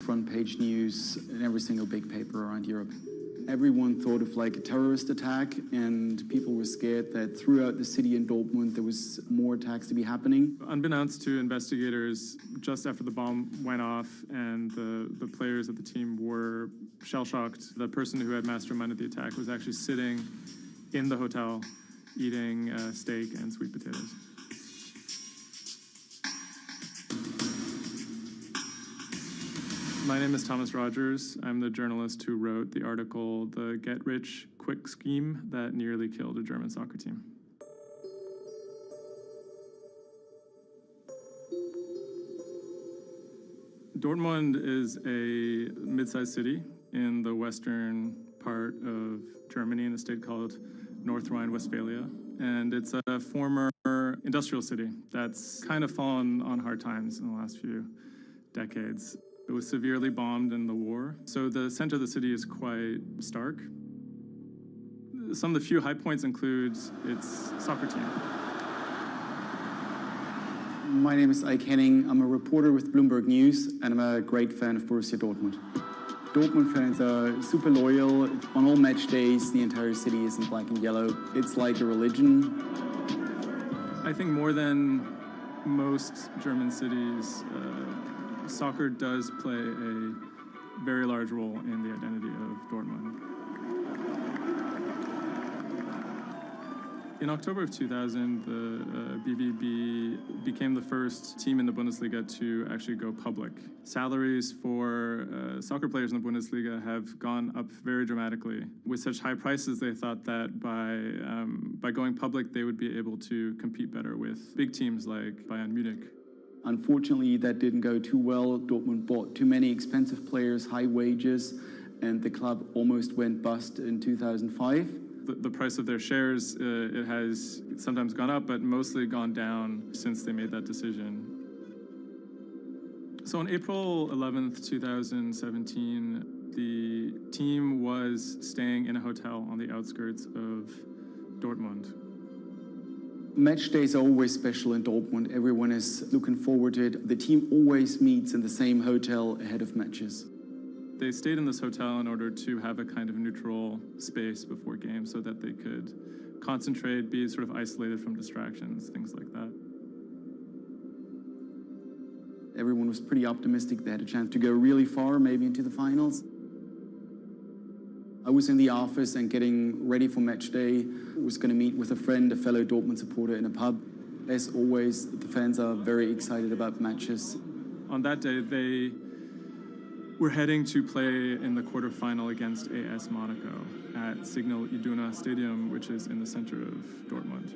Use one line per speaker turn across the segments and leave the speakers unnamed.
front page news in every single big paper around Europe. Everyone thought of like a terrorist attack, and people were scared that throughout the city in Dortmund there was more attacks to be happening.
Unbeknownst to investigators, just after the bomb went off and the players of the team were shell-shocked, the person who had masterminded the attack was actually sitting in the hotel eating steak and sweet potatoes. My name is Thomas Rogers. I'm the journalist who wrote the article, The Get-Rich-Quick Scheme That Nearly Killed a German Soccer Team. Dortmund is a mid-sized city in the western part of Germany in a state called North Rhine-Westphalia. And it's a former industrial city that's kind of fallen on hard times in the last few decades. It was severely bombed in the war, so the center of the city is quite stark. Some of the few high points include its soccer team.
My name is Ike Henning. I'm a reporter with Bloomberg News, and I'm a great fan of Borussia Dortmund. Dortmund fans are super loyal. On all match days, the entire city is in black and yellow. It's like a religion.
I think more than most German cities, soccer does play a very large role in the identity of Dortmund. In October of 2000, the BVB became the first team in the Bundesliga to actually go public. Salaries for soccer players in the Bundesliga have gone up very dramatically. With such high prices, they thought that by going public, they would be able to compete better with big teams like Bayern Munich.
Unfortunately, that didn't go too well. Dortmund bought too many expensive players, high wages, and the club almost went bust in 2005.
The price of their shares, it has sometimes gone up, but mostly gone down since they made that decision. So on April 11th, 2017, the team was staying in a hotel on the outskirts of Dortmund.
Match days are always special in Dortmund. Everyone is looking forward to it. The team always meets in the same hotel ahead of matches.
They stayed in this hotel in order to have a kind of neutral space before games so that they could concentrate, be sort of isolated from distractions, things like that.
Everyone was pretty optimistic. They had a chance to go really far, maybe into the finals. I was in the office and getting ready for match day. I was going to meet with a friend, a fellow Dortmund supporter, in a pub. As always, the fans are very excited about matches.
On that day, they were heading to play in the quarterfinal against AS Monaco at Signal Iduna Stadium, which is in the center of Dortmund.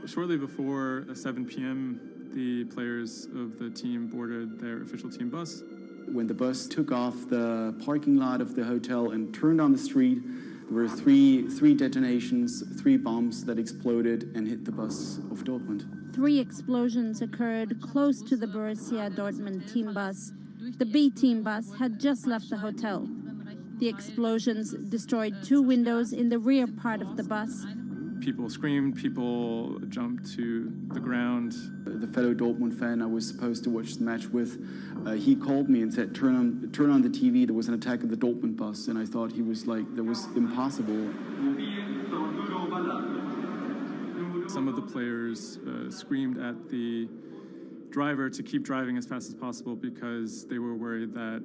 Shortly before 7 p.m., the players of the team boarded their official team bus.
When the bus took off the parking lot of the hotel and turned on the street, there were three detonations, 3 bombs that exploded and hit the bus of Dortmund.
3 explosions occurred close to the Borussia Dortmund team bus. The B team bus had just left the hotel. The explosions destroyed 2 windows in the rear part of the bus.
People screamed, people jumped to the ground.
The fellow Dortmund fan I was supposed to watch the match with, he called me and said, turn on the TV, there was an attack at the Dortmund bus. And I thought he was like, that was impossible.
Some of the players screamed at the driver to keep driving as fast as possible because they were worried that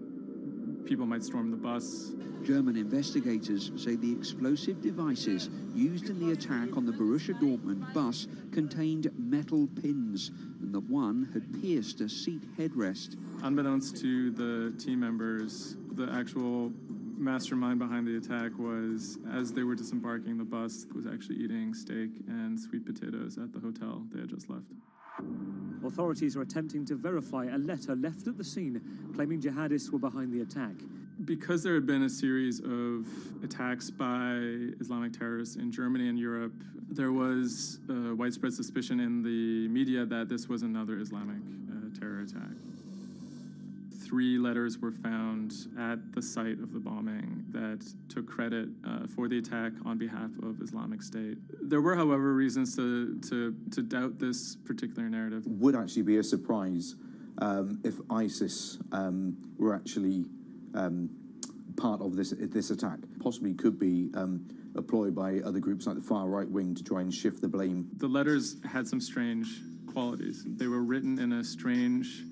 people might storm the bus.
German investigators say the explosive devices used in the attack on the Borussia Dortmund bus contained metal pins, and that one had pierced a seat headrest.
Unbeknownst to the team members, the actual mastermind behind the attack was, as they were disembarking the bus, was actually eating steak and sweet potatoes at the hotel they had just left.
Authorities are attempting to verify a letter left at the scene claiming jihadists were behind the attack.
Because there had been a series of attacks by Islamic terrorists in Germany and Europe, there was widespread suspicion in the media that this was another Islamic terror attack. 3 letters were found at the site of the bombing that took credit for the attack on behalf of Islamic State. There were, however, reasons to doubt this particular narrative.
Would actually be a surprise if ISIS were actually part of this attack. Possibly could be a ploy by other groups like the far right wing to try and shift the blame.
The letters had some strange qualities. They were written in a strange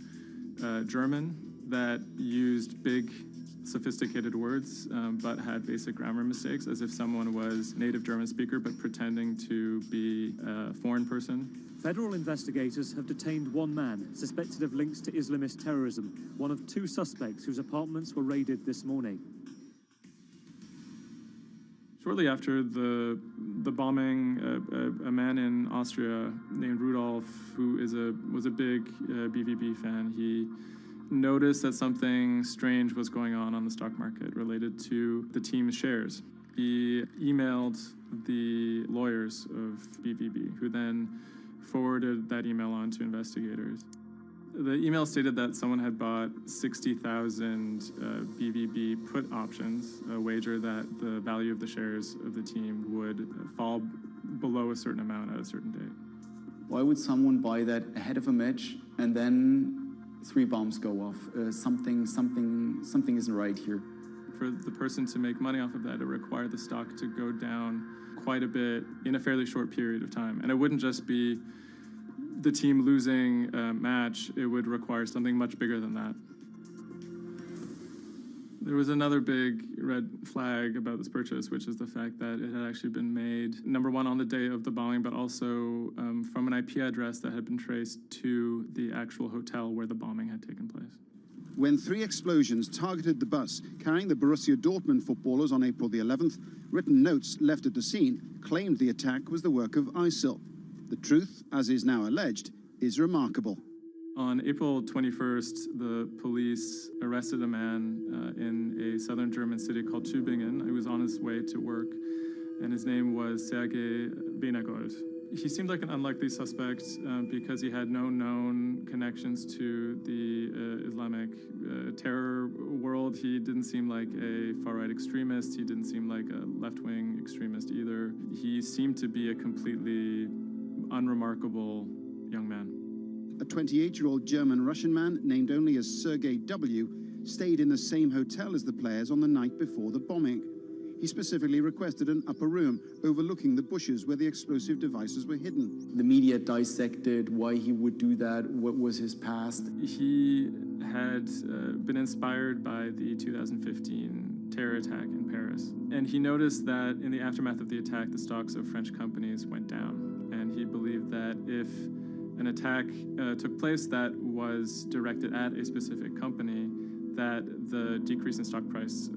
German that used big, sophisticated words, but had basic grammar mistakes, as if someone was native German speaker but pretending to be a foreign person.
Federal investigators have detained one man suspected of links to Islamist terrorism, one of two suspects whose apartments were raided this morning.
Shortly after the bombing, a man in Austria named Rudolf, who was a big BVB fan, he noticed that something strange was going on the stock market related to the team's shares. He emailed the lawyers of BVB, who then forwarded that email on to investigators. The email stated that someone had bought 60,000 BVB put options, a wager that the value of the shares of the team would fall below a certain amount at a certain date.
Why would someone buy that ahead of a match and then 3 bombs go off? Something isn't right here.
For the person to make money off of that, it required the stock to go down quite a bit in a fairly short period of time. And it wouldn't just be the team losing a match, it would require something much bigger than that. There was another big red flag about this purchase, which is the fact that it had actually been made, number one, on the day of the bombing, but also from an IP address that had been traced to the actual hotel where the bombing had taken place.
When 3 explosions targeted the bus carrying the Borussia Dortmund footballers on April the 11th, written notes left at the scene claimed the attack was the work of ISIL. The truth, as is now alleged, is remarkable.
On April 21st, the police arrested a man in a southern German city called Tübingen. He was on his way to work, and his name was Sergei Benegold. He seemed like an unlikely suspect because he had no known connections to the Islamic terror world. He didn't seem like a far-right extremist. He didn't seem like a left-wing extremist either. He seemed to be a completely unremarkable young man.
A 28-year-old German-Russian man, named only as Sergei W., stayed in the same hotel as the players on the night before the bombing. He specifically requested an upper room overlooking the bushes where the explosive devices were hidden.
The media dissected why he would do that, what was his past.
He had been inspired by the 2015 terror attack in Paris. And he noticed that in the aftermath of the attack, the stocks of French companies went down. And he believed that if an attack took place that was directed at a specific company, that the decrease in stock price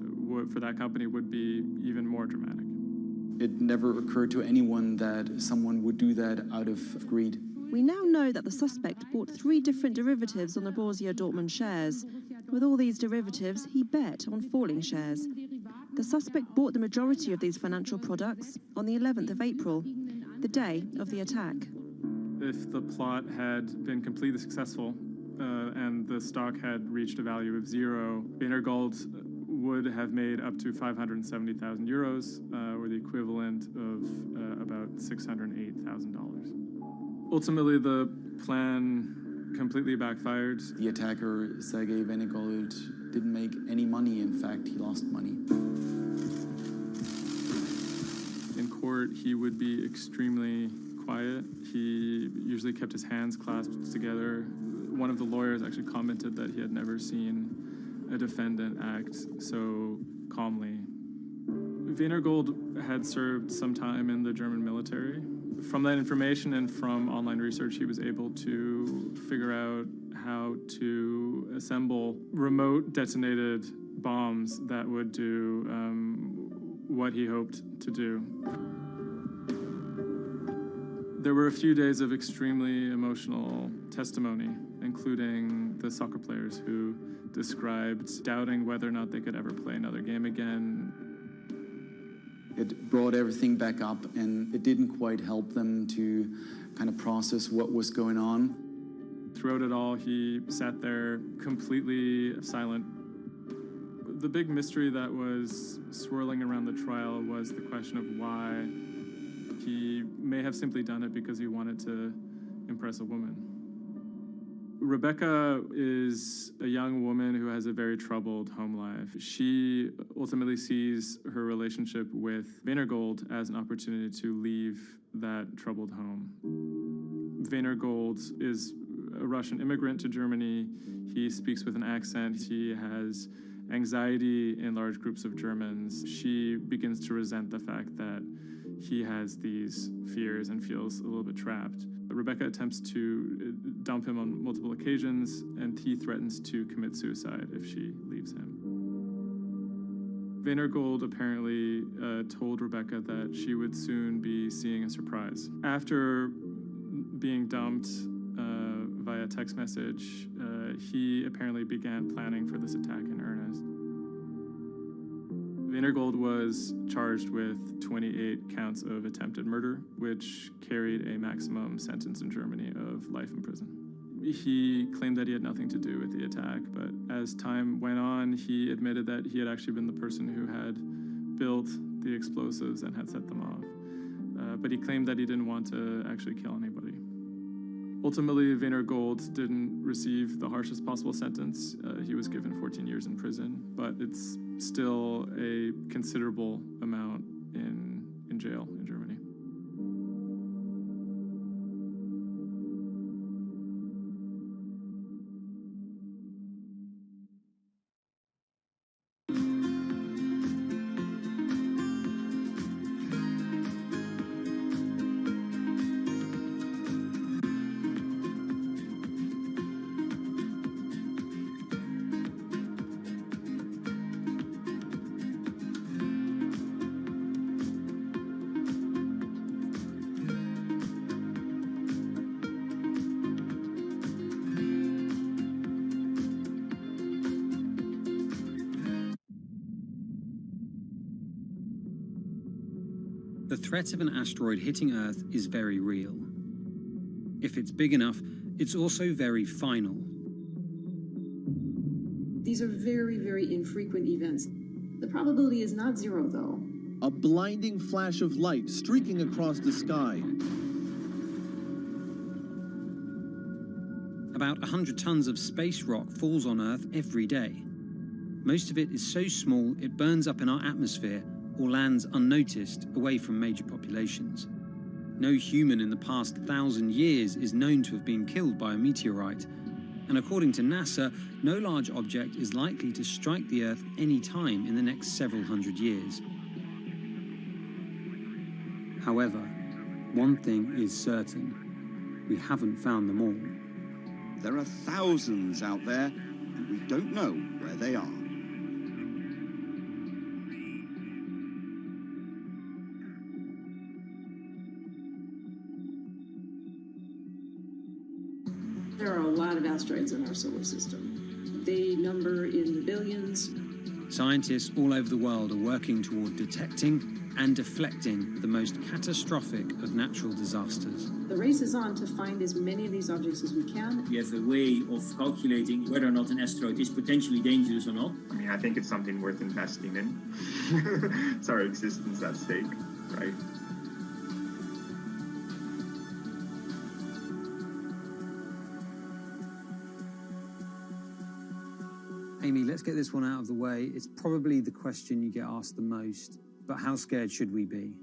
for that company would be even more dramatic.
It never occurred to anyone that someone would do that out of greed.
We now know that the suspect bought 3 different derivatives on the Borussia Dortmund shares. With all these derivatives, he bet on falling shares. The suspect bought the majority of these financial products on the 11th of April, the day of the attack.
If the plot had been completely successful and the stock had reached a value of 0, Benegold would have made up to 570,000 euros, or the equivalent of about $608,000. Ultimately, the plan completely backfired.
The attacker, Sergei Benegold, didn't make any money. In fact, he lost money.
In court, he would be extremely quiet. He usually kept his hands clasped together. One of the lawyers actually commented that he had never seen a defendant act so calmly. Benegold had served some time in the German military. From that information and from online research, he was able to figure out how to assemble remote detonated bombs that would do what he hoped to do. There were a few days of extremely emotional testimony, including the soccer players who described doubting whether or not they could ever play another game again.
It brought everything back up, and it didn't quite help them to kind of process what was going on.
Throughout it all, he sat there completely silent. The big mystery that was swirling around the trial was the question of why. He may have simply done it because he wanted to impress a woman. Rebecca is a young woman who has a very troubled home life. She ultimately sees her relationship with Weinergold as an opportunity to leave that troubled home. Weinergold is a Russian immigrant to Germany. He speaks with an accent. He has anxiety in large groups of Germans. She begins to resent the fact that he has these fears and feels a little bit trapped. Rebecca attempts to dump him on multiple occasions, and he threatens to commit suicide if she leaves him. Weinergold apparently told Rebecca that she would soon be seeing a surprise. After being dumped via text message, he apparently began planning for this attack in earnest. Weinergold was charged with 28 counts of attempted murder, which carried a maximum sentence in Germany of life in prison. He claimed that he had nothing to do with the attack, but as time went on, he admitted that he had actually been the person who had built the explosives and had set them off. But he claimed that he didn't want to actually kill anybody. Ultimately, Weinergold didn't receive the harshest possible sentence. He was given 14 years in prison, but it's still a considerable amount in jail in Germany.
The threat of an asteroid hitting Earth is very real. If it's big enough, it's also very final.
These are very, very infrequent events. The probability is not zero, though.
A blinding flash of light streaking across the sky.
About 100 tons of space rock falls on Earth every day. Most of it is so small it burns up in our atmosphere or lands unnoticed away from major populations. No human in the past 1,000 years is known to have been killed by a meteorite, and according to NASA, no large object is likely to strike the Earth any time in the next several hundred years. However, one thing is certain: we haven't found them all.
There are thousands out there, and we don't know where they are.
There are a lot of asteroids in our solar system. They number in the billions.
Scientists all over the world are working toward detecting and deflecting the most catastrophic of natural disasters.
The race is on to find as many of these objects as we can.
We have a way of calculating whether or not an asteroid is potentially dangerous or not.
I mean, I think it's something worth investing in. It's our existence at stake, right?
Amy, let's get this one out of the way. It's probably the question you get asked the most, but how scared should we be?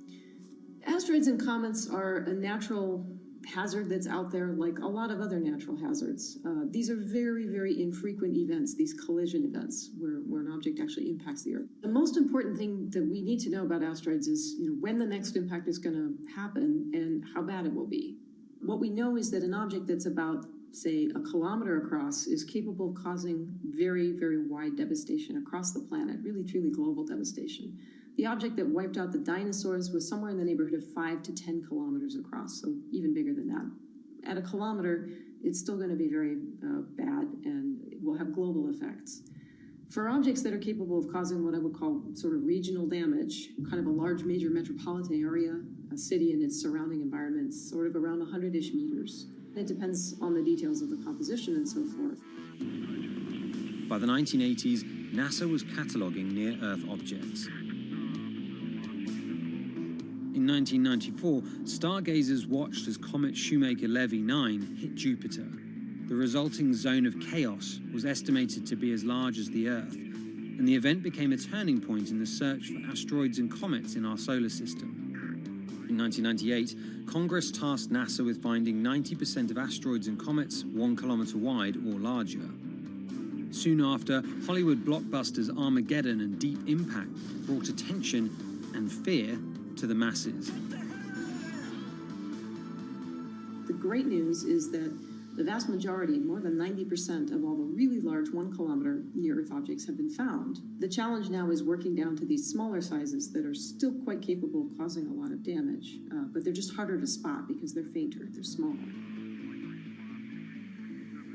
Asteroids and comets are a natural hazard that's out there like a lot of other natural hazards. These are very, very infrequent events, these collision events, where an object actually impacts the Earth. The most important thing that we need to know about asteroids is when the next impact is going to happen and how bad it will be. What we know is that an object that's about, say, a kilometer across is capable of causing very, very wide devastation across the planet, really, truly global devastation. The object that wiped out the dinosaurs was somewhere in the neighborhood of 5 to 10 kilometers across, so even bigger than that. At a kilometer, it's still going to be very bad and it will have global effects. For objects that are capable of causing what I would call sort of regional damage, kind of a large major metropolitan area, a city and its surrounding environment, sort of around 100-ish meters. It depends on the details of the composition and so forth.
By the 1980s, NASA was cataloguing near-Earth objects. In 1994, stargazers watched as comet Shoemaker-Levy 9 hit Jupiter. The resulting zone of chaos was estimated to be as large as the Earth, and the event became a turning point in the search for asteroids and comets in our solar system. In 1998, Congress tasked NASA with finding 90% of asteroids and comets 1 kilometer wide or larger. Soon after, Hollywood blockbusters Armageddon and Deep Impact brought attention and fear to the masses.
The great news is that the vast majority, more than 90% of all the really large 1 kilometer near-Earth objects have been found. The challenge now is working down to these smaller sizes that are still quite capable of causing a lot of damage, but they're just harder to spot because they're fainter, they're smaller.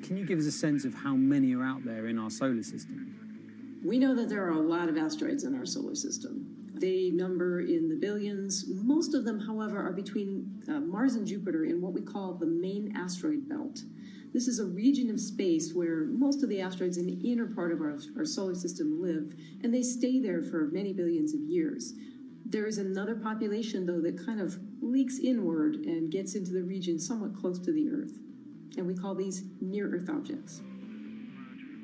Can you give us a sense of how many are out there in our solar system?
We know that there are a lot of asteroids in our solar system. They number in the billions. Most of them, however, are between Mars and Jupiter in what we call the main asteroid belt. This is a region of space where most of the asteroids in the inner part of our solar system live, and they stay there for many billions of years. There is another population, though, that kind of leaks inward and gets into the region somewhat close to the Earth, and we call these near-Earth objects.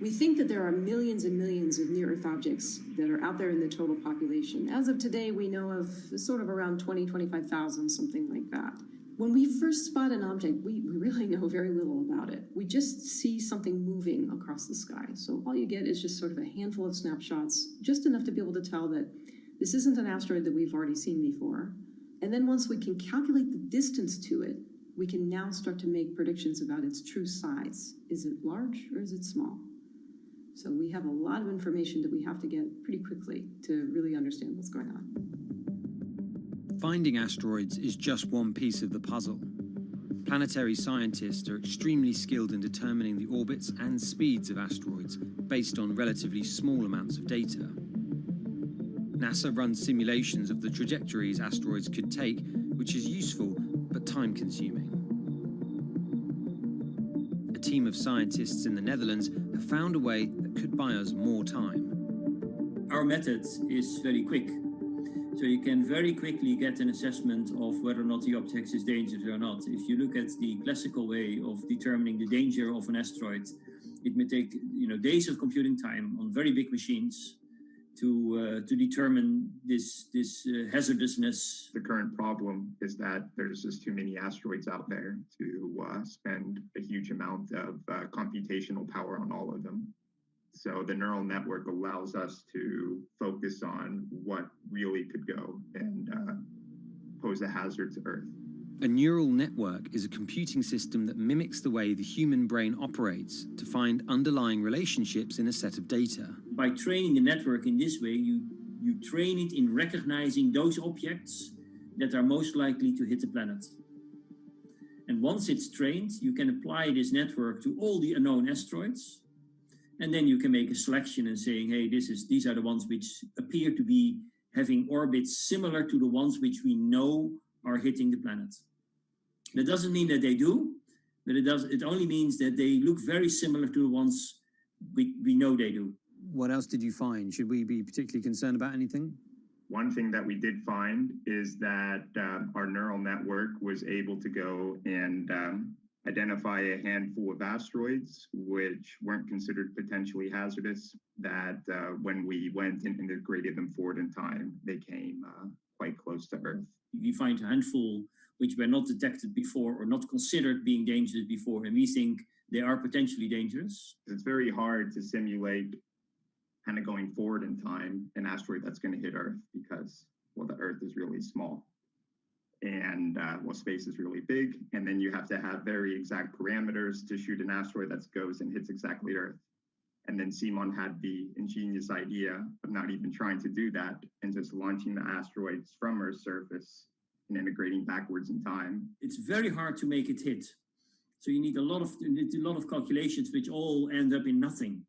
We think that there are millions and millions of near-Earth objects that are out there in the total population. As of today, we know of sort of around 20, 25,000, something like that. When we first spot an object, we really know very little about it. We just see something moving across the sky. So all you get is just sort of a handful of snapshots, just enough to be able to tell that this isn't an asteroid that we've already seen before. And then once we can calculate the distance to it, we can now start to make predictions about its true size. Is it large or is it small? So we have a lot of information that we have to get pretty quickly to really understand what's going on.
Finding asteroids is just one piece of the puzzle. Planetary scientists are extremely skilled in determining the orbits and speeds of asteroids based on relatively small amounts of data. NASA runs simulations of the trajectories asteroids could take, which is useful but time-consuming. A team of scientists in the Netherlands have found a way that could buy us more time.
Our method is very quick. So you can very quickly get an assessment of whether or not the object is dangerous or not. If you look at the classical way of determining the danger of an asteroid, it may take days of computing time on very big machines to determine this hazardousness.
The current problem is that there's just too many asteroids out there to spend a huge amount of computational power on all of them. So the neural network allows us to focus on what really could go and pose a hazard to Earth.
A neural network is a computing system that mimics the way the human brain operates to find underlying relationships in a set of data.
By training the network in this way, you train it in recognizing those objects that are most likely to hit the planet. And once it's trained, you can apply this network to all the unknown asteroids. And then you can make a selection and saying, hey, these are the ones which appear to be having orbits similar to the ones which we know are hitting the planet. That doesn't mean that they do, but it only means that they look very similar to the ones we know they do.
What else did you find? Should we be particularly concerned about anything?
One thing that we did find is that our neural network was able to go and identify a handful of asteroids which weren't considered potentially hazardous, that when we went and integrated them forward in time, they came quite close to Earth.
We find a handful which were not detected before or not considered being dangerous before, and we think they are potentially dangerous.
It's very hard to simulate kind of going forward in time an asteroid that's going to hit Earth because, well, the Earth is really small. And space is really big, and then you have to have very exact parameters to shoot an asteroid that goes and hits exactly Earth. And then Simon had the ingenious idea of not even trying to do that and just launching the asteroids from Earth's surface and integrating backwards in time.
It's very hard to make it hit. So you need a lot of calculations which all end up in nothing.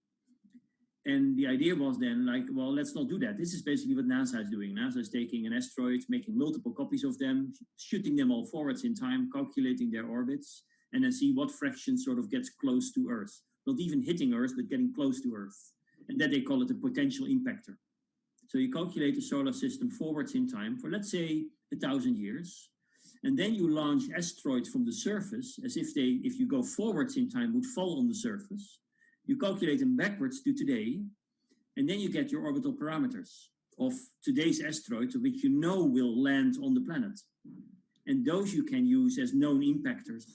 And the idea was then like, well, let's not do that. This is basically what NASA is doing. NASA is taking an asteroid, making multiple copies of them, shooting them all forwards in time, calculating their orbits, and then see what fraction sort of gets close to Earth. Not even hitting Earth, but getting close to Earth. And that they call it a potential impactor. So you calculate the solar system forwards in time for, let's say, 1,000 years. And then you launch asteroids from the surface as if they, if you go forwards in time, would fall on the surface. You calculate them backwards to today, and then you get your orbital parameters of today's asteroids, which you know will land on the planet. And those you can use as known impactors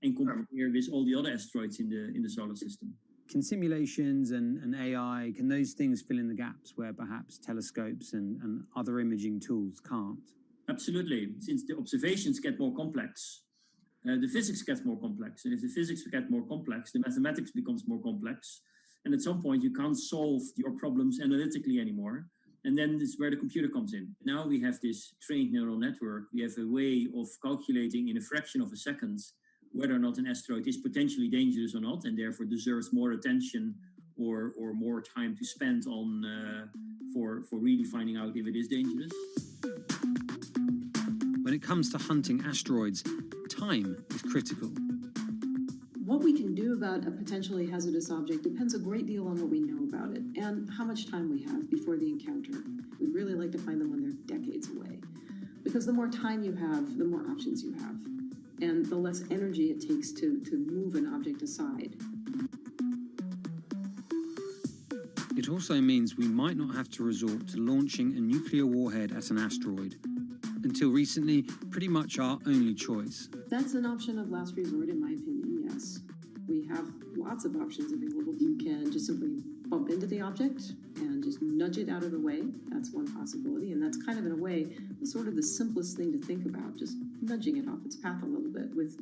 and compare with all the other asteroids in the solar system.
Can simulations and AI, can those things fill in the gaps where perhaps telescopes and other imaging tools can't?
Absolutely. Since the observations get more complex, the physics gets more complex. And if the physics get more complex, the mathematics becomes more complex. And at some point, you can't solve your problems analytically anymore. And then this is where the computer comes in. Now we have this trained neural network. We have a way of calculating in a fraction of a second whether or not an asteroid is potentially dangerous or not, and therefore deserves more attention or more time to spend on for really finding out if it is dangerous.
When it comes to hunting asteroids, time is critical.
What we can do about a potentially hazardous object depends a great deal on what we know about it and how much time we have before the encounter. We'd really like to find them when they're decades away, because the more time you have, the more options you have, and the less energy it takes to move an object aside.
It also means we might not have to resort to launching a nuclear warhead at an asteroid. Until recently, pretty much our only choice.
That's an option of last resort, in my opinion, yes. We have lots of options available. You can just simply bump into the object and just nudge it out of the way. That's one possibility, and that's kind of, in a way, sort of the simplest thing to think about, just nudging it off its path a little bit with,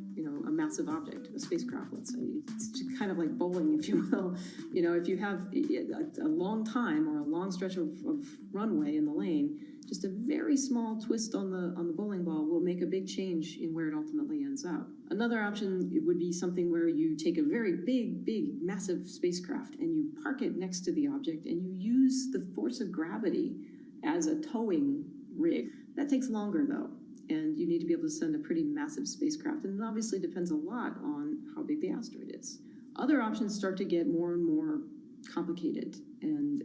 a massive object, a spacecraft, let's say. It's just kind of like bowling, if you will. If you have a long time or a long stretch of runway in the lane, just a very small twist on the bowling ball will make a big change in where it ultimately ends up. Another option would be something where you take a very big, massive spacecraft and you park it next to the object and you use the force of gravity as a towing rig. That takes longer, though, and you need to be able to send a pretty massive spacecraft, and it obviously depends a lot on how big the asteroid is. Other options start to get more and more complicated, and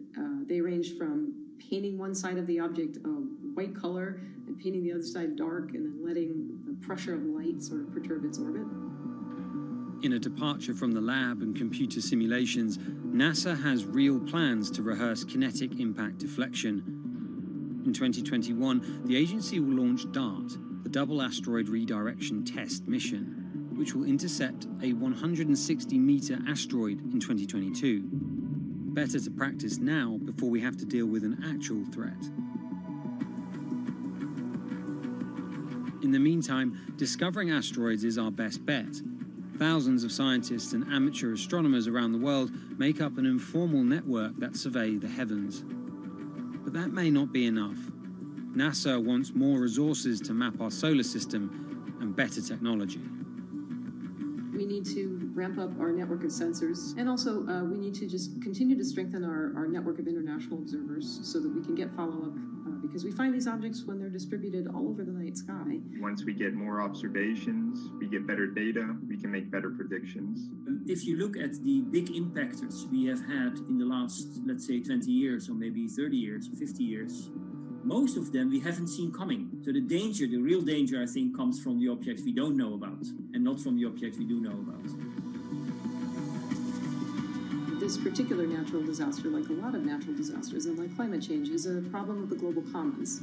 they range from painting one side of the object a white color and painting the other side dark, and then letting the pressure of light sort of perturb its orbit.
In a departure from the lab and computer simulations, NASA has real plans to rehearse kinetic impact deflection. In 2021, the agency will launch DART, the Double Asteroid Redirection Test mission, which will intercept a 160-meter asteroid in 2022. Better to practice now before we have to deal with an actual threat. In the meantime, discovering asteroids is our best bet. Thousands of scientists and amateur astronomers around the world make up an informal network that survey the heavens. But that may not be enough. NASA wants more resources to map our solar system and better technology.
We need to ramp up our network of sensors, and also we need to just continue to strengthen our network of international observers so that we can get follow-up, because we find these objects when they're distributed all over the night sky.
Once we get more observations, we get better data, we can make better predictions.
If you look at the big impactors we have had in the last, let's say, 20 years, or maybe 30 years, or 50 years, most of them we haven't seen coming. So the danger, the real danger, I think, comes from the objects we don't know about, and not from the objects we do know about.
This particular natural disaster, like a lot of natural disasters and like climate change, is a problem of the global commons.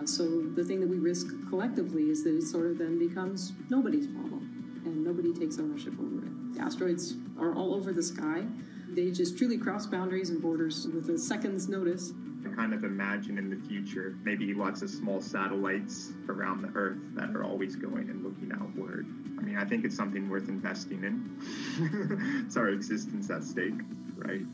So the thing that we risk collectively is that it sort of then becomes nobody's problem, and nobody takes ownership over it. The asteroids are all over the sky. They just truly cross boundaries and borders with a second's notice.
I kind of imagine in the future maybe lots of small satellites around the Earth that are always going and looking outward. I mean, I think it's something worth investing in. It's our existence at stake, right?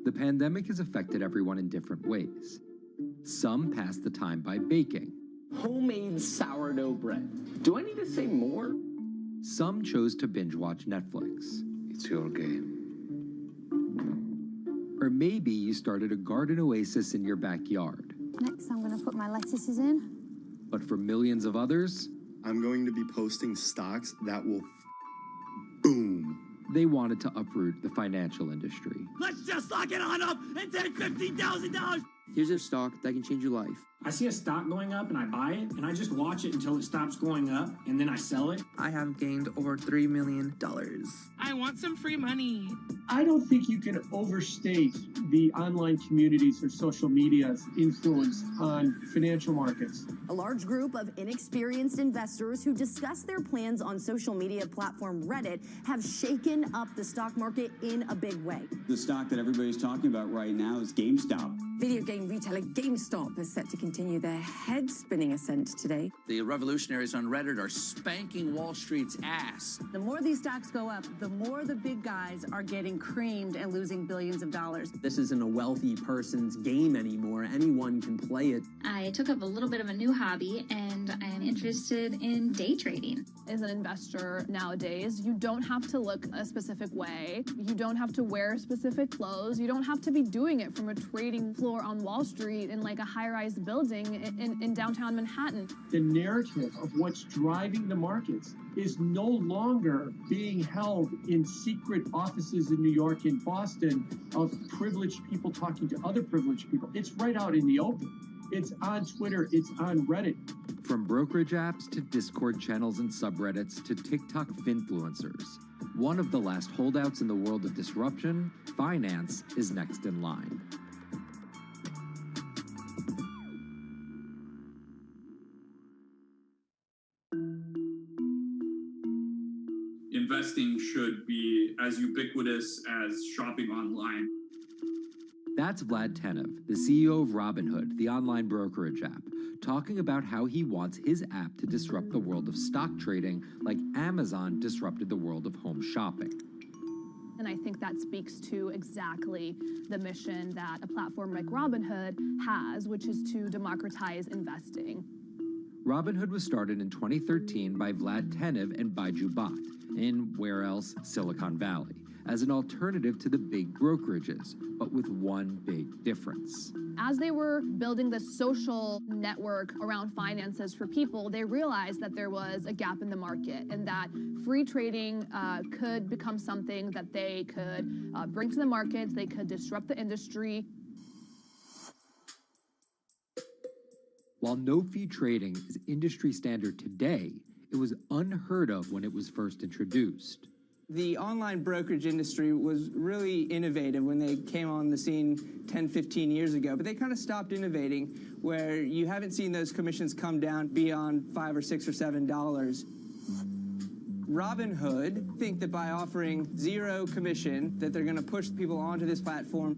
The pandemic has affected everyone in different ways. Some pass the time by baking.
Homemade sourdough bread. Do I need to say more?
Some chose to binge watch Netflix.
It's your game.
Or maybe you started a garden oasis in your backyard.
Next, I'm going to put my lettuces in.
But for millions of others,
I'm going to be posting stocks that will boom.
They wanted to uproot the financial industry.
Let's just lock it on up and take $15,000.
Here's a stock that can change your life.
I see a stock going up and I buy it, and I just watch it until it stops going up, and then I sell it.
I have gained over $3 million.
I want some free money.
I don't think you can overstate the online communities or social media's influence on financial markets.
A large group of inexperienced investors who discuss their plans on social media platform Reddit have shaken up the stock market in a big way.
The stock that everybody's talking about right now is GameStop.
Video game retailer GameStop is set to continue their head-spinning ascent today.
The revolutionaries on Reddit are spanking Wall Street's ass.
The more these stocks go up, the more the big guys are getting creamed and losing billions of dollars.
This isn't a wealthy person's game anymore. Anyone can play it.
I took up a little bit of a new hobby, and I am interested in day trading.
As an investor nowadays, you don't have to look a specific way. You don't have to wear specific clothes. You don't have to be doing it from a trading floor on Wall Street in like a high-rise building in downtown Manhattan.
The narrative of what's driving the markets is no longer being held in secret offices in New York and Boston of privileged people talking to other privileged people. It's right out in the open. It's on Twitter, it's on Reddit.
From brokerage apps to Discord channels and subreddits to TikTok finfluencers, one of the last holdouts in the world of disruption, finance is next in line.
Investing should be as ubiquitous as shopping online.
That's Vlad Tenev, the CEO of Robinhood, the online brokerage app, talking about how he wants his app to disrupt the world of stock trading like Amazon disrupted the world of home shopping.
And I think that speaks to exactly the mission that a platform like Robinhood has, which is to democratize investing.
Robinhood was started in 2013 by Vlad Tenev and Baiju Bhatt in, where else, Silicon Valley, as an alternative to the big brokerages, but with one big difference.
As they were building the social network around finances for people, they realized that there was a gap in the market and that free trading could become something that they could bring to the markets, they could disrupt the industry.
While no-fee trading is industry standard today, it was unheard of when it was first introduced.
The online brokerage industry was really innovative when they came on the scene 10, 15 years ago, but they kind of stopped innovating where you haven't seen those commissions come down beyond $5 or $6 or $7. Robinhood think that by offering zero commission that they're going to push people onto this platform.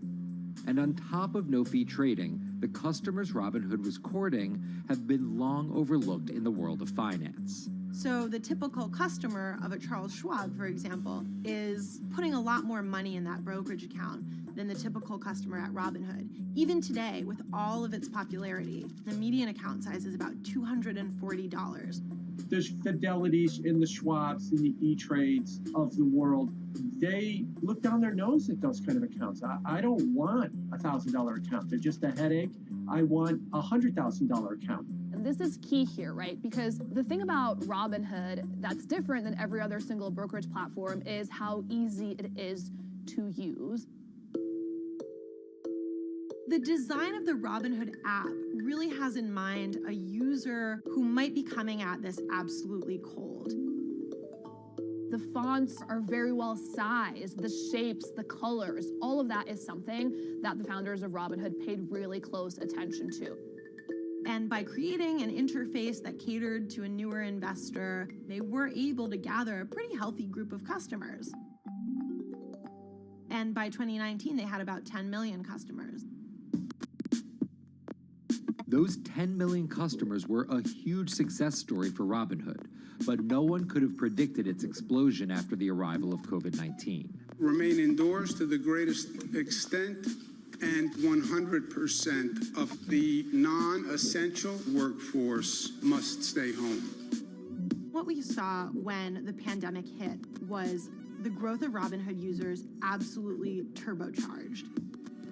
And on top of no-fee trading, the customers Robinhood was courting have been long overlooked in the world of finance.
So the typical customer of a Charles Schwab, for example, is putting a lot more money in that brokerage account than the typical customer at Robinhood. Even today, with all of its popularity, the median account size is about $240.
There's Fidelities in the Schwabs and the E-Trades of the world. They look down their nose at those kind of accounts. I don't want a $1,000 account. They're just a headache. I want a $100,000 account.
And this is key here, right? Because the thing about Robinhood that's different than every other single brokerage platform is how easy it is to use.
The design of the Robinhood app really has in mind a user who might be coming at this absolutely cold.
The fonts are very well sized, the shapes, the colors, all of that is something that the founders of Robinhood paid really close attention to.
And by creating an interface that catered to a newer investor, they were able to gather a pretty healthy group of customers. And by 2019, they had about 10 million customers.
Those 10 million customers were a huge success story for Robinhood, but no one could have predicted its explosion after the arrival of COVID-19.
Remain indoors to the greatest extent, and 100% of the non-essential workforce must stay home.
What we saw when the pandemic hit was the growth of Robinhood users absolutely turbocharged.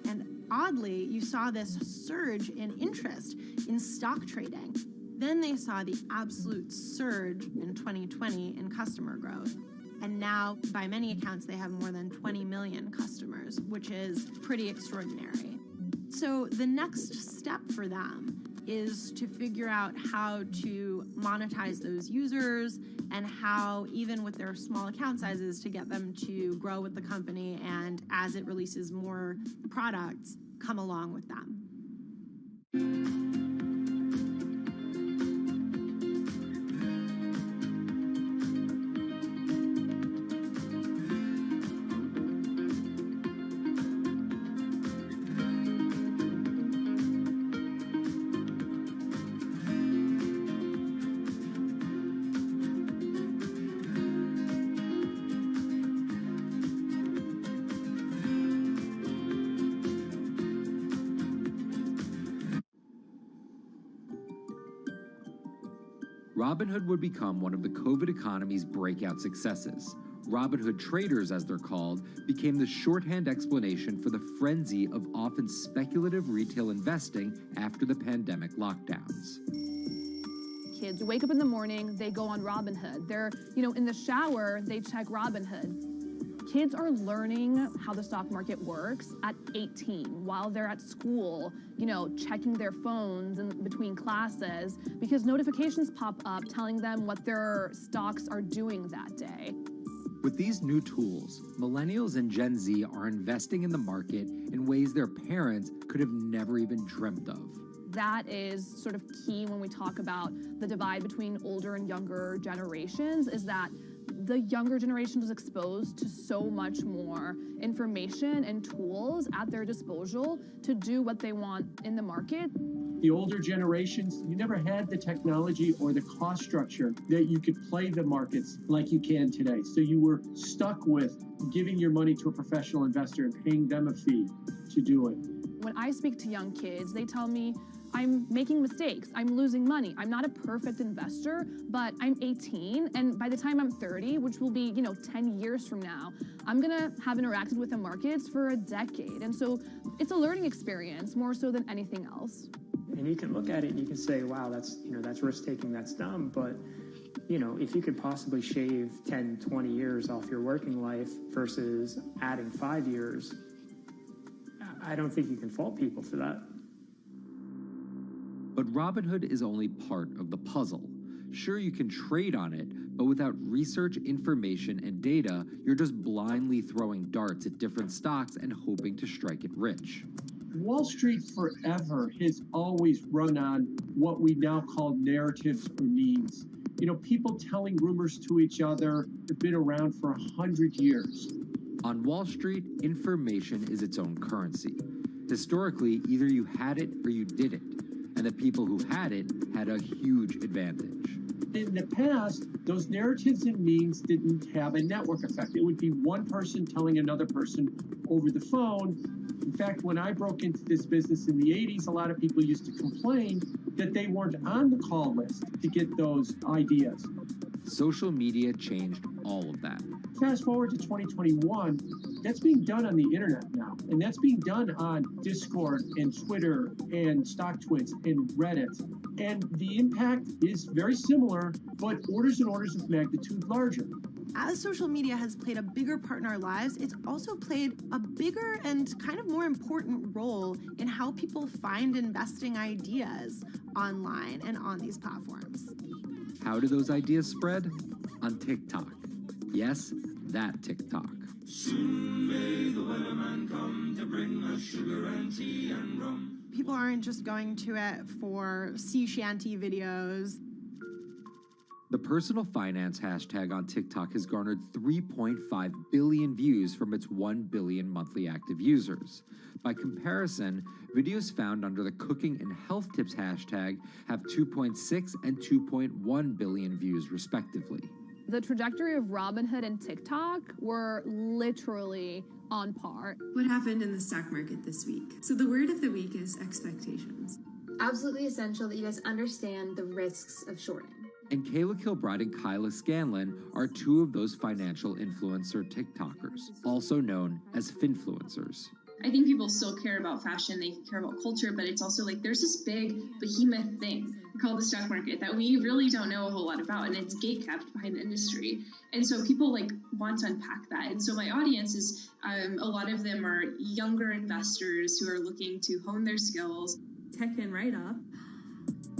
And oddly, you saw this surge in interest in stock trading. Then they saw the absolute surge in 2020 in customer growth. And now, by many accounts, they have more than 20 million customers, which is pretty extraordinary. So the next step for them is to figure out how to monetize those users and how, even with their small account sizes, to get them to grow with the company and, as it releases more products, come along with them.
Robinhood would become one of the COVID economy's breakout successes. Robinhood traders, as they're called, became the shorthand explanation for the frenzy of often speculative retail investing after the pandemic lockdowns.
Kids wake up in the morning, they go on Robinhood. They're, in the shower, they check Robinhood. Kids are learning how the stock market works at 18 while they're at school, checking their phones in between classes because notifications pop up telling them what their stocks are doing that day.
With these new tools, millennials and Gen Z are investing in the market in ways their parents could have never even dreamt of.
That is sort of key when we talk about the divide between older and younger generations, is that the younger generation is exposed to so much more information and tools at their disposal to do what they want in the market.
The older generations, you never had the technology or the cost structure that you could play the markets like you can today. So you were stuck with giving your money to a professional investor and paying them a fee to do it.
When I speak to young kids, they tell me, I'm making mistakes, I'm losing money. I'm not a perfect investor, but I'm 18, and by the time I'm 30, which will be, 10 years from now, I'm gonna have interacted with the markets for a decade. And so it's a learning experience more so than anything else.
And you can look at it and you can say, wow, that's risk-taking, that's dumb, but if you could possibly shave 10, 20 years off your working life versus adding 5 years, I don't think you can fault people for that.
But Robinhood is only part of the puzzle. Sure, you can trade on it, but without research, information, and data, you're just blindly throwing darts at different stocks and hoping to strike it rich.
Wall Street forever has always run on what we now call narratives or memes. People telling rumors to each other have been around for 100 years.
On Wall Street, information is its own currency. Historically, either you had it or you didn't, and the people who had it had a huge advantage.
In the past, those narratives and memes didn't have a network effect. It would be one person telling another person over the phone. In fact, when I broke into this business in the 80s, a lot of people used to complain that they weren't on the call list to get those ideas.
Social media changed all of that.
Fast forward to 2021, that's being done on the internet now. And that's being done on Discord and Twitter and StockTwits and Reddit. And the impact is very similar, but orders and orders of magnitude larger.
As social media has played a bigger part in our lives, it's also played a bigger and kind of more important role in how people find investing ideas online and on these platforms.
How do those ideas spread? On TikTok. Yes, that TikTok.
Soon may the weatherman come to bring us sugar and tea and rum.
People aren't just going to it for sea shanty videos.
The personal finance hashtag on TikTok has garnered 3.5 billion views from its 1 billion monthly active users. By comparison, videos found under the cooking and health tips hashtag have 2.6 and 2.1 billion views respectively.
The trajectory of Robinhood and TikTok were literally on par.
What happened in the stock market this week? So the word of the week is expectations.
Absolutely essential that you guys understand the risks of shorting.
And Kayla Kilbride and Kyla Scanlon are two of those financial influencer TikTokers, also known as finfluencers.
I think people still care about fashion, they care about culture, but it's also like there's this big behemoth thing called the stock market that we really don't know a whole lot about, and it's gatekept behind the industry. And so people like want to unpack that. And so my audience is, a lot of them are younger investors who are looking to hone their skills.
Tech and write-up.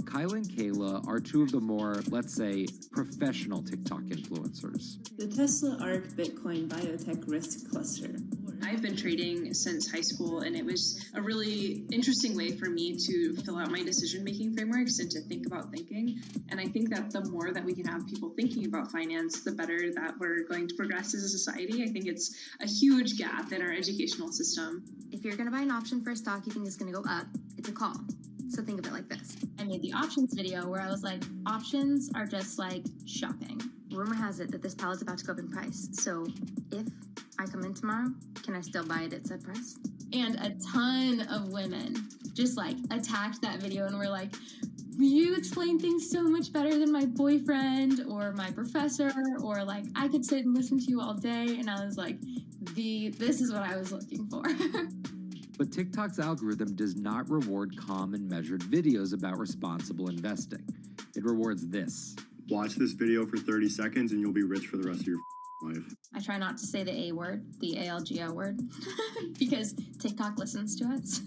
Kyla and Kayla are two of the more, let's say, professional TikTok influencers.
The Tesla ARK Bitcoin Biotech Risk Cluster.
I've been trading since high school, and it was a really interesting way for me to fill out my decision-making frameworks and to think about thinking. And I think that the more that we can have people thinking about finance, the better that we're going to progress as a society. I think it's a huge gap in our educational system.
If you're going to buy an option for a stock you think is going to go up, it's a call. So think of it like this. I made the options video where I was like, options are just like shopping. Rumor has it that this pallet's about to go up in price. So if I come in tomorrow, can I still buy it at said price? And a ton of women just like attacked that video and were like, you explain things so much better than my boyfriend or my professor, or like I could sit and listen to you all day. And I was like, this is what I was looking for.
But TikTok's algorithm does not reward calm and measured videos about responsible investing. It rewards this.
Watch this video for 30 seconds and you'll be rich for the rest of your life.
I try not to say the A word, the ALGO word, because TikTok listens to us.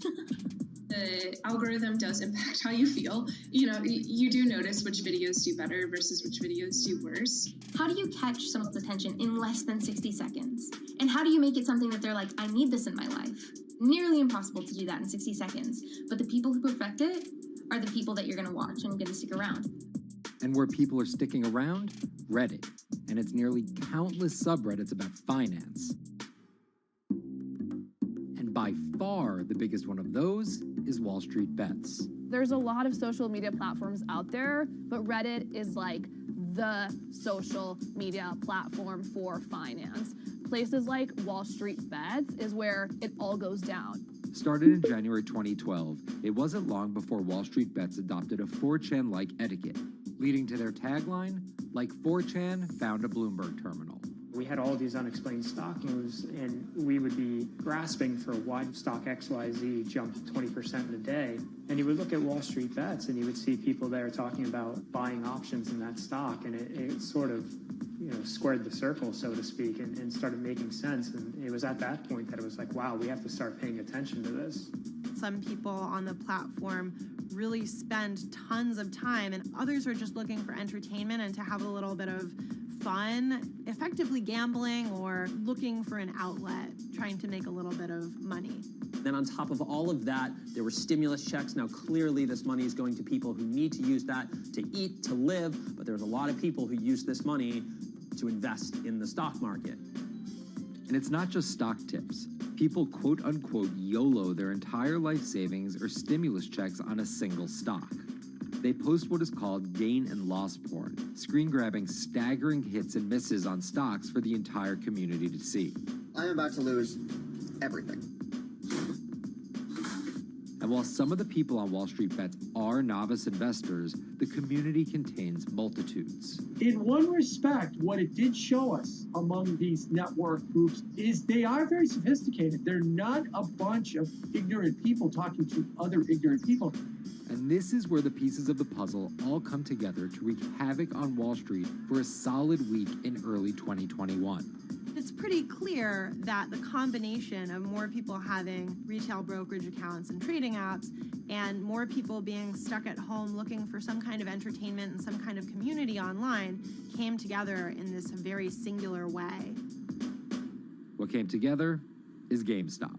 The algorithm does impact how you feel. You know, you do notice which videos do better versus which videos do worse.
How do you catch someone's attention in less than 60 seconds? And how do you make it something that they're like, I need this in my life? Nearly impossible to do that in 60 seconds. But the people who perfect it are the people that you're going to watch and going to stick around.
And where people are sticking around? Reddit. And its nearly countless subreddits about finance. And by far the biggest one of those is Wall Street Bets.
There's a lot of social media platforms out there, but Reddit is like the social media platform for finance. Places like Wall Street Bets is where it all goes down.
Started in January 2012, it wasn't long before Wall Street Bets adopted a 4chan-like etiquette, leading to their tagline, like 4chan found a Bloomberg terminal.
We had all these unexplained stock moves, and we would be grasping for why stock XYZ jumped 20% in a day. And you would look at Wall Street Bets, and you would see people there talking about buying options in that stock, and it sort of, squared the circle, so to speak, and started making sense. And it was at that point that it was like, wow, we have to start paying attention to this.
Some people on the platform really spend tons of time, and others are just looking for entertainment and to have a little bit of fun, effectively gambling or looking for an outlet, trying to make a little bit of money.
Then on top of all of that, there were stimulus checks. Now, clearly this money is going to people who need to use that to eat, to live, but there's a lot of people who use this money to invest in the stock market.
And it's not just stock tips. People quote-unquote YOLO their entire life savings or stimulus checks on a single stock. They post what is called gain and loss porn, screen-grabbing staggering hits and misses on stocks for the entire community to see.
I'm about to lose everything.
And while some of the people on Wall Street Bets are novice investors, the community contains multitudes.
In one respect, what it did show us among these network groups is they are very sophisticated. They're not a bunch of ignorant people talking to other ignorant people.
And this is where the pieces of the puzzle all come together to wreak havoc on Wall Street for a solid week in early 2021.
It's pretty clear that the combination of more people having retail brokerage accounts and trading apps and more people being stuck at home looking for some kind of entertainment and some kind of community online came together in this very singular way.
What came together is GameStop.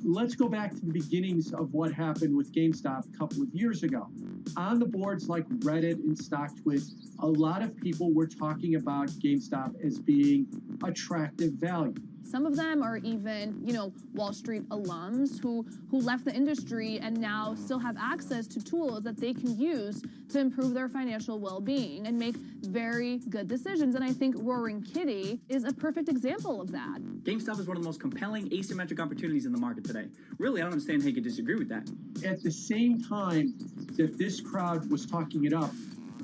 Let's go back to the beginnings of what happened with GameStop a couple of years ago. On the boards like Reddit and StockTwits, a lot of people were talking about GameStop as being attractive value.
Some of them are even, Wall Street alums who left the industry and now still have access to tools that they can use to improve their financial well-being and make very good decisions. And I think Roaring Kitty is a perfect example of that.
GameStop is one of the most compelling asymmetric opportunities in the market today. Really, I don't understand how you could disagree with that.
At the same time that this crowd was talking it up,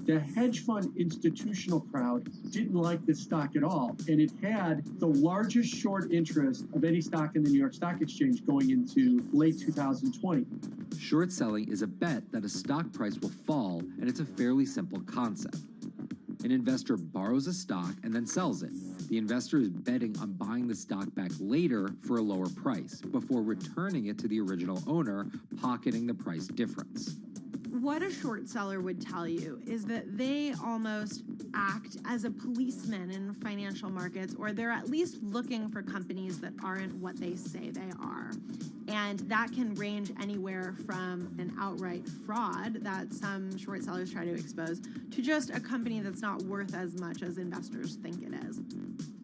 the hedge fund institutional crowd didn't like this stock at all, and it had the largest short interest of any stock in the New York Stock Exchange going into late 2020.
Short selling is a bet that a stock price will fall, and it's a fairly simple concept. An investor borrows a stock and then sells it. The investor is betting on buying the stock back later for a lower price before returning it to the original owner, pocketing the price difference.
What a short seller would tell you is that they almost act as a policeman in financial markets, or they're at least looking for companies that aren't what they say they are. And that can range anywhere from an outright fraud that some short sellers try to expose to just a company that's not worth as much as investors think it is.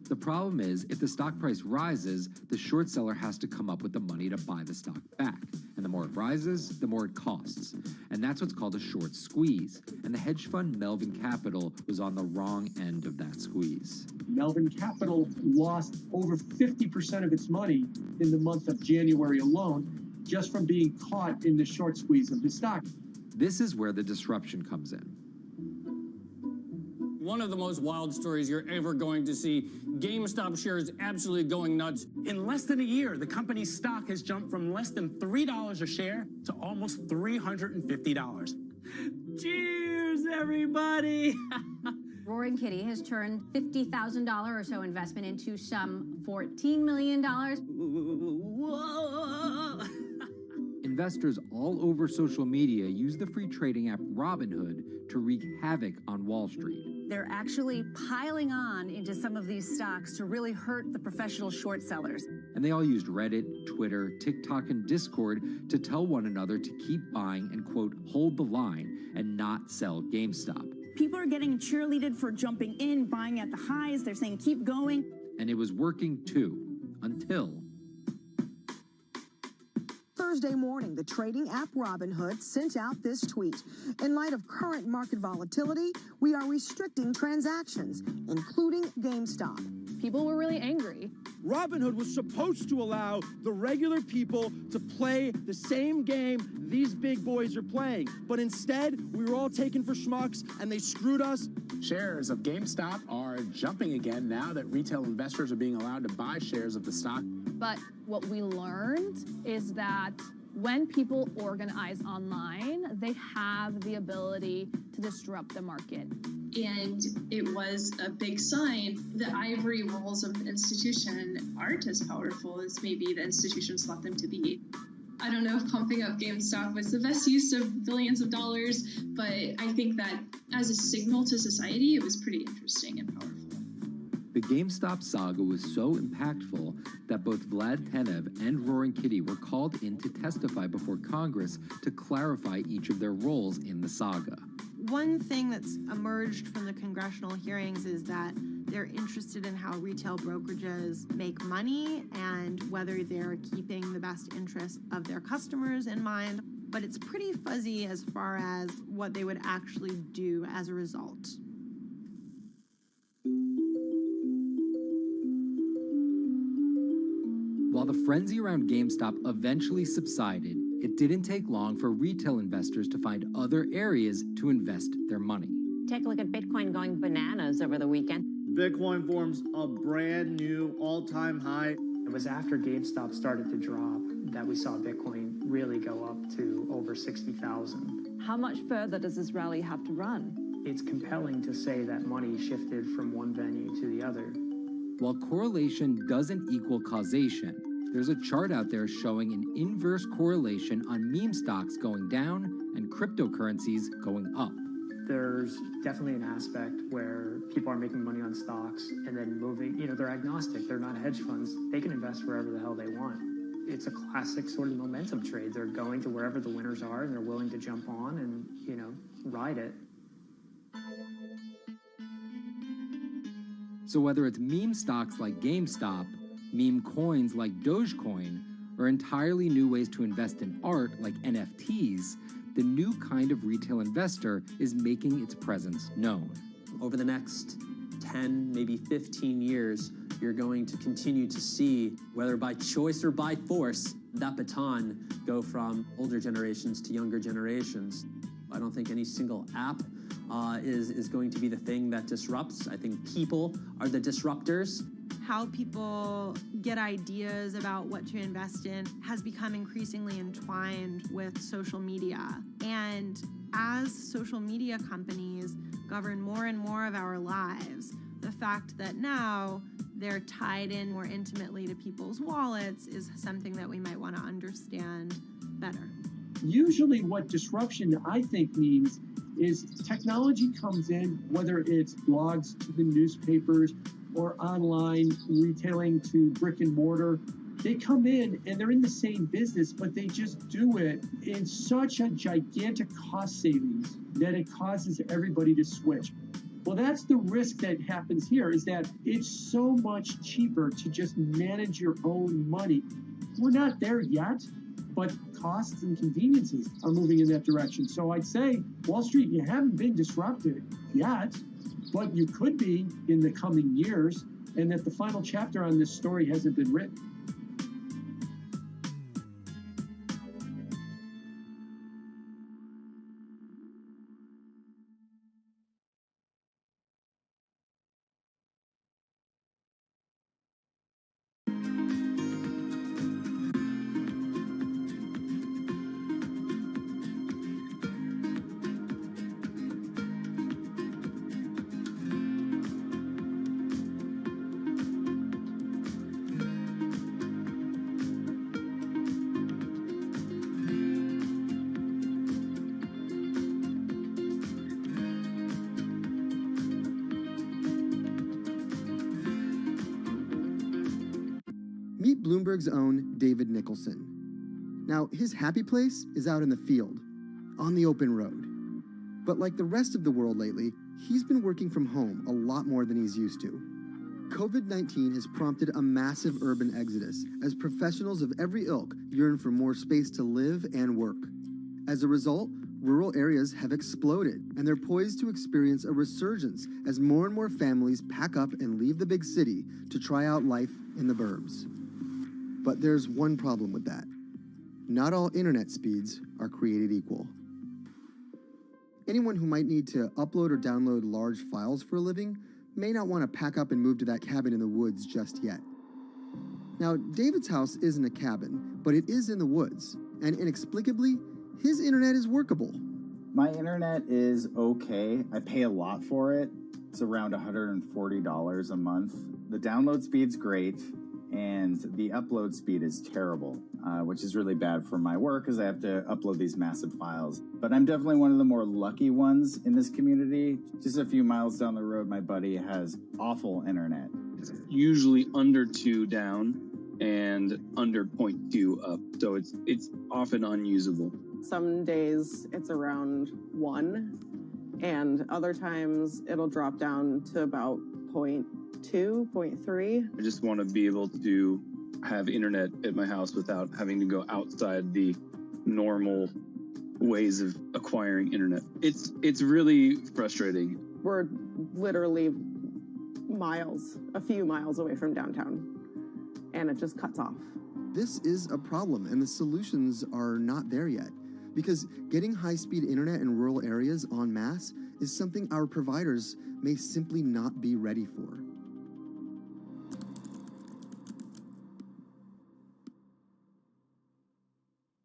The problem is, if the stock price rises, the short seller has to come up with the money to buy the stock back. And the more it rises, the more it costs. And that's what's called a short squeeze. And the hedge fund Melvin Capital was on the wrong end of that squeeze.
Melvin Capital lost over 50% of its money in the month of January alone, just from being caught in the short squeeze of the stock.
This is where the disruption comes in.
One of the most wild stories you're ever going to see. GameStop shares absolutely going nuts.
In less than a year, the company's stock has jumped from less than $3 a share to almost $350.
Cheers, everybody!
Roaring Kitty has turned $50,000 or so investment into some $14 million.
Whoa!
Investors all over social media use the free trading app Robinhood to wreak havoc on Wall Street.
They're actually piling on into some of these stocks to really hurt the professional short sellers.
And they all used Reddit, Twitter, TikTok, and Discord to tell one another to keep buying and, quote, hold the line and not sell GameStop.
People are getting cheerleaded for jumping in, buying at the highs. They're saying, keep going.
And it was working too, until
Thursday morning, the trading app Robinhood sent out this tweet. In light of current market volatility, we are restricting transactions, including GameStop.
People were really angry.
Robinhood was supposed to allow the regular people to play the same game these big boys are playing. But instead, we were all taken for schmucks, and they screwed us.
Shares of GameStop are jumping again now that retail investors are being allowed to buy shares of the stock.
But what we learned is that when people organize online, they have the ability to disrupt the market.
And it was a big sign. The ivory walls of the institution aren't as powerful as maybe the institutions thought them to be. I don't know if pumping up GameStop was the best use of billions of dollars, but I think that as a signal to society, it was pretty interesting and powerful.
The GameStop saga was so impactful that both Vlad Tenev and Roaring Kitty were called in to testify before Congress to clarify each of their roles in the saga.
One thing that's emerged from the congressional hearings is that they're interested in how retail brokerages make money and whether they're keeping the best interest of their customers in mind, but it's pretty fuzzy as far as what they would actually do as a result.
While the frenzy around GameStop eventually subsided, it didn't take long for retail investors to find other areas to invest their money.
Take a look at Bitcoin going bananas over the weekend.
Bitcoin forms a brand new all-time high.
It was after GameStop started to drop that we saw Bitcoin really go up to over 60,000.
How much further does this rally have to run?
It's compelling to say that money shifted from one venue to the other.
While correlation doesn't equal causation, there's a chart out there showing an inverse correlation on meme stocks going down and cryptocurrencies going up.
There's definitely an aspect where people are making money on stocks and then moving, they're agnostic, they're not hedge funds. They can invest wherever the hell they want. It's a classic sort of momentum trade. They're going to wherever the winners are and they're willing to jump on and, ride it.
So whether it's meme stocks like GameStop meme coins like Dogecoin, or entirely new ways to invest in art like NFTs, the new kind of retail investor is making its presence known.
Over the next 10, maybe 15 years, you're going to continue to see, whether by choice or by force, that baton go from older generations to younger generations. I don't think any single app is going to be the thing that disrupts. I think people are the disruptors.
How people get ideas about what to invest in has become increasingly entwined with social media. And as social media companies govern more and more of our lives, the fact that now they're tied in more intimately to people's wallets is something that we might want to understand better.
Usually what disruption, I think, means is technology comes in, whether it's blogs to the newspapers or online retailing to brick and mortar. They come in and they're in the same business, but they just do it in such a gigantic cost savings that it causes everybody to switch. Well, that's the risk that happens here, is that it's so much cheaper to just manage your own money. We're not there yet, but costs and conveniences are moving in that direction. So I'd say, Wall Street, you haven't been disrupted yet, but you could be in the coming years, and that the final chapter on this story hasn't been written.
Meet Bloomberg's own David Nicholson. Now, his happy place is out in the field, on the open road. But like the rest of the world lately, he's been working from home a lot more than he's used to. COVID-19 has prompted a massive urban exodus as professionals of every ilk yearn for more space to live and work. As a result, rural areas have exploded, and they're poised to experience a resurgence as more and more families pack up and leave the big city to try out life in the burbs. But there's one problem with that. Not all internet speeds are created equal. Anyone who might need to upload or download large files for a living may not want to pack up and move to that cabin in the woods just yet. Now, David's house isn't a cabin, but it is in the woods, and inexplicably, his internet is workable.
My internet is okay. I pay a lot for it. It's around $140 a month. The download speed's great, and the upload speed is terrible, which is really bad for my work because I have to upload these massive files. But I'm definitely one of the more lucky ones in this community. Just a few miles down the road, my buddy has awful internet.
It's usually under 2 down and under 0.2 up, so it's often unusable.
Some days it's around 1, and other times it'll drop down to about 0.2, 0.3.
I just want to be able to have internet at my house without having to go outside the normal ways of acquiring internet. It's really frustrating.
We're literally miles, a few miles away from downtown, and it just cuts off.
This is a problem, and the solutions are not there yet, because getting high-speed internet in rural areas en masse is something our providers may simply not be ready for.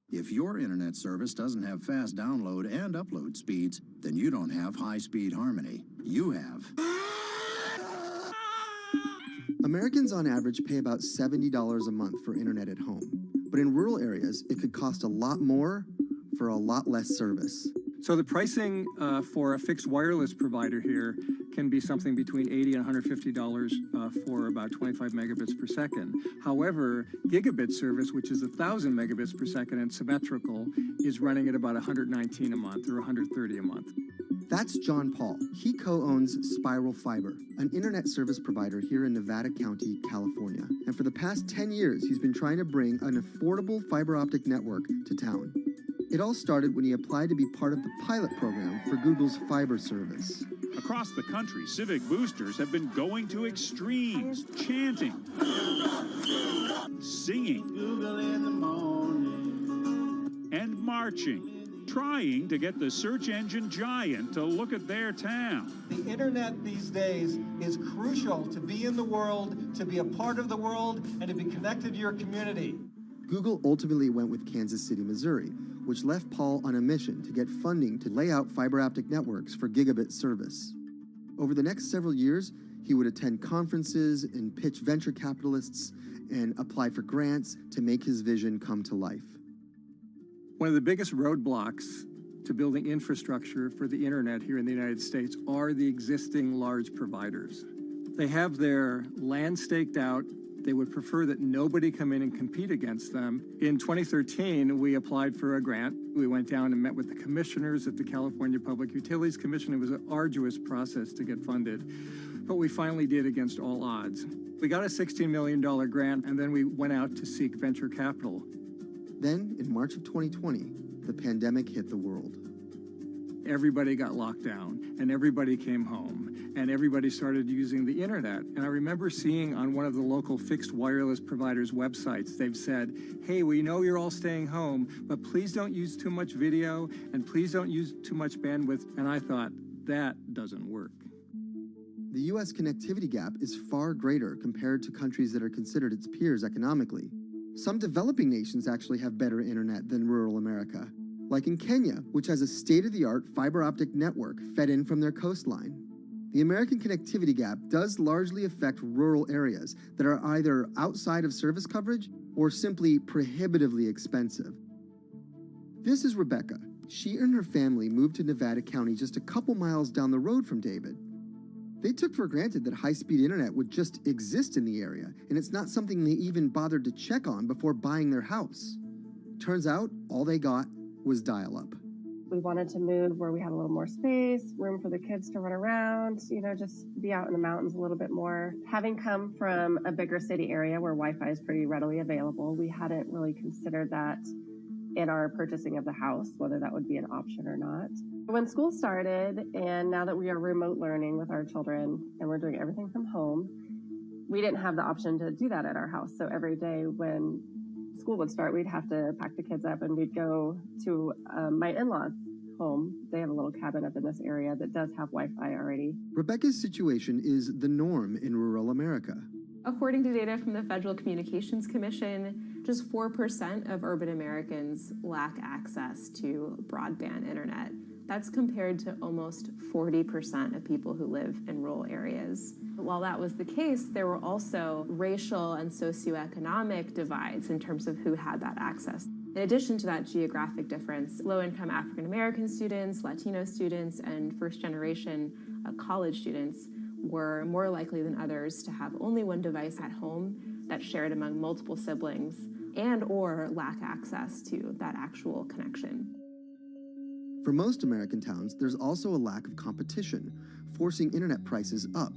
If your internet service doesn't have fast download and upload speeds, then you don't have high-speed harmony. You have.
Americans on average pay about $70 a month for internet at home. But in rural areas, it could cost a lot more for a lot less service.
So the pricing for a fixed wireless provider here can be something between $80 and $150 for about 25 megabits per second. However, gigabit service, which is 1,000 megabits per second and symmetrical, is running at about $119 a month or $130 a month.
That's John Paul. He co-owns Spiral Fiber, an internet service provider here in Nevada County, California. And for the past 10 years, he's been trying to bring an affordable fiber optic network to town. It all started when he applied to be part of the pilot program for Google's fiber service.
Across the country, civic boosters have been going to extremes, chanting, singing, Google in the morning, and marching, trying to get the search engine giant to look at their town.
The internet these days is crucial to be in the world, to be a part of the world, and to be connected to your community.
Google ultimately went with Kansas City, Missouri, which left Paul on a mission to get funding to lay out fiber optic networks for gigabit service. Over the next several years, he would attend conferences and pitch venture capitalists and apply for grants to make his vision come to life.
One of the biggest roadblocks to building infrastructure for the internet here in the United States are the existing large providers. They have their land staked out. They would prefer that nobody come in and compete against them. In 2013, we applied for a grant. We went down and met with the commissioners at the California Public Utilities Commission. It was an arduous process to get funded, but we finally did against all odds. We got a $16 million grant, and then we went out to seek venture capital.
Then, in March of 2020, the pandemic hit the world.
Everybody got locked down, and everybody came home, and everybody started using the internet. And I remember seeing on one of the local fixed wireless providers' websites, they've said, hey, we know you're all staying home, but please don't use too much video, and please don't use too much bandwidth. And I thought, that doesn't work.
The U.S. connectivity gap is far greater compared to countries that are considered its peers economically. Some developing nations actually have better internet than rural America, like in Kenya, which has a state-of-the-art fiber optic network fed in from their coastline. The American connectivity gap does largely affect rural areas that are either outside of service coverage or simply prohibitively expensive. This is Rebecca. She and her family moved to Nevada County just a couple miles down the road from David. They took for granted that high-speed internet would just exist in the area, and it's not something they even bothered to check on before buying their house. Turns out, all they got was dial-up.
We wanted to move where we had a little more space, room for the kids to run around, just be out in the mountains a little bit more. Having come from a bigger city area where Wi-Fi is pretty readily available, we hadn't really considered that in our purchasing of the house, whether that would be an option or not. When school started, and now that we are remote learning with our children and we're doing everything from home, we didn't have the option to do that at our house. So every day when school would start, we'd have to pack the kids up and we'd go to my in-laws' home. They have a little cabin up in this area that does have Wi-Fi already.
Rebecca's situation is the norm in rural America.
According to data from the Federal Communications Commission, just 4% of urban Americans lack access to broadband internet. That's compared to almost 40% of people who live in rural areas. While that was the case, there were also racial and socioeconomic divides in terms of who had that access. In addition to that geographic difference, low-income African-American students, Latino students, and first-generation college students were more likely than others to have only one device at home that's shared among multiple siblings and or lack access to that actual connection.
For most American towns, there's also a lack of competition, forcing internet prices up.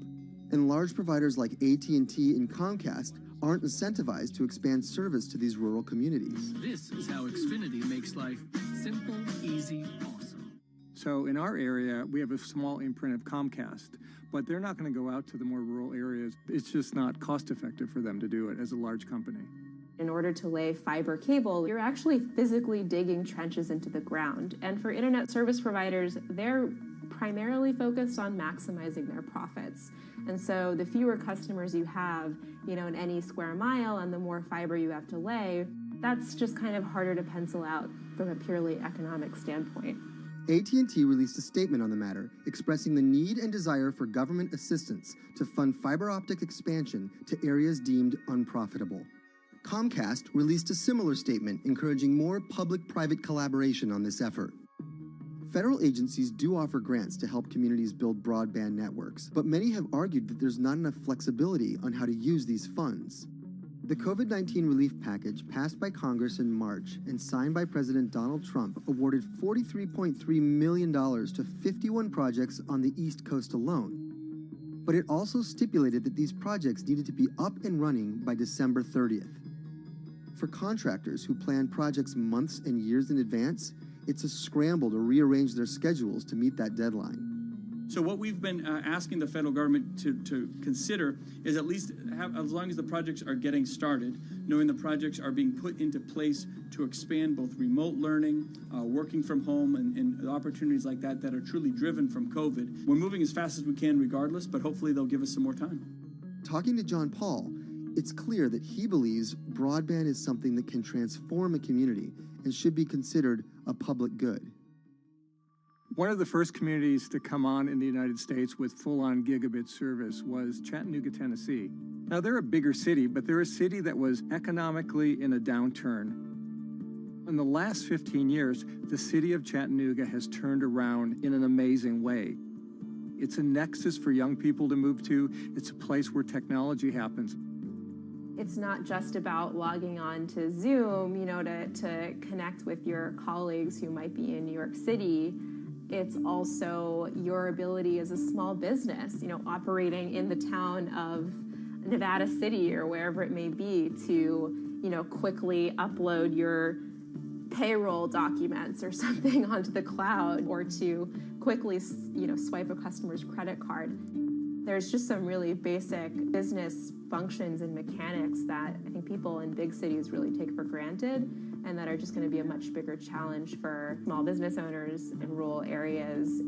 And large providers like AT&T and Comcast aren't incentivized to expand service to these rural communities.
This is how Xfinity makes life simple, easy, awesome.
So in our area, we have a small imprint of Comcast, but they're not going to go out to the more rural areas. It's just not cost effective for them to do it as a large company.
In order to lay fiber cable, you're actually physically digging trenches into the ground. And for internet service providers, they're primarily focused on maximizing their profits. And so the fewer customers you have, in any square mile and the more fiber you have to lay, that's just kind of harder to pencil out from a purely economic standpoint.
AT&T released a statement on the matter, expressing the need and desire for government assistance to fund fiber optic expansion to areas deemed unprofitable. Comcast released a similar statement encouraging more public-private collaboration on this effort. Federal agencies do offer grants to help communities build broadband networks, but many have argued that there's not enough flexibility on how to use these funds. The COVID-19 relief package passed by Congress in March and signed by President Donald Trump awarded $43.3 million to 51 projects on the East Coast alone. But it also stipulated that these projects needed to be up and running by December 30th. For contractors who plan projects months and years in advance, it's a scramble to rearrange their schedules to meet that deadline.
So what we've been asking the federal government to consider is at least have, as long as the projects are getting started, knowing the projects are being put into place to expand both remote learning, working from home, and opportunities like that that are truly driven from COVID. We're moving as fast as we can regardless, but hopefully they'll give us some more time.
Talking to John Paul, it's clear that he believes broadband is something that can transform a community and should be considered a public good.
One of the first communities to come on in the United States with full-on gigabit service was Chattanooga, Tennessee. Now, they're a bigger city, but they're a city that was economically in a downturn. In the last 15 years, the city of Chattanooga has turned around in an amazing way. It's a nexus for young people to move to. It's a place where technology happens.
It's not just about logging on to Zoom, to connect with your colleagues who might be in New York City. It's also your ability as a small business, operating in the town of Nevada City or wherever it may be to, quickly upload your payroll documents or something onto the cloud, or to quickly, swipe a customer's credit card. There's just some really basic business functions and mechanics that I think people in big cities really take for granted, and that are just going to be a much bigger challenge for small business owners in rural areas.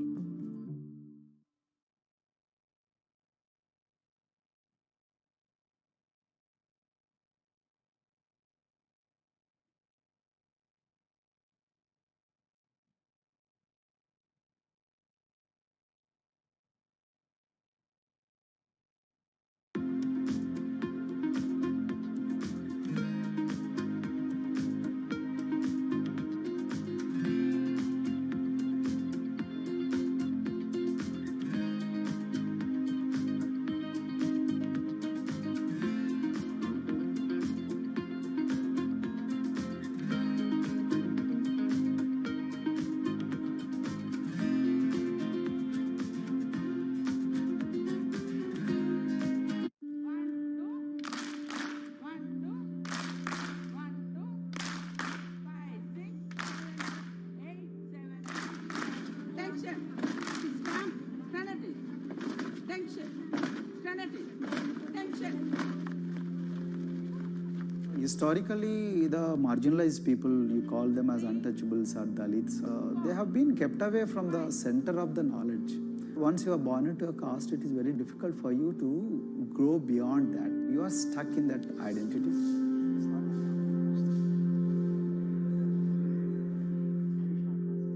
Historically, the marginalized people, you call them as untouchables or Dalits, they have been kept away from the center of the knowledge. Once you are born into a caste, it is very difficult for you to grow beyond that. You are stuck in that identity.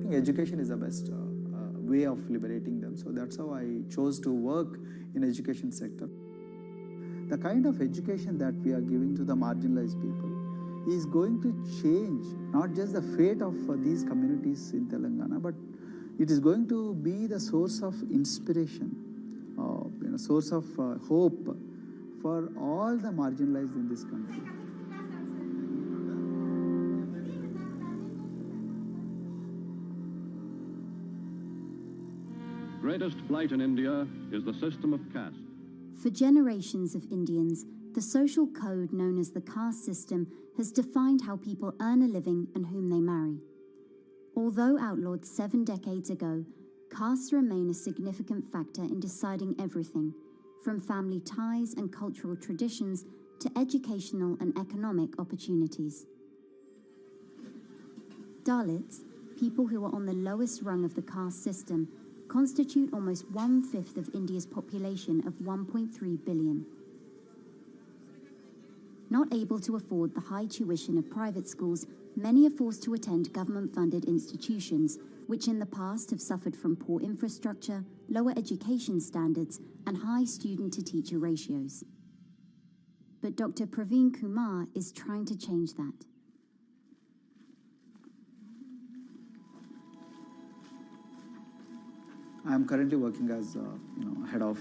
I think education is the best way of liberating them. So that's how I chose to work in education sector. The kind of education that we are giving to the marginalized people is going to change not just the fate of these communities in Telangana, but it is going to be the source of inspiration, source of hope for all the marginalized in this country.
Greatest blight in India is the system of caste.
For generations of Indians, the social code known as the caste system has defined how people earn a living and whom they marry. Although outlawed 7 decades ago, castes remain a significant factor in deciding everything, from family ties and cultural traditions to educational and economic opportunities. Dalits, people who are on the lowest rung of the caste system, constitute almost 1/5 of India's population of 1.3 billion. Not able to afford the high tuition of private schools, many are forced to attend government-funded institutions, which in the past have suffered from poor infrastructure, lower education standards, and high student-to-teacher ratios. But Dr. Praveen Kumar is trying to change that.
I am currently working as head of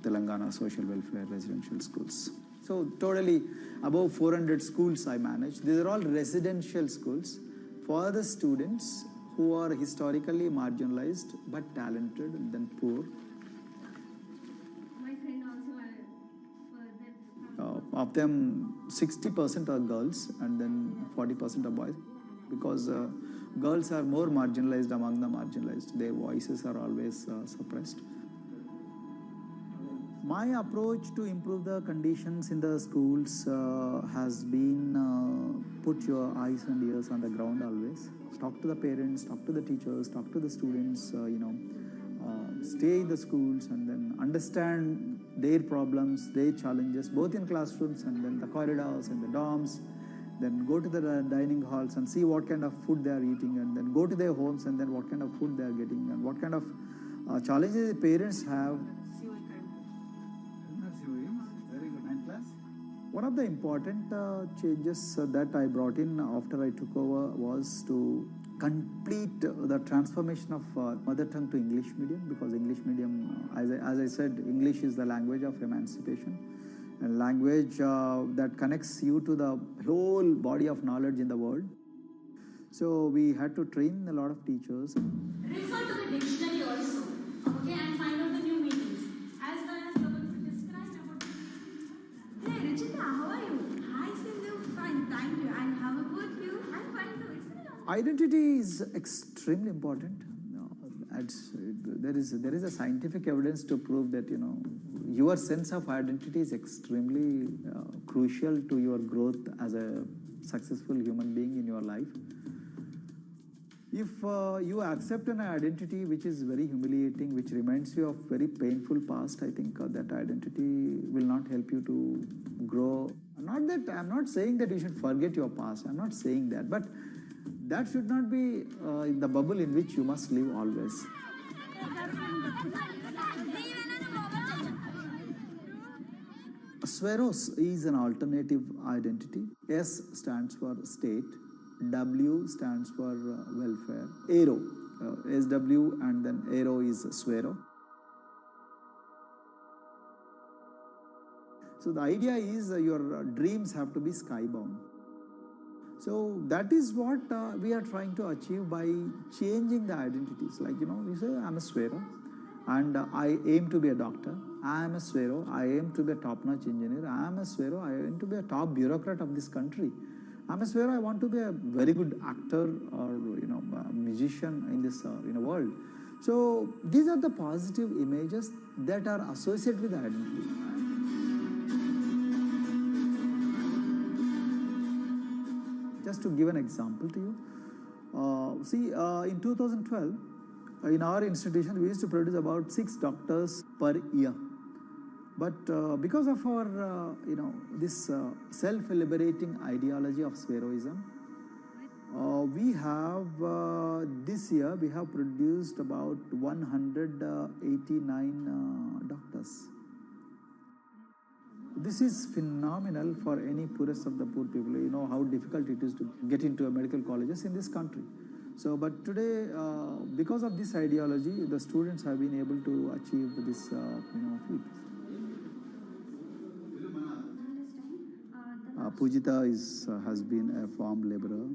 Telangana Social Welfare Residential Schools. So totally above 400 schools I manage. These are all residential schools for the students who are historically marginalized but talented and then poor.
My friend also
Of them, 60% are girls and then 40% are boys, because girls are more marginalized among the marginalized. Their voices are always suppressed. My approach to improve the conditions in the schools has been put your eyes and ears on the ground always. Talk to the parents, talk to the teachers, talk to the students, stay in the schools and then understand their problems, their challenges, both in classrooms and then the corridors and the dorms. Then go to the dining halls and see what kind of food they are eating, and then go to their homes and then what kind of food they are getting and what kind of challenges the parents have. One of the important changes that I brought in after I took over was to complete the transformation of mother tongue to English medium, because English medium, as I said, English is the language of emancipation, a language that connects you to the whole body of knowledge in the world. So we had to train a lot of teachers.
Refer to the dictionary also, okay, and find out the new meanings. As well as describe about. Hey, Ruchita, how are you? Hi, Sindhu. Fine, thank you. And how about you? I'm fine too. It's been a long time.
Identity is extremely important. There is a scientific evidence to prove that your sense of identity is extremely crucial to your growth as a successful human being in your life. If you accept an identity which is very humiliating, which reminds you of very painful past, I think that identity will not help you to grow. I'm not saying that you should forget your past. I'm not saying that, but that should not be the bubble in which you must live always. Sweros is an alternative identity. S stands for state, W stands for welfare, Aero, SW, and then Aero is Swero. So the idea is your dreams have to be skybound. So that is what we are trying to achieve by changing the identities. Like, you say, I'm a Swero and I aim to be a doctor. I am a Swero, I aim to be a top-notch engineer. I am a Swero, I aim to be a top bureaucrat of this country. I'm a Swero, I want to be a very good actor or a musician in this world. So these are the positive images that are associated with the identity. Just to give an example to you, in 2012, in our institution, we used to produce about 6 doctors per year. But because of our, this self-liberating ideology of Sveroism, we have, this year, we have produced about 189 doctors. This is phenomenal for any poorest of the poor people. You know how difficult it is to get into medical colleges in this country. So, but today, because of this ideology, the students have been able to achieve this, feat. Pujita has been a farm laborer,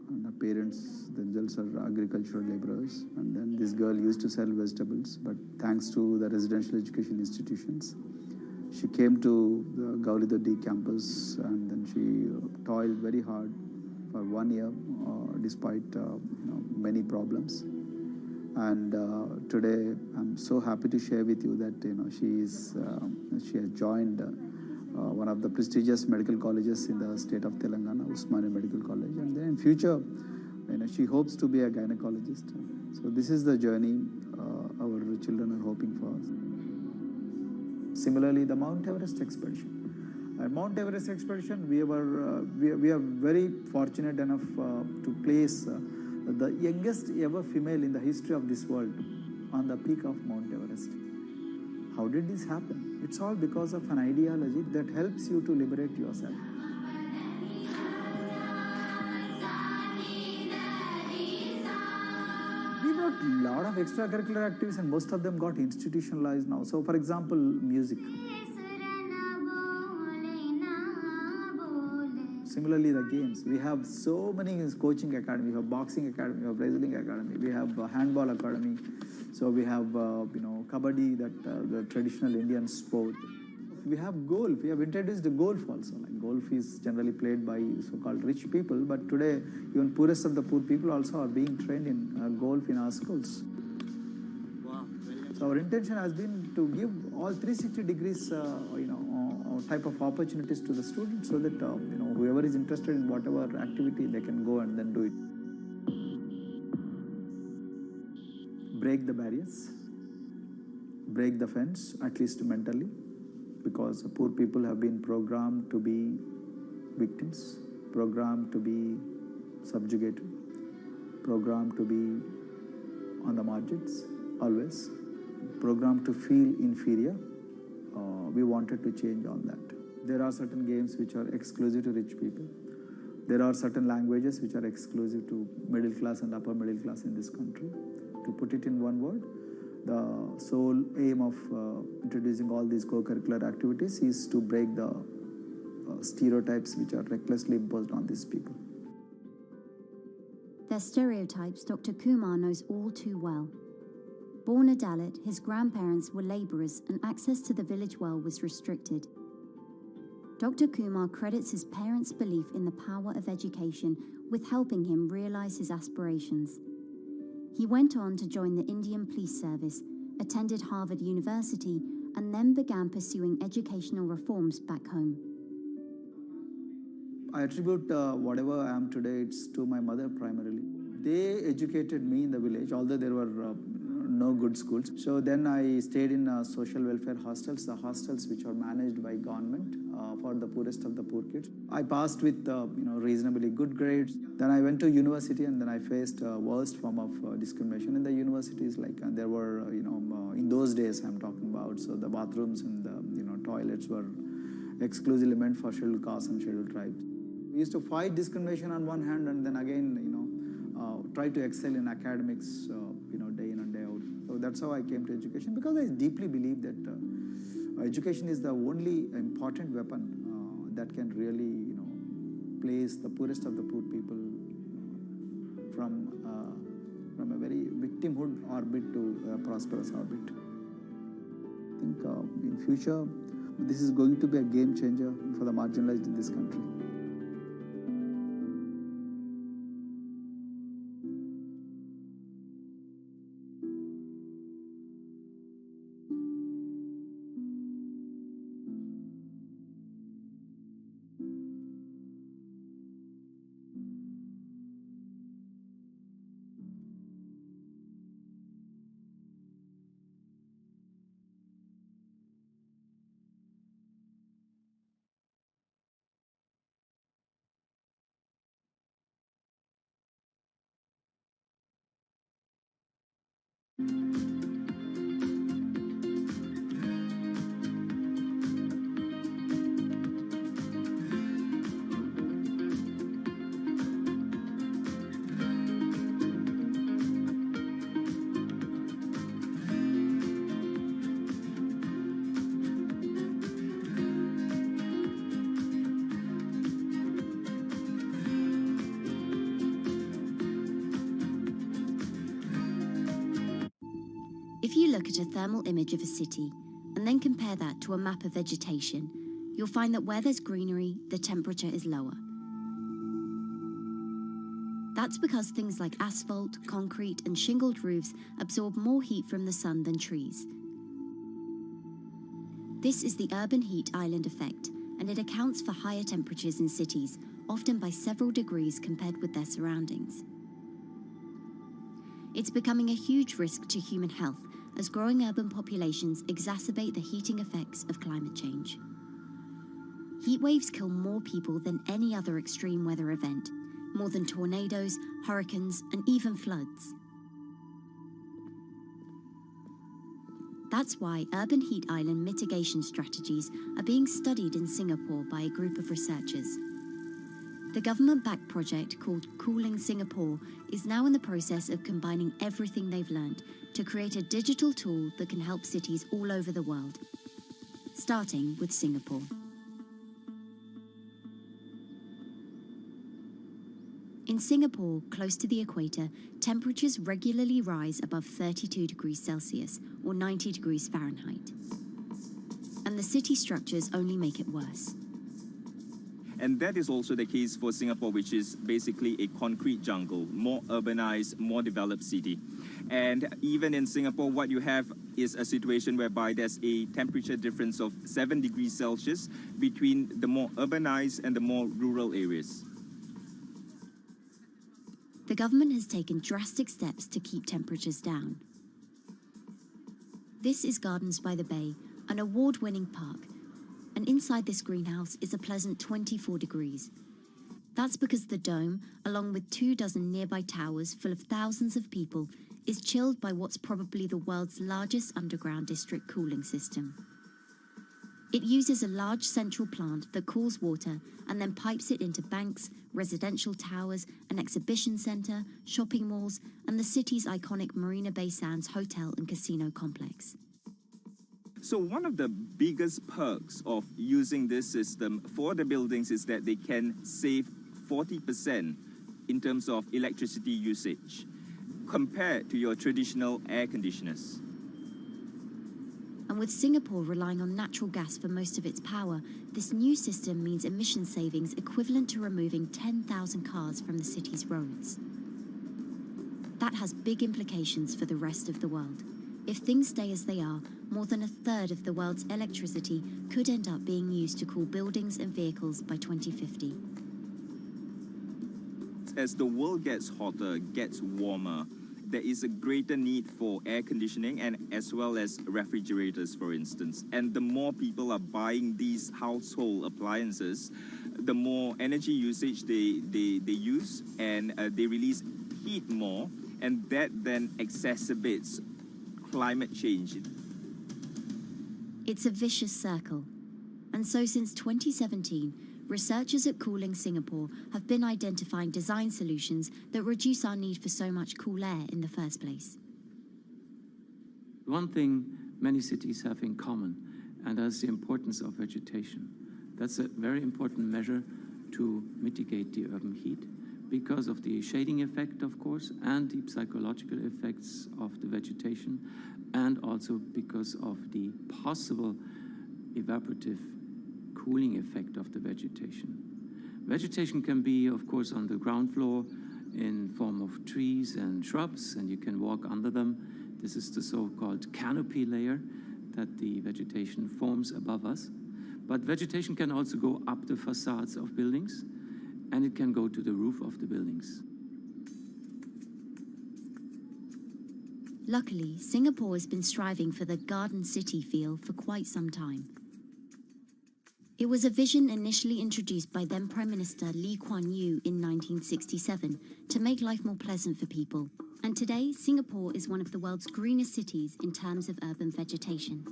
and her parents themselves are agricultural laborers. And then this girl used to sell vegetables, but thanks to the residential education institutions, she came to the Gaulidoddi campus, and then she toiled very hard for 1 year, despite many problems. And today, I'm so happy to share with you that she has joined one of the prestigious medical colleges in the state of Telangana, Usmania Medical College, and then in future, she hopes to be a gynecologist. So this is the journey our children are hoping for. Similarly, the Mount Everest expedition. At Mount Everest expedition, we are very fortunate enough to place the youngest ever female in the history of this world on the peak of Mount Everest. How did this happen? It's all because of an ideology that helps you to liberate yourself. We got a lot of extracurricular activities, and most of them got institutionalized now. So, for example, music. Similarly, the games. We have so many coaching academy. We have boxing academy, we have wrestling academy, we have handball academy. So we have, kabaddi, the traditional Indian sport. We have golf. We have introduced the golf also. Like golf is generally played by so-called rich people, but today even poorest of the poor people also are being trained in golf in our schools.
Wow.
So our intention has been to give all 360 degrees, type of opportunities to the students, so that whoever is interested in whatever activity, they can go and then do it. Break the barriers, break the fence, at least mentally, because poor people have been programmed to be victims, programmed to be subjugated, programmed to be on the margins, always, programmed to feel inferior. We wanted to change all that. There are certain games which are exclusive to rich people. There are certain languages which are exclusive to middle class and upper middle class in this country. To put it in one word, the sole aim of introducing all these co-curricular activities is to break the stereotypes which are recklessly imposed on these people.
Their stereotypes Dr. Kumar knows all too well. Born a Dalit, his grandparents were labourers and access to the village well was restricted. Dr. Kumar credits his parents' belief in the power of education with helping him realise his aspirations. He went on to join the Indian Police Service, attended Harvard University, and then began pursuing educational reforms back home.
I attribute whatever I am today, it's to my mother primarily. They educated me in the village, although there were no good schools. So then I stayed in social welfare hostels, the hostels which are managed by government for the poorest of the poor kids. I passed with reasonably good grades. Then I went to university, and then I faced worst form of discrimination in the universities. Like there were, in those days I'm talking about, so the bathrooms and the toilets were exclusively meant for scheduled castes and scheduled tribes. We used to fight discrimination on one hand, and then again, try to excel in academics, day in and day out. So that's how I came to education, because I deeply believe that education is the only important weapon that can really, place the poorest of the poor people from a very victimhood orbit to a prosperous orbit. I think in future, this is going to be a game changer for the marginalized in this country.
If you look at a thermal image of a city and then compare that to a map of vegetation, you'll find that where there's greenery, the temperature is lower. That's because things like asphalt, concrete, and shingled roofs absorb more heat from the sun than trees. This is the urban heat island effect, and it accounts for higher temperatures in cities, often by several degrees compared with their surroundings. It's becoming a huge risk to human health as growing urban populations exacerbate the heating effects of climate change. Heat waves kill more people than any other extreme weather event, more than tornadoes, hurricanes, and even floods. That's why urban heat island mitigation strategies are being studied in Singapore by a group of researchers. The government-backed project called Cooling Singapore is now in the process of combining everything they've learned to create a digital tool that can help cities all over the world, starting with Singapore. In Singapore, close to the equator, temperatures regularly rise above 32 degrees Celsius or 90 degrees Fahrenheit. And the city structures only make it worse.
And that is also the case for Singapore, which is basically a concrete jungle, more urbanized, more developed city. And even in Singapore, what you have is a situation whereby there's a temperature difference of 7 degrees Celsius between the more urbanized and the more rural areas.
The government has taken drastic steps to keep temperatures down. This is Gardens by the Bay, an award-winning park, and inside this greenhouse is a pleasant 24 degrees. That's because the dome, along with 24 nearby towers full of thousands of people, is chilled by what's probably the world's largest underground district cooling system. It uses a large central plant that cools water and then pipes it into banks, residential towers, an exhibition centre, shopping malls, and the city's iconic Marina Bay Sands hotel and casino complex.
So one of the biggest perks of using this system for the buildings is that they can save 40% in terms of electricity usage compared to your traditional air conditioners.
And with Singapore relying on natural gas for most of its power, this new system means emission savings equivalent to removing 10,000 cars from the city's roads. That has big implications for the rest of the world. If things stay as they are, more than a third of the world's electricity could end up being used to cool buildings and vehicles by 2050.
As the world gets hotter, gets warmer, there is a greater need for air conditioning and as well as refrigerators, for instance. And the more people are buying these household appliances, the more energy usage they use, and they release heat more, and that then exacerbates climate change.
It's a vicious circle. And so since 2017, researchers at Cooling Singapore have been identifying design solutions that reduce our need for so much cool air in the first place.
One thing many cities have in common, and that's the importance of vegetation. That's a very important measure to mitigate the urban heat because of the shading effect, of course, and the psychological effects of the vegetation, and also because of the possible evaporative cooling effect of the vegetation. Vegetation can be, of course, on the ground floor in form of trees and shrubs, and you can walk under them. This is the so-called canopy layer that the vegetation forms above us. But vegetation can also go up the facades of buildings, and it can go to the roof of the buildings.
Luckily, Singapore has been striving for the Garden City feel for quite some time. It was a vision initially introduced by then Prime Minister Lee Kuan Yew in 1967 to make life more pleasant for people. And today, Singapore is one of the world's greenest cities in terms of urban vegetation.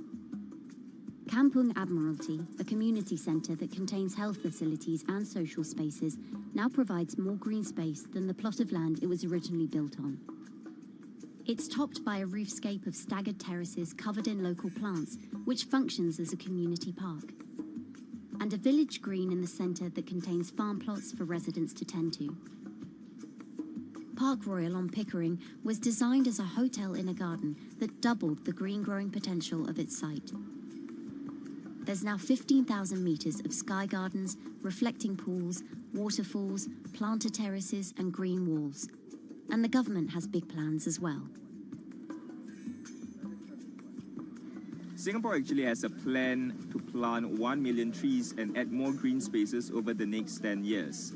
Kampung Admiralty, a community centre that contains health facilities and social spaces, now provides more green space than the plot of land it was originally built on. It's topped by a roofscape of staggered terraces covered in local plants, which functions as a community park. And a village green in the centre that contains farm plots for residents to tend to. Park Royal on Pickering was designed as a hotel in a garden that doubled the green growing potential of its site. There's now 15,000 metres of sky gardens, reflecting pools, waterfalls, planter terraces and green walls. And the government has big plans as well.
Singapore actually has a plan to plant 1 million trees and add more green spaces over the next 10 years.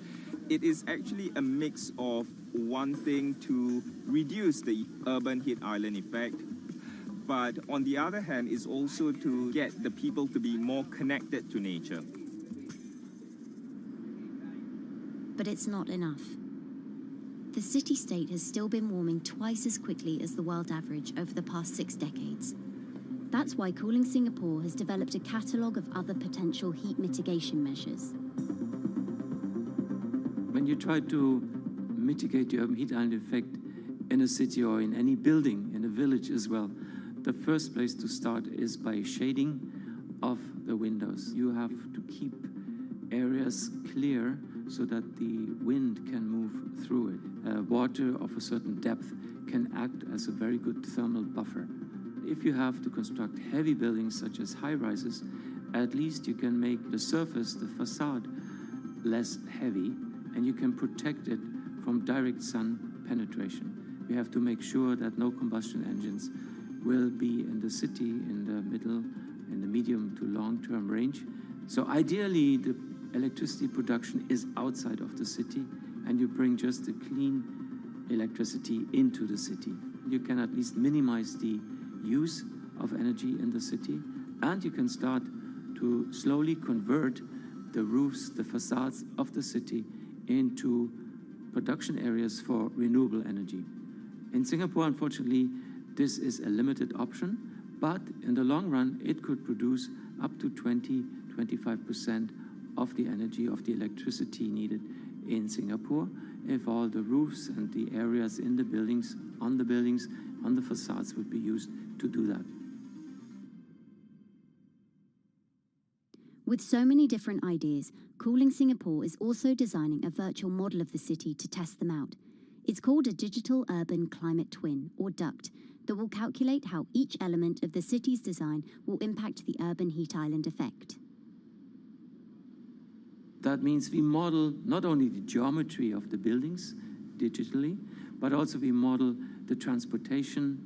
It is actually a mix of wanting to reduce the urban heat island effect, but on the other hand is also to get the people to be more connected to nature.
But it's not enough. The city-state has still been warming twice as quickly as the world average over the past 6 decades. That's why Cooling Singapore has developed a catalogue of other potential heat mitigation measures.
When you try to mitigate the urban heat island effect in a city or in any building, in a village as well, the first place to start is by shading of the windows. You have to keep areas clear so that the wind can move through it. Water of a certain depth can act as a very good thermal buffer. If you have to construct heavy buildings such as high-rises, at least you can make the surface, the facade, less heavy, and you can protect it from direct sun penetration. We have to make sure that no combustion engines will be in the city in the middle, in the medium to long-term range. So ideally, the electricity production is outside of the city, and you bring just the clean electricity into the city. You can at least minimize the use of energy in the city, and you can start to slowly convert the roofs, the facades of the city into production areas for renewable energy. In Singapore, unfortunately, this is a limited option, but in the long run, it could produce up to 20-25% of the energy, of the electricity needed in Singapore, if all the roofs and the areas in the buildings, on the facades would be used to do that.
With so many different ideas, Cooling Singapore is also designing a virtual model of the city to test them out. It's called a Digital Urban Climate Twin, or DUCT, that will calculate how each element of the city's design will impact the urban heat island effect.
That means we model not only the geometry of the buildings digitally, but also we model the transportation,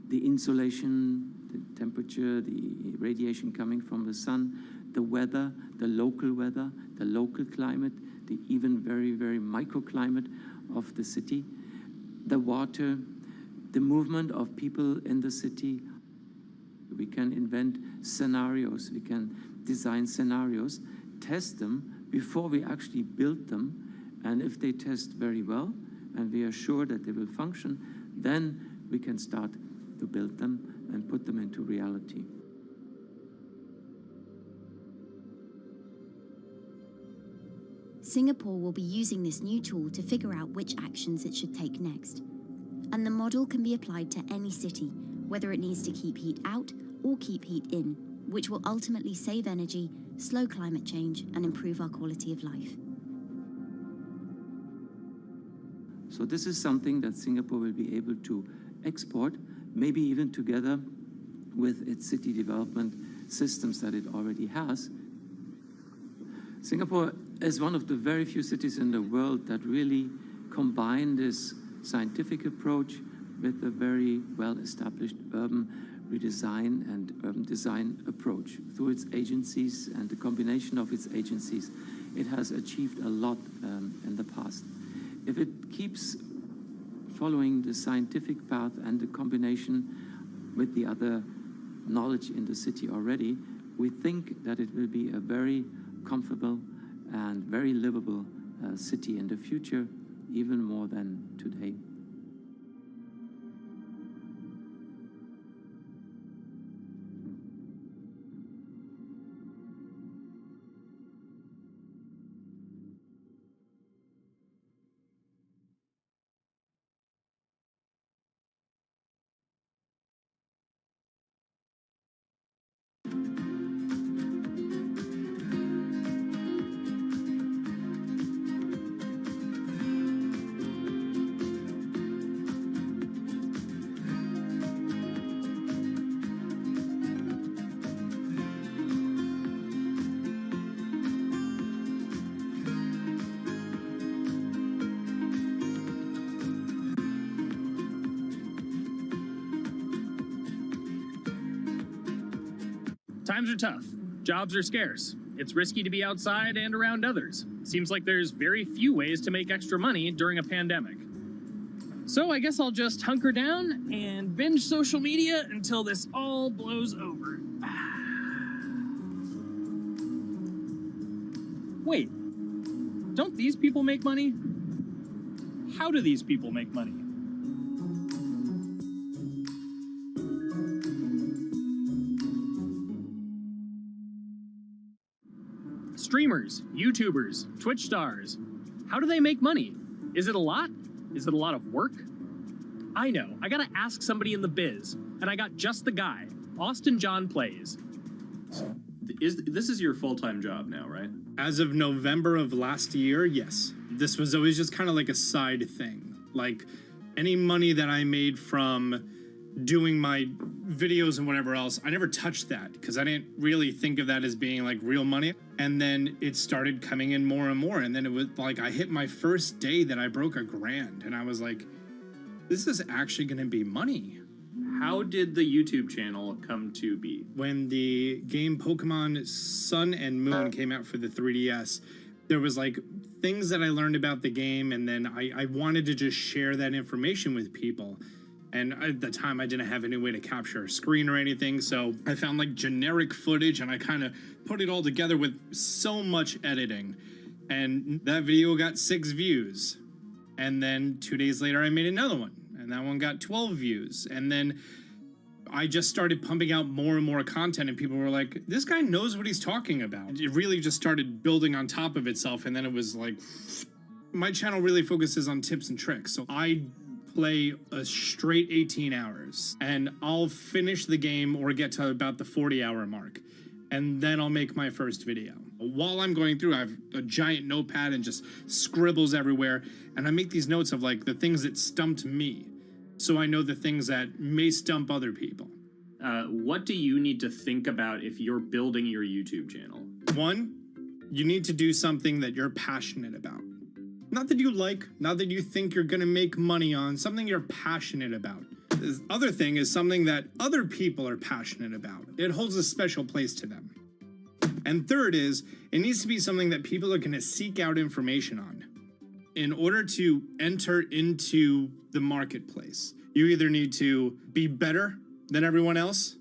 the insulation, the temperature, the radiation coming from the sun, the weather, the local climate, the even very, very microclimate of the city, the water, the movement of people in the city. We can invent scenarios, we can design scenarios, test them before we actually build them, and if they test very well, and we are sure that they will function, then we can start to build them and put them into reality.
Singapore will be using this new tool to figure out which actions it should take next. And the model can be applied to any city, whether it needs to keep heat out or keep heat in, which will ultimately save energy, slow climate change, and improve our quality of life.
So this is something that Singapore will be able to export, maybe even together with its city development systems that it already has. Singapore is one of the very few cities in the world that really combine this scientific approach with a very well-established urban redesign and urban design approach. Through its agencies and the combination of its agencies, it has achieved a lot in the past. If it keeps following the scientific path and the combination with the other knowledge in the city already, we think that it will be a very comfortable and very livable city in the future, even more than today.
Times are tough. Jobs are scarce. It's risky to be outside and around others. Seems like there's very few ways to make extra money during a pandemic. So I guess I'll just hunker down and binge social media until this all blows over. Wait, don't these people make money? How do these people make money? Streamers, YouTubers, Twitch stars. How do they make money? Is it a lot? Is it a lot of work? I know, I gotta ask somebody in the biz, and I got just the guy, Austin John Plays. This is your full-time job now, right?
As of November of last year, yes. This was always just kind of like a side thing. Like any money that I made from doing my videos and whatever else, I never touched that because I didn't really think of that as being like real money. And then it started coming in more and more. And then it was like I hit my first day that I broke $1,000 and I was like, this is actually going to be money.
How did the YouTube channel come to be?
When the game Pokemon Sun and Moon came out for the 3DS, there was like things that I learned about the game, and then I wanted to just share that information with people. And at the time, I didn't have any way to capture a screen or anything, so I found like generic footage, and I kind of put it all together with so much editing. And that video got 6 views. And then 2 days later, I made another one. And that one got 12 views. And then I just started pumping out more and more content, and people were like, this guy knows what he's talking about. It really just started building on top of itself. And then it was like, my channel really focuses on tips and tricks. So I play a straight 18 hours and I'll finish the game or get to about the 40-hour mark. And then I'll make my first video. While I'm going through, I have a giant notepad and just scribbles everywhere. And I make these notes of like the things that stumped me, so I know the things that may stump other people.
What do you need to think about if you're building your YouTube channel? 1,
you need to do something that you're passionate about. Not that you like, not that you think you're gonna make money on, something you're passionate about. The other thing is something that other people are passionate about. It holds a special place to them. And third is, it needs to be something that people are gonna seek out information on. In order to enter into the marketplace, you either need to be better than everyone else,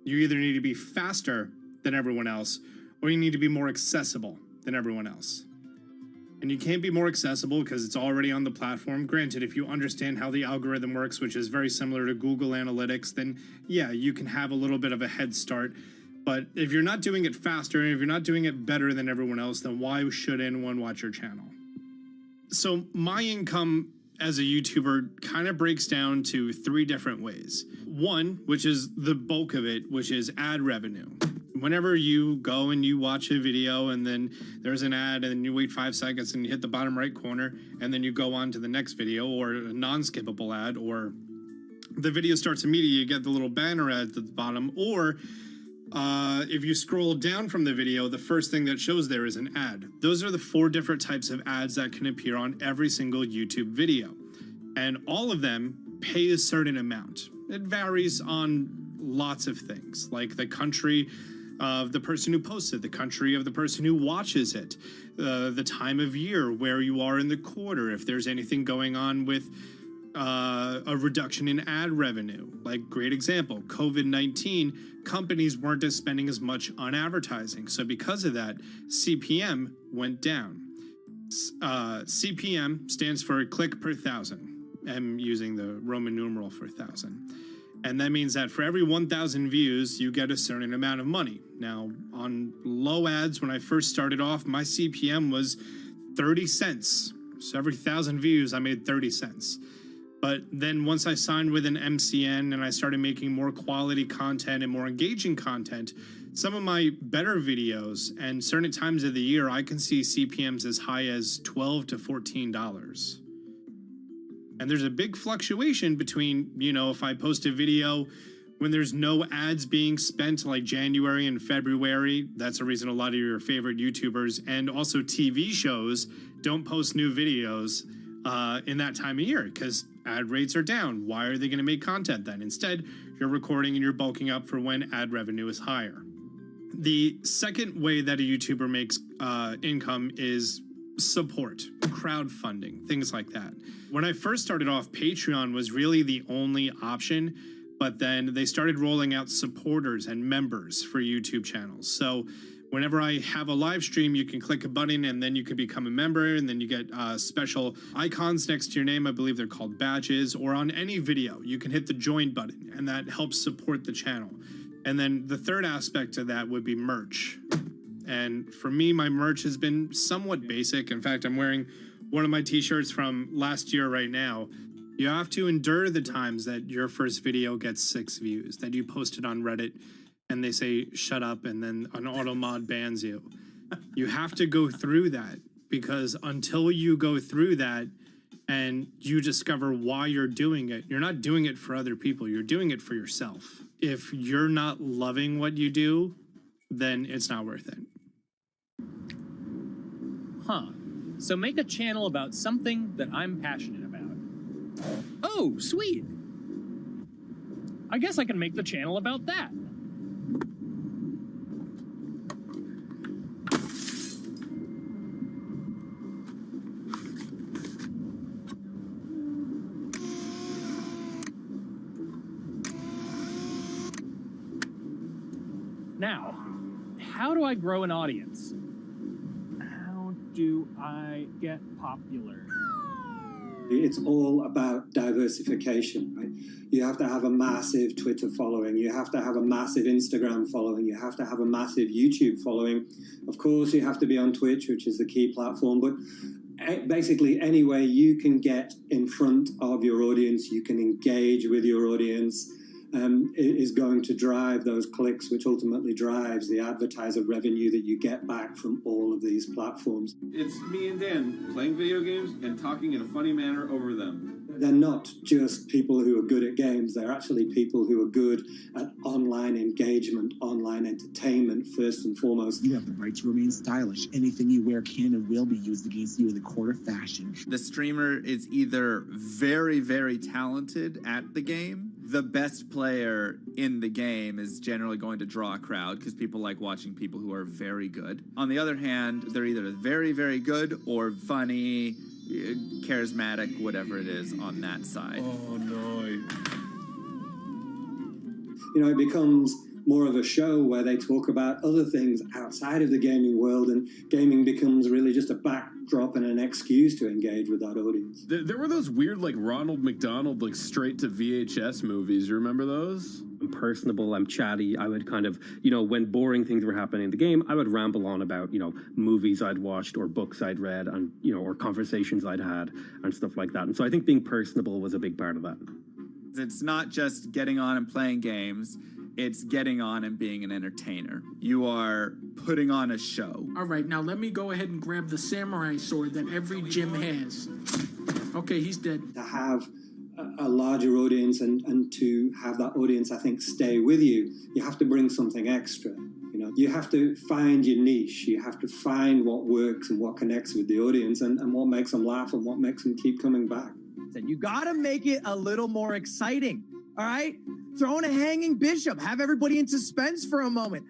you either need to be faster than everyone else, or you need to be more accessible than everyone else. And you can't be more accessible because it's already on the platform. Granted, if you understand how the algorithm works, which is very similar to Google Analytics, then yeah, you can have a little bit of a head start. But if you're not doing it faster, and if you're not doing it better than everyone else, then why should anyone watch your channel? So my income as a YouTuber kind of breaks down to 3 different ways. 1, which is the bulk of it, which is ad revenue. Whenever you go and you watch a video and then there's an ad and then you wait 5 seconds and you hit the bottom right corner and then you go on to the next video, or a non-skippable ad, or the video starts immediately, you get the little banner ad at the bottom, or if you scroll down from the video, the first thing that shows there is an ad. Those are the 4 different types of ads that can appear on every single YouTube video. And all of them pay a certain amount. It varies on lots of things, like the country of the person who posts it, the country of the person who watches it, the time of year, where you are in the quarter, if there's anything going on with a reduction in ad revenue. Like, great example, COVID-19, companies weren't spending as much on advertising. So because of that, CPM went down. CPM stands for click per thousand. I'm using the Roman numeral for 1,000. And that means that for every 1,000 views, you get a certain amount of money. Now, on low ads, when I first started off, my CPM was 30 cents. So every 1,000 views, I made 30 cents. But then once I signed with an MCN and I started making more quality content and more engaging content, some of my better videos and certain times of the year, I can see CPMs as high as $12 to $14. And there's a big fluctuation between, you know, if I post a video when there's no ads being spent, like January and February, that's the reason a lot of your favorite YouTubers and also TV shows don't post new videos in that time of year, because ad rates are down. Why are they going to make content then? Instead, you're recording and you're bulking up for when ad revenue is higher. The second way that a YouTuber makes income is support, crowdfunding, things like that. When I first started off, Patreon was really the only option, but then they started rolling out supporters and members for YouTube channels. So whenever I have a live stream, you can click a button and then you can become a member, and then you get special icons next to your name. I believe they're called badges. Or on any video, you can hit the join button, and that helps support the channel. And then the third aspect of that would be merch. And for me, my merch has been somewhat basic. In fact, I'm wearing one of my t-shirts from last year right now. You have to endure the times that your first video gets 6 views, that you posted on Reddit and they say shut up, and then an auto mod bans you. You have to go through that, because until you go through that and you discover why you're doing it, you're not doing it for other people, you're doing it for yourself. If you're not loving what you do, then it's not worth it.
Huh. So make a channel about something that I'm passionate about. Oh, sweet. I guess I can make the channel about that. Now, how do I grow an audience? How do I get popular?
It's all about diversification, right? You have to have a massive Twitter following. You have to have a massive Instagram following. You have to have a massive YouTube following. Of course, you have to be on Twitch, which is the key platform. But basically, any way you can get in front of your audience, you can engage with your audience, is going to drive those clicks, which ultimately drives the advertiser revenue that you get back from all of these platforms.
It's me and Dan playing video games and talking in a funny manner over them.
They're not just people who are good at games, they're actually people who are good at online engagement, online entertainment, first and foremost.
You have the right to remain stylish. Anything you wear can and will be used against you in the court of fashion.
The streamer is either very, very talented at the game. The best player in the game is generally going to draw a crowd because people like watching people who are very good. On the other hand, they're either very, very good or funny, charismatic, whatever it is on that side.
Oh, no.
You know, it becomes more of a show where they talk about other things outside of the gaming world, and gaming becomes really just a backdrop and an excuse to engage with that audience.
There were those weird, like, Ronald McDonald, like, straight to VHS movies. You remember those?
I'm personable, I'm chatty. I would kind of, when boring things were happening in the game, I would ramble on about, movies I'd watched or books I'd read and, or conversations I'd had and stuff like that. And so I think being personable was a big part of that.
It's not just getting on and playing games. It's getting on and being an entertainer. You are putting on a show.
All right, now let me go ahead and grab the samurai sword that every gym has. Okay, he's dead.
To have a larger audience and to have that audience, I think, stay with you, you have to bring something extra. You have to find your niche. You have to find what works and what connects with the audience and what makes them laugh and what makes them keep coming back.
You gotta make it a little more exciting, all right? Throw in a hanging bishop. Have everybody in suspense for a moment.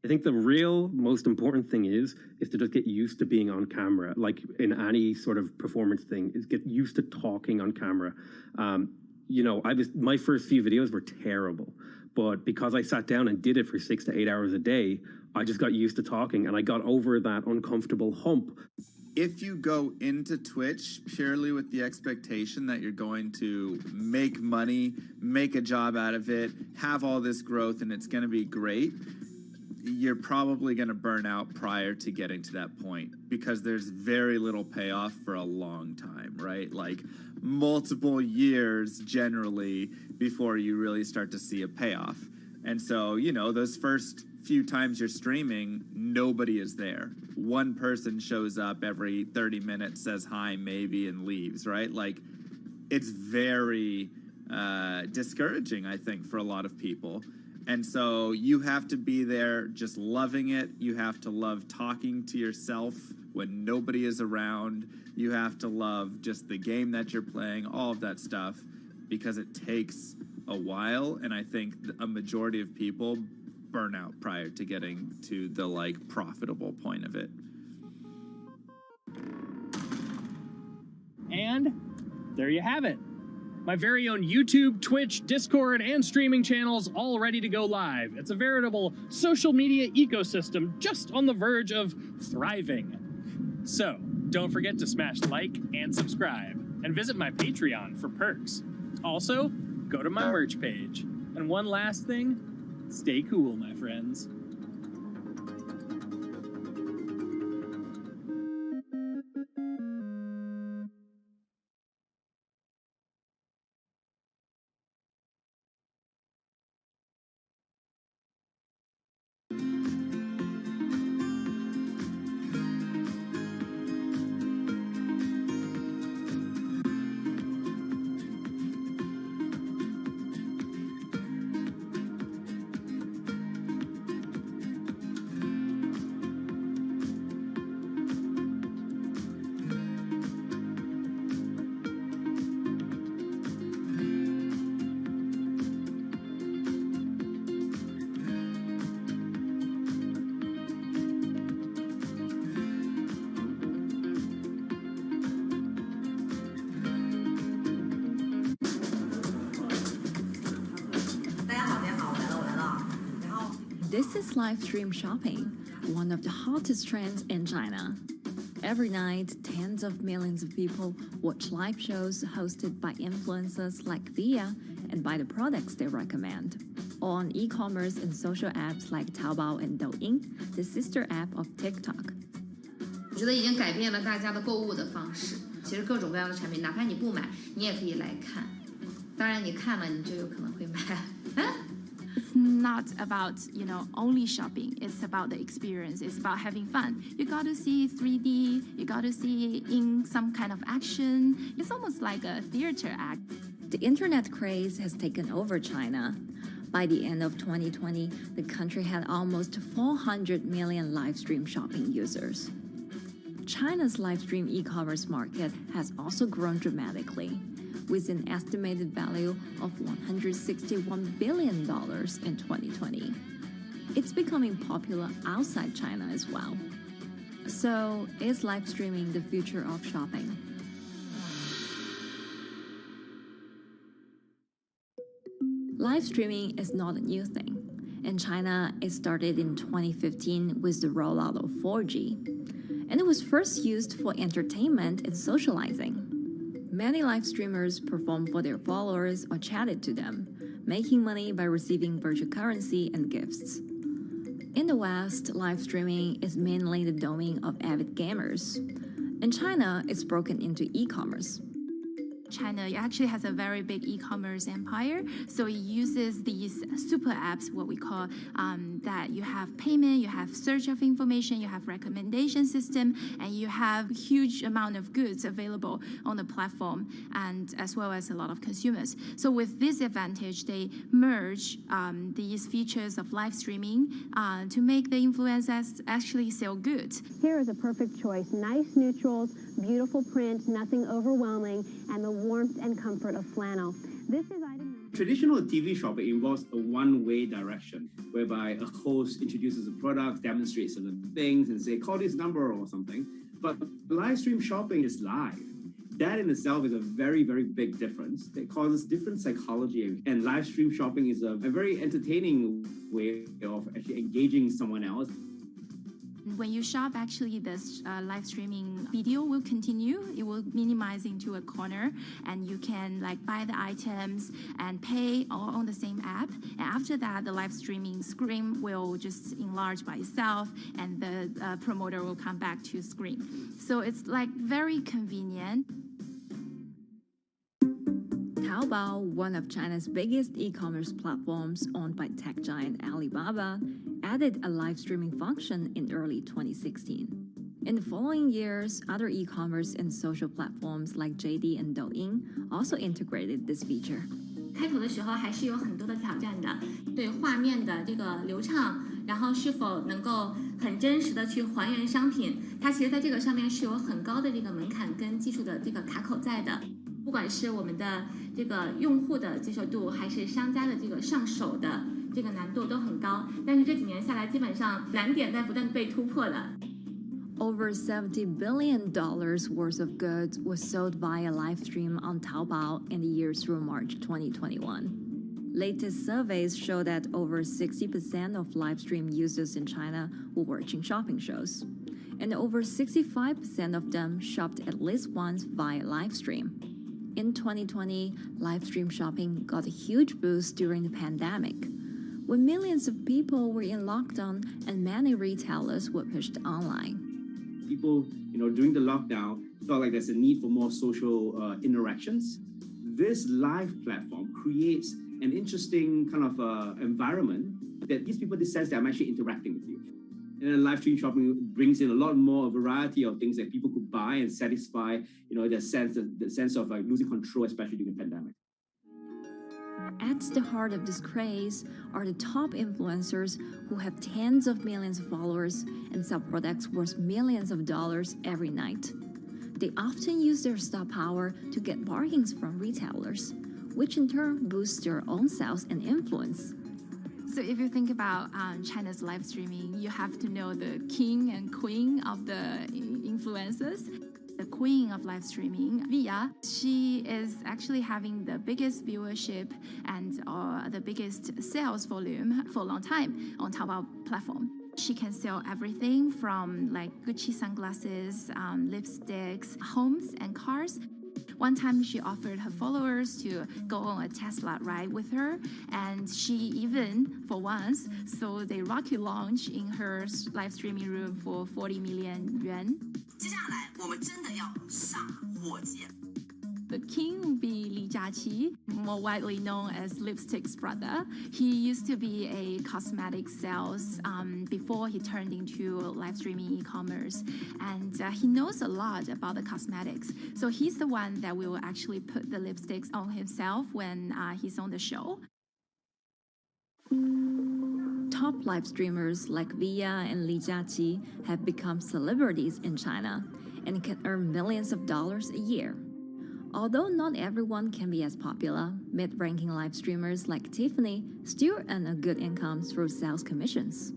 I think the real most important thing is to just get used to being on camera. Like in any sort of performance thing, is get used to talking on camera. My first few videos were terrible, but because I sat down and did it for 6 to 8 hours a day, I just got used to talking and I got over that uncomfortable hump.
If you go into Twitch purely with the expectation that you're going to make money, make a job out of it, have all this growth, and it's going to be great, you're probably going to burn out prior to getting to that point because there's very little payoff for a long time, right? Like multiple years generally before you really start to see a payoff. And so, those first few times you're streaming, nobody is there. One person shows up every 30 minutes, says hi, maybe, and leaves, right? Like, it's very discouraging, I think, for a lot of people. And so you have to be there just loving it. You have to love talking to yourself when nobody is around. You have to love just the game that you're playing, all of that stuff, because it takes a while. And I think a majority of people burn out prior to getting to the profitable point of it.
And there you have it. My very own YouTube, Twitch, Discord, and streaming channels all ready to go live. It's a veritable social media ecosystem just on the verge of thriving. So don't forget to smash like and subscribe and visit my Patreon for perks. Also, go to my merch page. And one last thing, stay cool, my friends.
This is live stream shopping, one of the hottest trends in China. Every night, tens of millions of people watch live shows hosted by influencers like Via and buy the products they recommend. On e-commerce and social apps like Taobao and Douyin, the sister app of TikTok.
我觉得已经改变了大家的购物的方式。其实各种各样的产品，哪怕你不买，你也可以来看。当然，你看了，你就有可能会买。
It's not about, only shopping. It's about the experience. It's about having fun. You got to see 3D. You got to see in some kind of action. It's almost like a theater act.
The internet craze has taken over China. By the end of 2020, the country had almost 400 million live stream shopping users. China's live stream e-commerce market has also grown dramatically, with an estimated value of $161 billion in 2020. It's becoming popular outside China as well. So, is live streaming the future of shopping? Live streaming is not a new thing. In China, it started in 2015 with the rollout of 4G, and it was first used for entertainment and socializing. Many live streamers performed for their followers or chatted to them, making money by receiving virtual currency and gifts. In the West, live streaming is mainly the domain of avid gamers. In China, it's broken into e-commerce.
China actually has a very big e-commerce empire, so it uses these super apps, what we call that you have payment, you have search of information, you have recommendation system, and you have huge amount of goods available on the platform, and as well as a lot of consumers. So with this advantage, they merge these features of live streaming to make the influencers actually sell goods.
Here is a perfect choice: nice neutrals, beautiful print, nothing overwhelming, and the warmth and comfort of flannel. This is item.
Traditional TV shopping involves a one-way direction, whereby a host introduces a product, demonstrates certain things, and say, call this number or something. But live stream shopping is live. That in itself is a very, very big difference. It causes different psychology. And live stream shopping is a very entertaining way of actually engaging someone else.
When you shop, actually, this live streaming video will continue. It will minimize into a corner, and you can buy the items and pay all on the same app. And after that, the live streaming screen will just enlarge by itself, and the promoter will come back to screen. So it's very convenient.
Taobao, one of China's biggest e-commerce platforms owned by tech giant Alibaba, added a live streaming function in early 2016. In the following years, other e-commerce and social platforms like JD and Douyin also integrated this feature.
开头的时候还是有很多的挑战的，对画面的这个流畅，然后是否能够很真实的去还原商品，它其实在这个上面是有很高的这个门槛跟技术的这个卡口在的。不管是我们的这个用户的接受度，还是商家的这个上手的这个难度都很高，但是这几年下来，基本上难点在不断被突破的。
Over $70 billion worth of goods was sold via live stream on Taobao in the year through March 2021. Latest surveys show that over 60% of live stream users in China were watching shopping shows, and over 65% of them shopped at least once via live stream. In 2020, live stream shopping got a huge boost during the pandemic, when millions of people were in lockdown and many retailers were pushed online.
People, during the lockdown, felt like there's a need for more social interactions. This live platform creates an interesting kind of environment that gives people the sense that I'm actually interacting with you. And then live stream shopping brings in a lot more variety of things that people could buy and satisfy, the sense of losing control, especially during the pandemic.
At the heart of this craze are the top influencers who have tens of millions of followers and sell products worth millions of dollars every night. They often use their star power to get bargains from retailers, which in turn boosts their own sales and influence.
So if you think about China's live streaming, you have to know the king and queen of the influencers. The queen of live streaming, Via, she is actually having the biggest viewership and the biggest sales volume for a long time on Taobao platform. She can sell everything from like Gucci sunglasses, lipsticks, homes, and cars. One time she offered her followers to go on a Tesla ride with her, and she even, for once, sold a rocket launch in her live streaming room for 40 million yuan. The king will be Li Jiaqi, more widely known as Lipstick's brother. He used to be a cosmetic sales before he turned into live streaming e-commerce, and he knows a lot about the cosmetics. So he's the one that will actually put the lipsticks on himself when he's on the show.
Top live streamers like Via and Li Jiaqi have become celebrities in China and can earn millions of dollars a year. Although not everyone can be as popular, mid-ranking live streamers like Tiffany still earn a good income through sales commissions.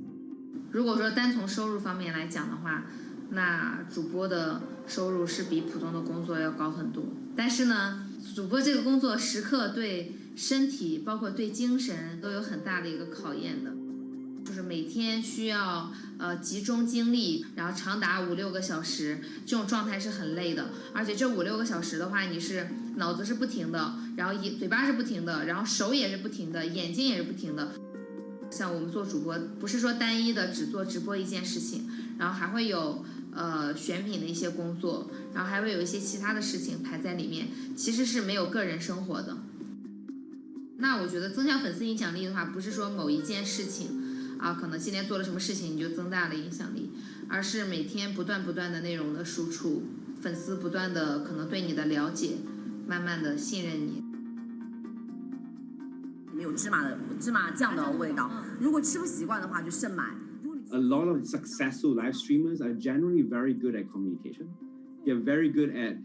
如果说单从收入方面来讲的话，那主播的收入是比普通的工作要高很多。但是呢，主播这个工作时刻对身体，包括对精神都有很大的一个考验的。就是每天需要集中精力，然后长达5-6个小时，这种状态是很累的。而且这5-6个小时的话，你是脑子是不停的，然后嘴巴是不停的，然后手也是不停的，眼睛也是不停的。像我们做主播，不是说单一的只做直播一件事情，然后还会有选品的一些工作，然后还会有一些其他的事情排在里面，其实是没有个人生活的。那我觉得增强粉丝影响力的话，不是说某一件事情。可能今天做了什么事情你就增大了影响力，而是每天不断的内容的输出，粉丝不断的可能对你的了解，慢慢的信任你。
有芝麻酱的味道，如果吃不习惯的话就慎买。
A lot of successful live streamers are generally very good at communication. They're very good at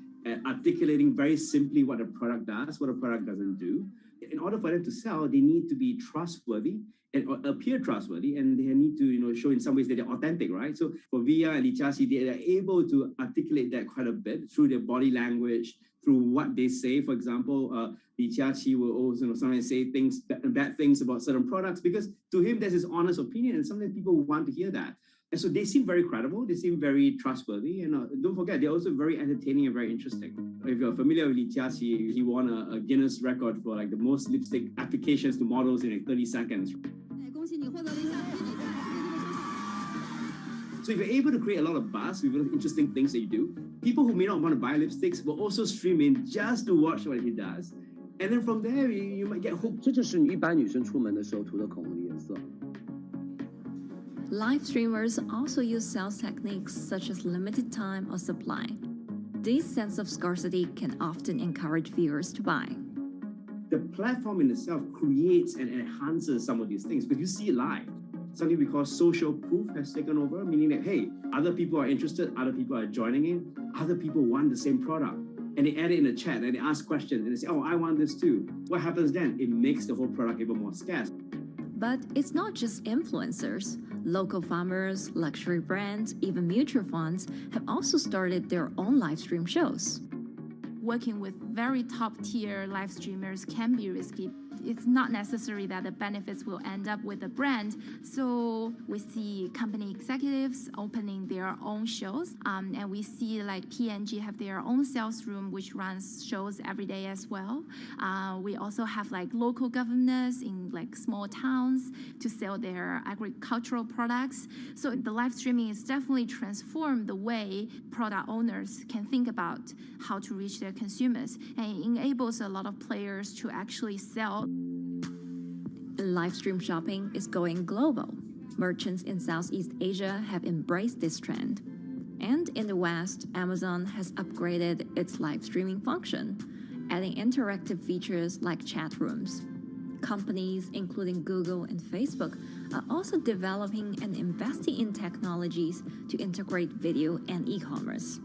articulating very simply what a product does, what a product doesn't do. In order for them to sell, they need to be trustworthy and appear trustworthy, and they need to show in some ways that they're authentic, right? So for Via and Li Jiaqi, they are able to articulate that quite a bit through their body language, through what they say. For example, Li Jiaqi will also sometimes say bad things about certain products because to him that's his honest opinion, and sometimes people want to hear that. And so they seem very credible, they seem very trustworthy, and don't forget, they're also very entertaining and very interesting. If you're familiar with Li Jiaqi, he won a Guinness record for like the most lipstick applications to models in like 30 seconds. So if you're able to create a lot of buzz with interesting things that you do, people who may not want to buy lipsticks will also stream in just to watch what he does. And then from there, you might get hooked.
这就是一般女生出门的时候涂的口红的颜色。
Live streamers also use sales techniques such as limited time or supply. This sense of scarcity can often encourage viewers to buy.
The platform in itself creates and enhances some of these things because you see it live. Something we call social proof has taken over, meaning that, hey, other people are interested, other people are joining in, other people want the same product. And they add it in the chat and they ask questions and they say, oh, I want this too. What happens then? It makes the whole product even more scarce.
But it's not just influencers. Local farmers, luxury brands, even mutual funds have also started their own live stream shows.
Working with very top-tier live streamers can be risky. It's not necessary that the benefits will end up with the brand. So we see company executives opening their own shows. And we see like P&G have their own sales room, which runs shows every day as well. We also have like local governors in like small towns to sell their agricultural products. So the live streaming is definitely transformed the way product owners can think about how to reach their consumers, and it enables a lot of players to actually sell.
Live stream shopping is going global. Merchants in Southeast Asia have embraced this trend. And in the West, Amazon has upgraded its live streaming function, adding interactive features like chat rooms. Companies, including Google and Facebook, are also developing and investing in technologies to integrate video and e-commerce.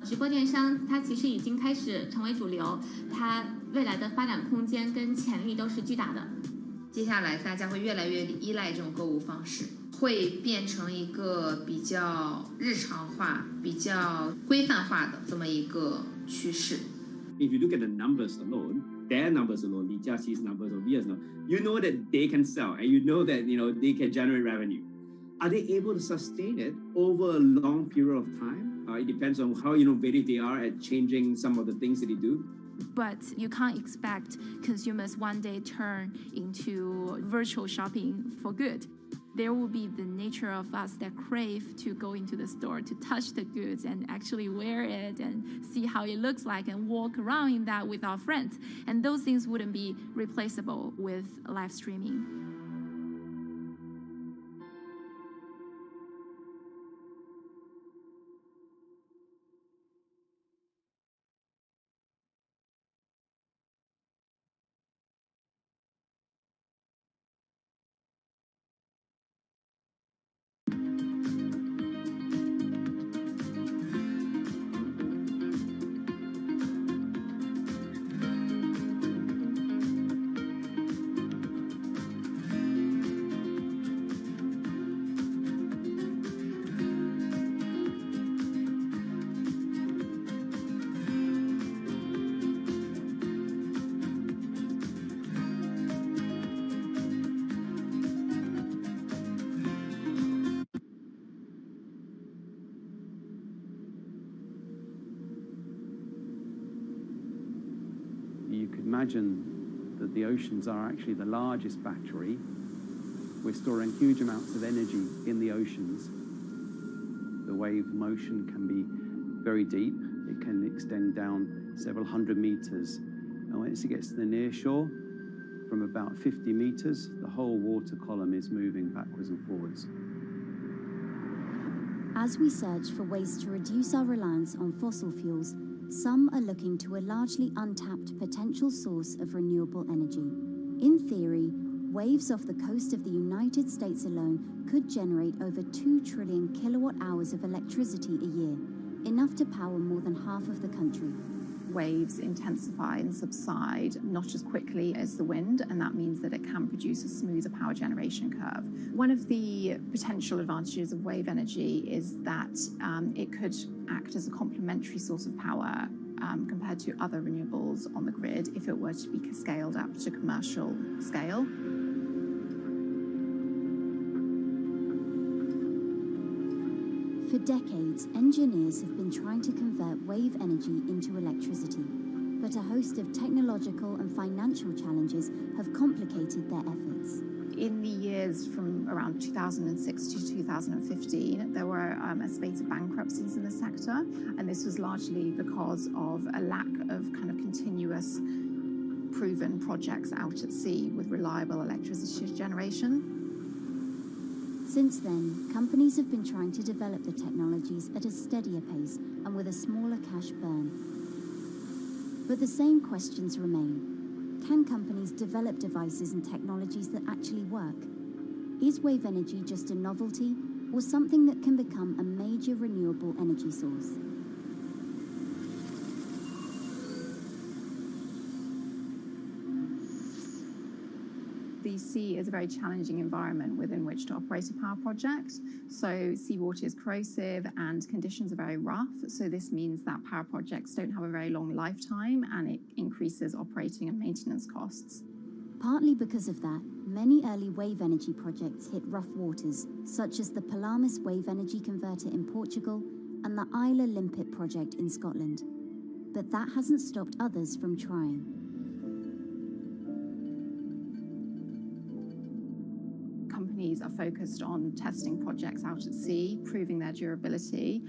直播电商它其实已经开始成为主流，它未来的发展空间跟潜力都是巨大的。接下来大家会越来越依赖这种购物方式。会变成一个比较日常化、比较规范化的这么一个趋势。
If you look at the numbers alone, their numbers alone, Li Jiaqi's numbers or Lia's numbers, you know that they can sell and you know that they can generate revenue. Are they able to sustain it over a long period of time? It depends on how innovative they are at changing some of the things that they do.
But you can't expect consumers one day turn into virtual shopping for good. There will be the nature of us that crave to go into the store, to touch the goods and actually wear it and see how it looks like and walk around in that with our friends. And those things wouldn't be replaceable with live streaming.
You could imagine that the oceans are actually the largest battery. We're storing huge amounts of energy in the oceans. The wave motion can be very deep. It can extend down several hundred meters. And once it gets to the near shore, from about 50 meters, the whole water column is moving backwards and forwards.
As we search for ways to reduce our reliance on fossil fuels, some are looking to a largely untapped potential source of renewable energy. In theory, waves off the coast of the United States alone could generate over 2 trillion kilowatt hours of electricity a year, enough to power more than half of the country.
Waves intensify and subside not as quickly as the wind, and that means that it can produce a smoother power generation curve. One of the potential advantages of wave energy is that it could act as a complementary source of power compared to other renewables on the grid if it were to be scaled up to commercial scale.
For decades, engineers have been trying to convert wave energy into electricity, but a host of technological and financial challenges have complicated their efforts.
In the years from around 2006 to 2015, there were a spate of bankruptcies in the sector, and this was largely because of a lack of kind of continuous proven projects out at sea with reliable electricity generation.
Since then, companies have been trying to develop the technologies at a steadier pace and with a smaller cash burn. But the same questions remain. Can companies develop devices and technologies that actually work? Is wave energy just a novelty or something that can become a major renewable energy source?
The sea is a very challenging environment within which to operate a power project. So seawater is corrosive and conditions are very rough. So this means that power projects don't have a very long lifetime, and it increases operating and maintenance costs.
Partly because of that, many early wave energy projects hit rough waters, such as the Palamas Wave Energy Converter in Portugal and the Isla Limpet project in Scotland. But that hasn't stopped others from trying.
Companies are focused on testing projects out at sea, proving their durability,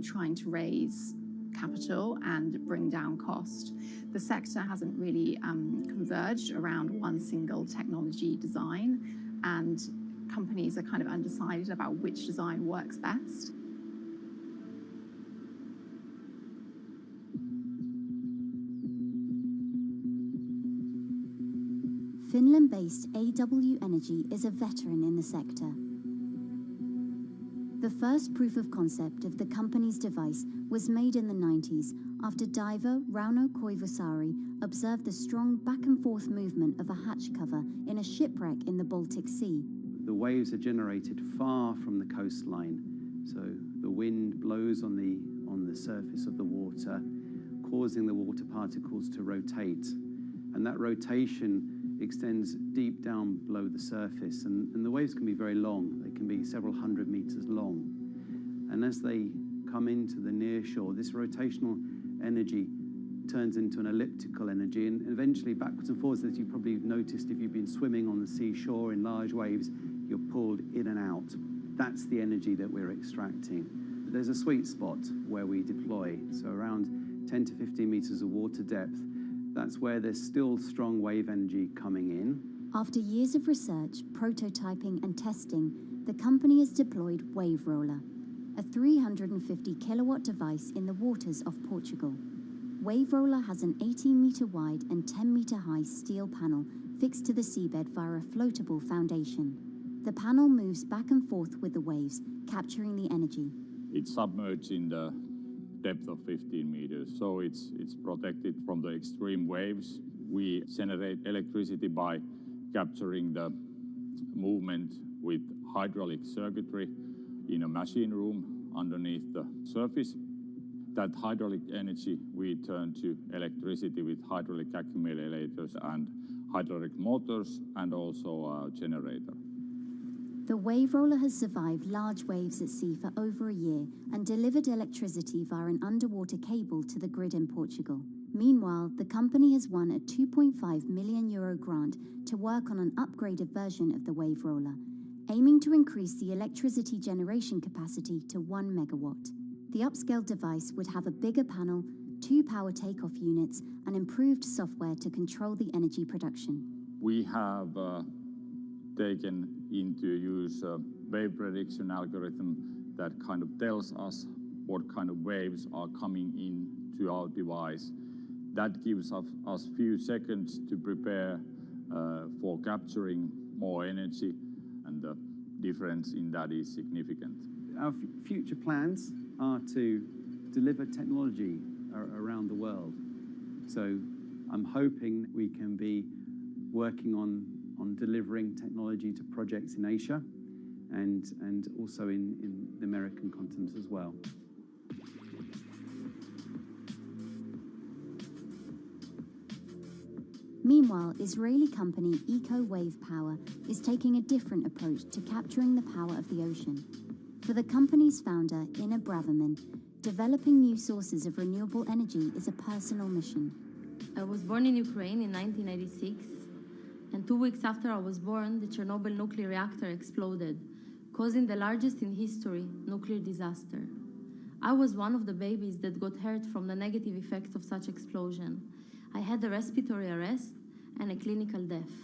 trying to raise capital and bring down cost. The sector hasn't really converged around one single technology design, and companies are kind of undecided about which design works best.
Finland-based AW Energy is a veteran in the sector. The first proof of concept of the company's device was made in the 90s after diver Rauno Koivusaari observed the strong back-and-forth movement of a hatch cover in a shipwreck in the Baltic Sea.
the waves are generated far from the coastline. So the wind blows on the surface of the water, causing the water particles to rotate. And that rotation extends deep down below the surface. And the waves can be very long. They can be several hundred meters long. And as they come into the near shore, this rotational energy turns into an elliptical energy, and eventually backwards and forwards, as you probably noticed if you've been swimming on the seashore in large waves, you're pulled in and out. That's the energy that we're extracting. There's a sweet spot where we deploy, so around 10 to 15 meters of water depth. That's where there's still strong wave energy coming in.
After years of research, prototyping and testing, the company has deployed Wave Roller, a 350 kilowatt device in the waters of Portugal. Wave Roller has an 18-meter wide and 10-meter high steel panel fixed to the seabed via a floatable foundation. The panel moves back and forth with the waves, capturing the energy.
It's submerged in the depth of 15 meters, so it's protected from the extreme waves. We generate electricity by capturing the movement with hydraulic circuitry in a machine room underneath the surface. That hydraulic energy we turn to electricity with hydraulic accumulators and hydraulic motors, and also a generator.
The Wave Roller has survived large waves at sea for over a year and delivered electricity via an underwater cable to the grid in Portugal. Meanwhile, the company has won a €2.5 million grant to work on an upgraded version of the Wave Roller, aiming to increase the electricity generation capacity to 1 megawatt. The upscaled device would have a bigger panel, 2 power takeoff units, and improved software to control the energy production.
We have taken into use a wave prediction algorithm that kind of tells us what kind of waves are coming into our device. That gives us few seconds to prepare for capturing more energy, and the difference in that is significant.
Our future plans are to deliver technology around the world. So I'm hoping we can be working on delivering technology to projects in Asia and also in the American continent as well.
Meanwhile, Israeli company Eco Wave Power is taking a different approach to capturing the power of the ocean. For the company's founder, Inna Braverman, developing new sources of renewable energy is a personal mission.
I was born in Ukraine in 1996, and 2 weeks after I was born, the Chernobyl nuclear reactor exploded, causing the largest in history nuclear disaster. I was one of the babies that got hurt from the negative effects of such explosion. I had a respiratory arrest and a clinical death.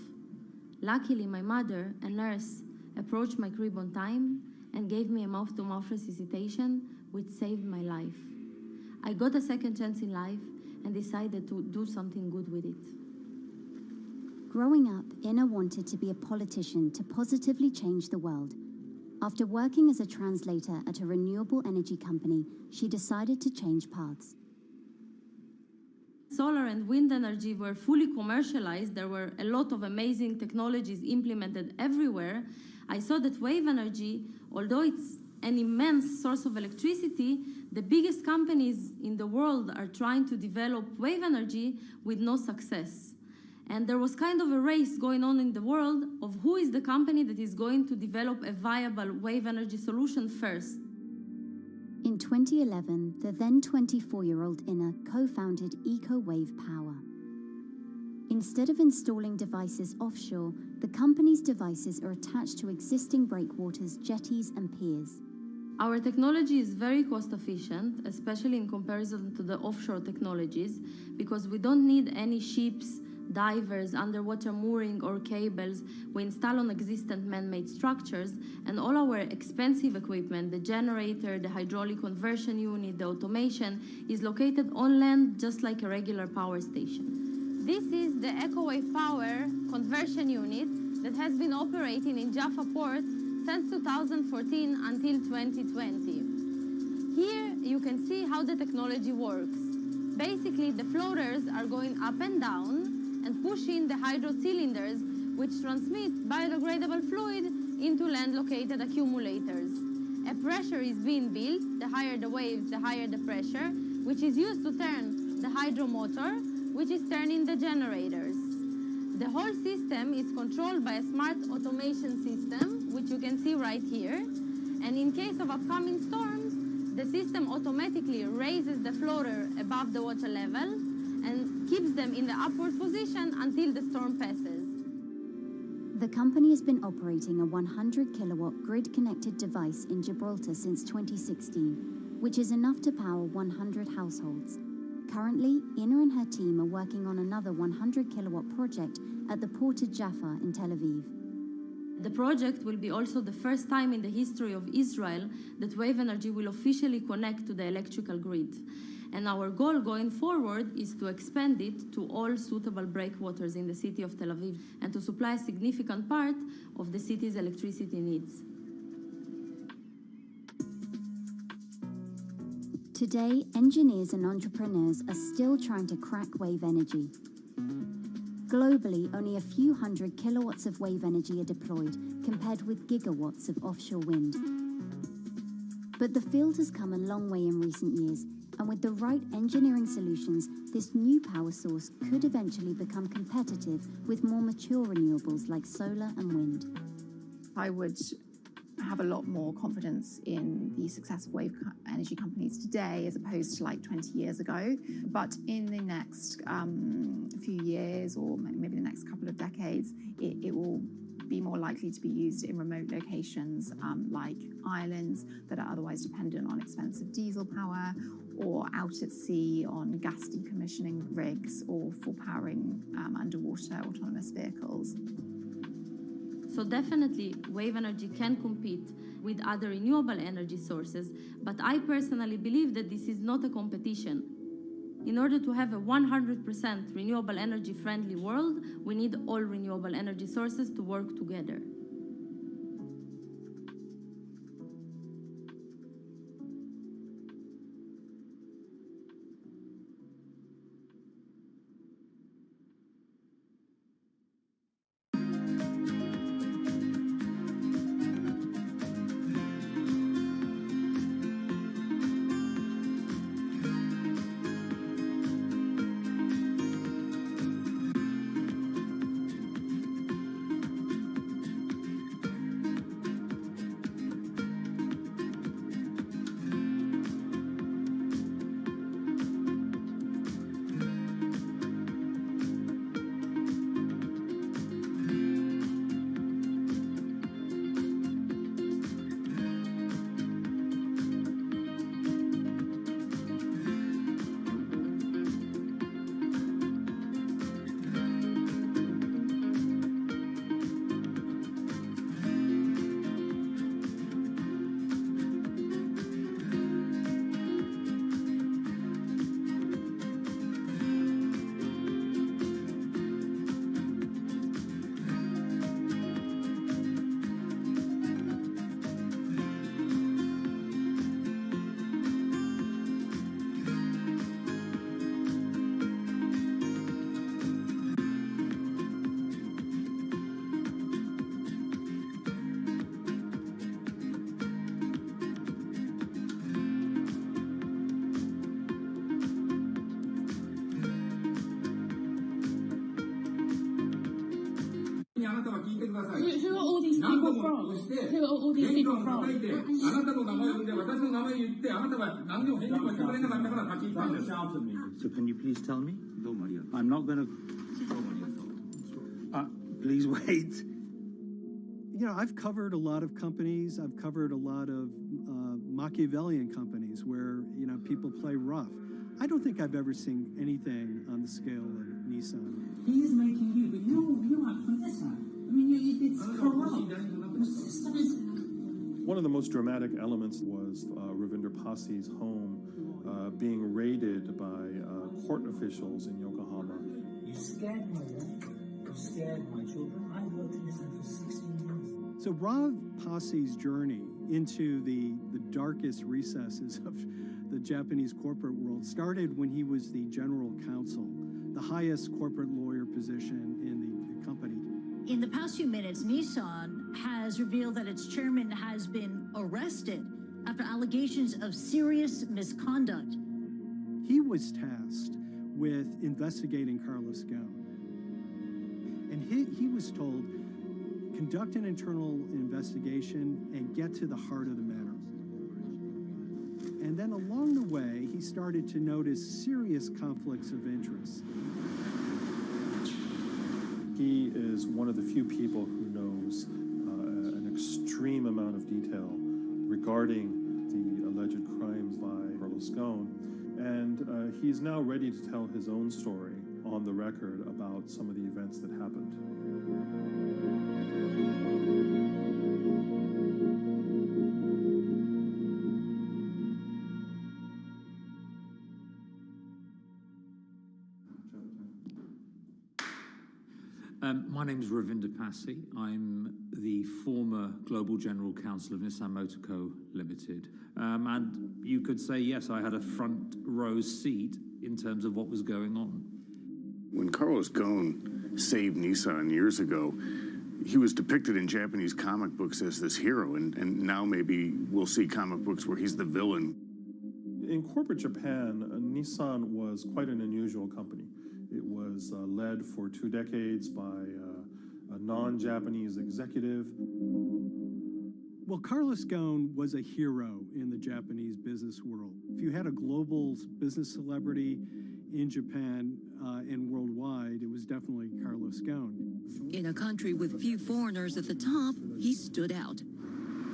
Luckily, my mother, a nurse, approached my crib on time and gave me a mouth-to-mouth resuscitation, which saved my life. I got a second chance in life and decided to do something good with it.
Growing up, Inna wanted to be a politician to positively change the world. After working as a translator at a renewable energy company, she decided to change paths.
Solar and wind energy were fully commercialized. There were a lot of amazing technologies implemented everywhere. I saw that wave energy, although it's an immense source of electricity, the biggest companies in the world are trying to develop wave energy with no success. And there was kind of a race going on in the world of who is the company that is going to develop a viable wave energy solution first.
In 2011, the then 24-year-old Inna co-founded Eco Wave Power. Instead of installing devices offshore, the company's devices are attached to existing breakwaters, jetties, and piers.
Our technology is very cost efficient, especially in comparison to the offshore technologies, because we don't need any ships, divers, underwater mooring or cables. We install on existing man-made structures, and all our expensive equipment, the generator, the hydraulic conversion unit, the automation, is located on land just like a regular power station.
This is the EcoWave Power conversion unit that has been operating in Jaffa Port since 2014 until 2020. Here you can see how the technology works. Basically, the floaters are going up and down and pushing the hydro cylinders, which transmit biodegradable fluid into land-located accumulators. A pressure is being built. The higher the waves, the higher the pressure, which is used to turn the hydromotor, which is turning the generators. The whole system is controlled by a smart automation system, which you can see right here. And in case of upcoming storms, the system automatically raises the floater above the water level and keeps them in the upward position until the storm passes.
The company has been operating a 100-kilowatt grid-connected device in Gibraltar since 2016, which is enough to power 100 households. Currently, Ina and her team are working on another 100-kilowatt project at the Port of Jaffa in Tel Aviv.
The project will be also the first time in the history of Israel that wave energy will officially connect to the electrical grid. And our goal going forward is to expand it to all suitable breakwaters in the city of Tel Aviv and to supply a significant part of the city's electricity needs.
Today, engineers and entrepreneurs are still trying to crack wave energy. Globally, only a few hundred kilowatts of wave energy are deployed, compared with gigawatts of offshore wind. But the field has come a long way in recent years, and with the right engineering solutions, this new power source could eventually become competitive with more mature renewables like solar and wind.
I would have a lot more confidence in the successful wave energy companies today as opposed to like 20 years ago. But in the next few years, or maybe the next couple of decades, it will be more likely to be used in remote locations like islands that are otherwise dependent on expensive diesel power, or out at sea on gas decommissioning rigs, or for powering underwater autonomous vehicles.
So definitely, wave energy can compete with other renewable energy sources, but I personally believe that this is not a competition. In order to have a 100% renewable energy friendly world, we need all renewable energy sources to work together.
Who are all these people from? Who are all these people from?
So can you please tell me? I'm not going to... please wait.
You know, I've covered a lot of companies. I've covered a lot of Machiavellian companies where, you know, people play rough. I don't think I've ever seen anything on the scale of Nissan.
He is making you, but you aren't from this side. I mean, it's corrupt. The system is...
One of the most dramatic elements was Ravinder Pasi's home being raided by court officials in Yokohama.
You scared my wife. You scared my children. I worked in this for 16 years.
So Rav Pasi's journey into the darkest recesses of the Japanese corporate world started when he was the general counsel, the highest corporate lawyer position in the company.
In the past few minutes, Nissan has revealed that its chairman has been arrested after allegations of serious misconduct.
He was tasked with investigating Carlos Ghosn. And he was told, conduct an internal investigation and get to the heart of the matter. And then along the way, he started to notice serious conflicts of interest.
He is one of the few people who knows an extreme amount of detail regarding the alleged crimes by Carlos Ghosn, and he's now ready to tell his own story on the record about some of the events that happened.
My name is Ravinder Passy. I'm the former Global General Counsel of Nissan Motor Co. Limited. And you could say, yes, I had a front row seat in terms of what was going on.
When Carlos Ghosn saved Nissan years ago, he was depicted in Japanese comic books as this hero, and now maybe we'll see comic books where he's the villain.
In corporate Japan, Nissan was quite an unusual company. It was led for 2 decades by a non-Japanese executive.
Well, Carlos Ghosn was a hero in the Japanese business world. If you had a global business celebrity in Japan and worldwide, it was definitely Carlos Ghosn.
In a country with few foreigners at the top, he stood out.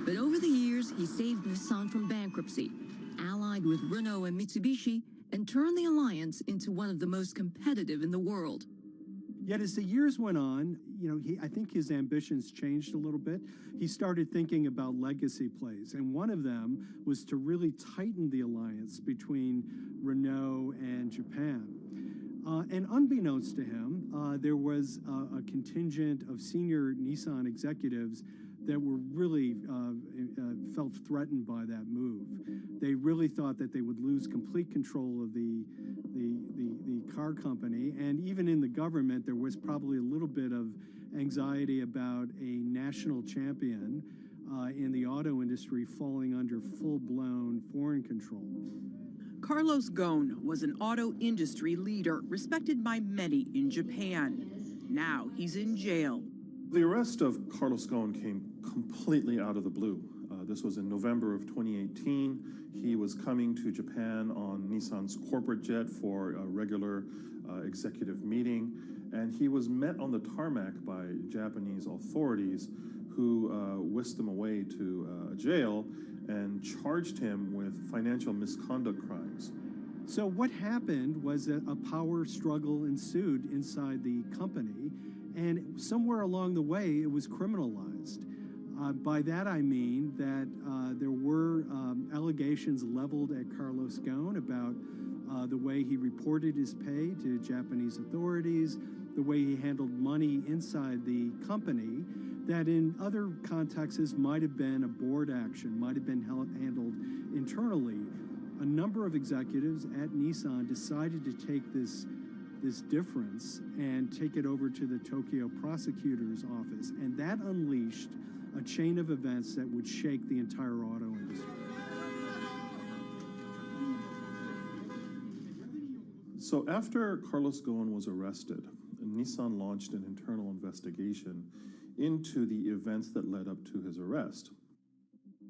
But over the years, he saved Nissan from bankruptcy, allied with Renault and Mitsubishi, and turned the alliance into one of the most competitive in the world.
Yet as the years went on, I think his ambitions changed a little bit. He started thinking about legacy plays, and one of them was to really tighten the alliance between Renault and Japan. And unbeknownst to him, there was a contingent of senior Nissan executives that were really felt threatened by that move. They really thought that they would lose complete control of the car company, and even in the government, there was probably a little bit of anxiety about a national champion in the auto industry falling under full-blown foreign control.
Carlos Ghosn was an auto industry leader, respected by many in Japan. Now he's in jail.
The arrest of Carlos Ghosn came completely out of the blue. This was in November of 2018. He was coming to Japan on Nissan's corporate jet for a regular executive meeting, and he was met on the tarmac by Japanese authorities who whisked him away to a jail and charged him with financial misconduct crimes.
So what happened was that a power struggle ensued inside the company, and somewhere along the way it was criminalized. By that I mean that there were allegations leveled at Carlos Ghosn about the way he reported his pay to Japanese authorities, the way he handled money inside the company, that in other contexts might have been a board action, might have been handled internally. A number of executives at Nissan decided to take this difference and take it over to the Tokyo prosecutor's office, and that unleashed a chain of events that would shake the entire auto industry.
So after Carlos Ghosn was arrested, Nissan launched an internal investigation into the events that led up to his arrest.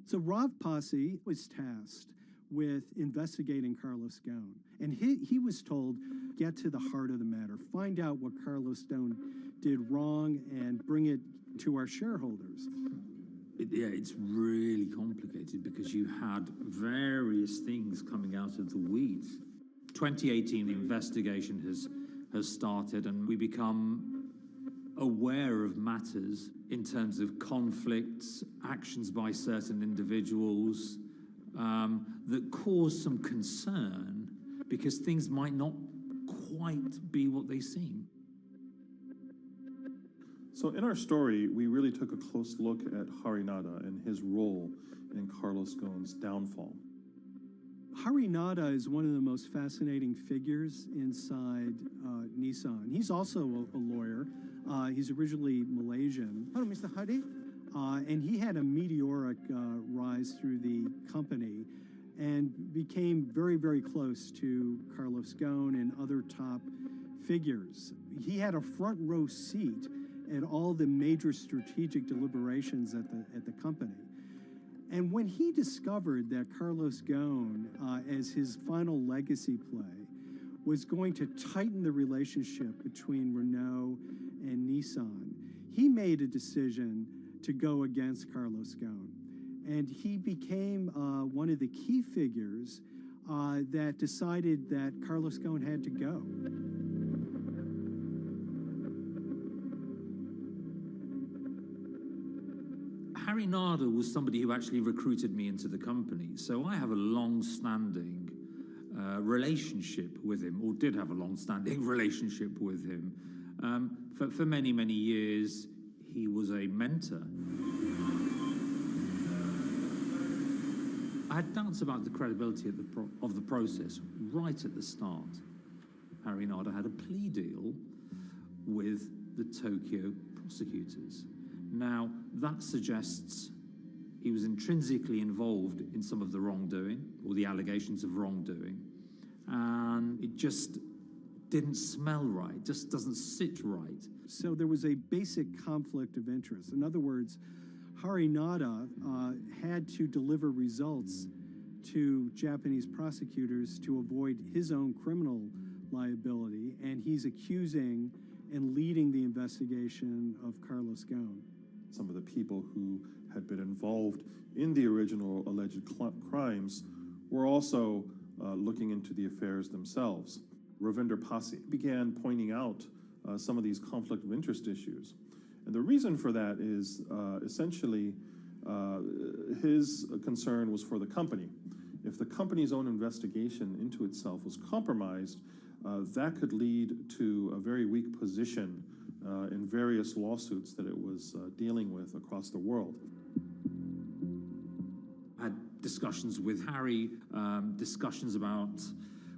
So Rav Passy was tasked with investigating Carlos Ghosn, and he was told, get to the heart of the matter, find out what Carlos Ghosn did wrong and bring it to our shareholders.
Yeah, it's really complicated because you had various things coming out of the weeds. 2018, the investigation has started, and we become aware of matters in terms of conflicts, actions by certain individuals that cause some concern because things might not quite be what they seem.
So in our story, we really took a close look at Harinada and his role in Carlos Ghosn's downfall.
Harinada is one of the most fascinating figures inside Nissan. He's also a lawyer. He's originally Malaysian. Hello, Mr. Hadi. And he had a meteoric rise through the company and became very, very close to Carlos Ghosn and other top figures. He had a front row seat at all the major strategic deliberations at the company. And when he discovered that Carlos Ghosn, as his final legacy play, was going to tighten the relationship between Renault and Nissan, he made a decision to go against Carlos Ghosn. And he became one of the key figures that decided that Carlos Ghosn had to go.
Harry Narder was somebody who actually recruited me into the company. So I have a long-standing relationship with him, or did have a long-standing relationship with him. For many, many years, he was a mentor. I had doubts about the credibility of the process right at the start. Harry Narder had a plea deal with the Tokyo prosecutors. Now, that suggests he was intrinsically involved in some of the wrongdoing, or the allegations of wrongdoing, and it just didn't smell right, just doesn't sit right.
So there was a basic conflict of interest. In other words, Hari Nada had to deliver results to Japanese prosecutors to avoid his own criminal liability, and he's accusing and leading the investigation of Carlos Ghosn.
Some of the people who had been involved in the original alleged crimes were also looking into the affairs themselves. Ravinder Pasi began pointing out some of these conflict of interest issues. And the reason for that is essentially his concern was for the company. If the company's own investigation into itself was compromised, that could lead to a very weak position in various lawsuits that it was dealing with across the world.
I had discussions with Harry, discussions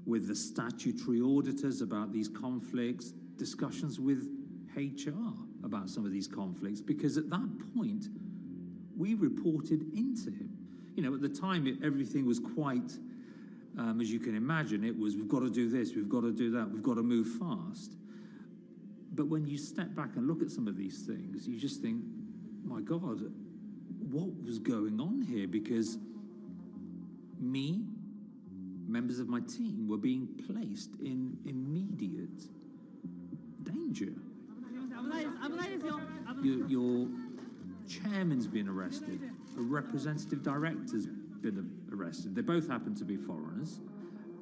with the statutory auditors about these conflicts, discussions with HR about some of these conflicts, because at that point, we reported into him. You know, at the time, everything was quite, as you can imagine, it was, we've got to do this, we've got to do that, we've got to move fast. But when you step back and look at some of these things, you just think, my God, what was going on here? Because me, members of my team, were being placed in immediate danger. Your chairman's been arrested, a representative director's been arrested. They both happen to be foreigners.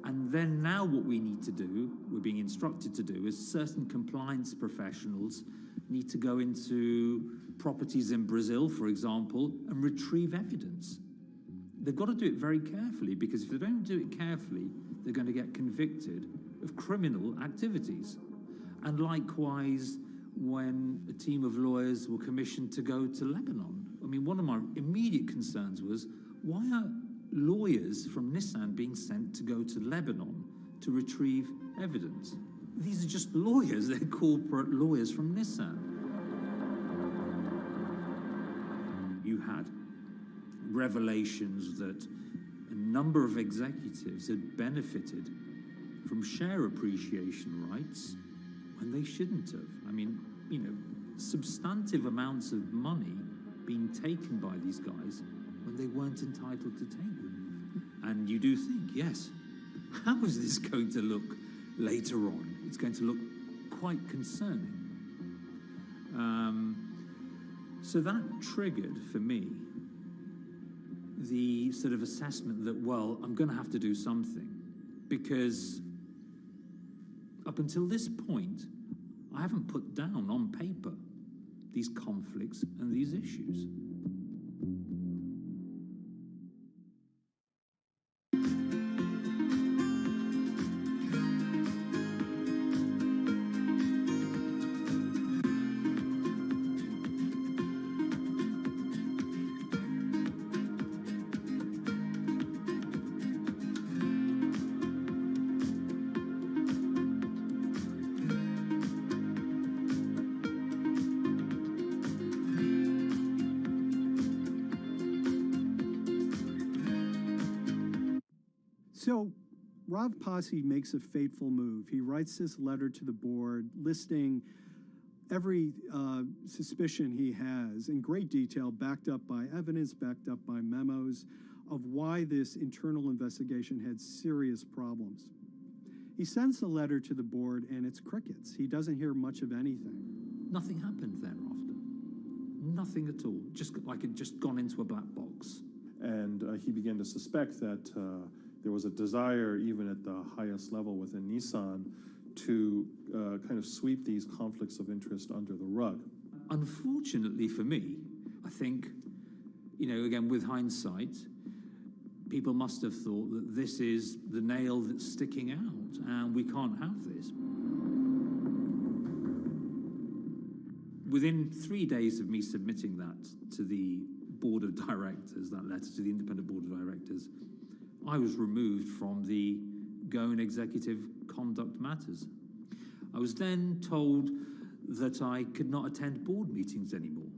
And then now what we need to do, we're being instructed to do, is certain compliance professionals need to go into properties in Brazil, for example, and retrieve evidence. They've got to do it very carefully, because if they don't do it carefully, they're going to get convicted of criminal activities. And likewise, when a team of lawyers were commissioned to go to Lebanon, I mean, one of my immediate concerns was, why are lawyers from Nissan being sent to go to Lebanon to retrieve evidence? These are just lawyers, they're corporate lawyers from Nissan. You had revelations that a number of executives had benefited from share appreciation rights when they shouldn't have. I mean, you know, substantive amounts of money being taken by these guys when they weren't entitled to take them. And you do think, yes, how is this going to look later on? It's going to look quite concerning. So that triggered, for me, the sort of assessment that, well, I'm going to have to do something, because up until this point, I haven't put down on paper these conflicts and these issues.
So Rav Pasi makes a fateful move. He writes this letter to the board listing every suspicion he has in great detail, backed up by evidence, backed up by memos, of why this internal investigation had serious problems. He sends the letter to the board, and it's crickets. He doesn't hear much of anything.
Nothing happened thereafter. Nothing at all. Just like it just gone into a black box.
And he began to suspect that there was a desire, even at the highest level within Nissan, to kind of sweep these conflicts of interest under the rug.
Unfortunately for me, I think, again, with hindsight, people must have thought that this is the nail that's sticking out, and we can't have this. Within 3 days of me submitting that to the board of directors, that letter to the independent board of directors, I was removed from the Goan Executive Conduct Matters. I was then told that I could not attend board meetings anymore.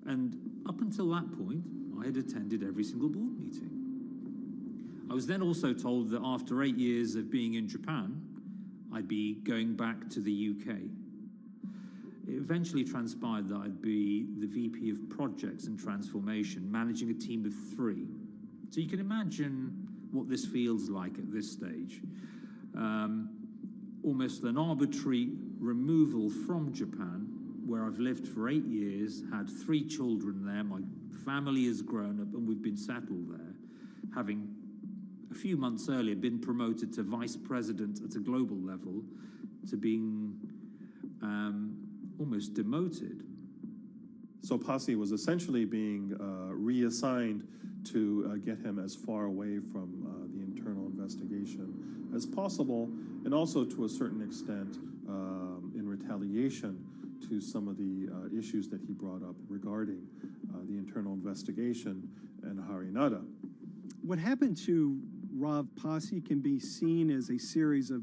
And up until that point, I had attended every single board meeting. I was then also told that after 8 years of being in Japan, I'd be going back to the UK. It eventually transpired that I'd be the VP of Projects and Transformation, managing a team of 3. So you can imagine what this feels like at this stage. Almost an arbitrary removal from Japan, where I've lived for 8 years, had 3 children there, my family has grown up, and we've been settled there, having a few months earlier been promoted to vice president at a global level, to being almost demoted.
So Pasi was essentially being reassigned to get him as far away from the internal investigation as possible, and also to a certain extent in retaliation to some of the issues that he brought up regarding the internal investigation and Harinada.
What happened to Rav Pasi can be seen as a series of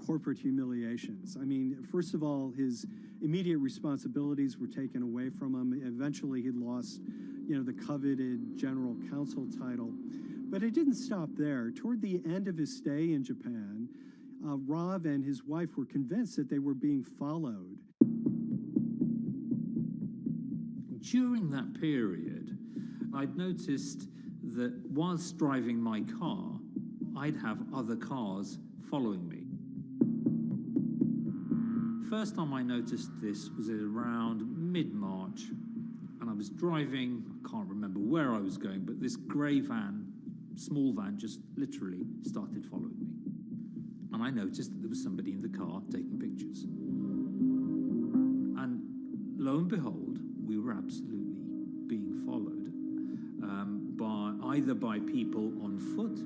corporate humiliations. I mean, first of all, his immediate responsibilities were taken away from him. Eventually, he lost, the coveted general counsel title. But it didn't stop there. Toward the end of his stay in Japan, Rav and his wife were convinced that they were being followed.
During that period, I'd noticed that whilst driving my car, I'd have other cars following me. First time I noticed this was around mid-March, and I was driving, I can't remember where I was going, but this grey van, small van, just literally started following me. And I noticed that there was somebody in the car taking pictures. And lo and behold, we were absolutely being followed either by people on foot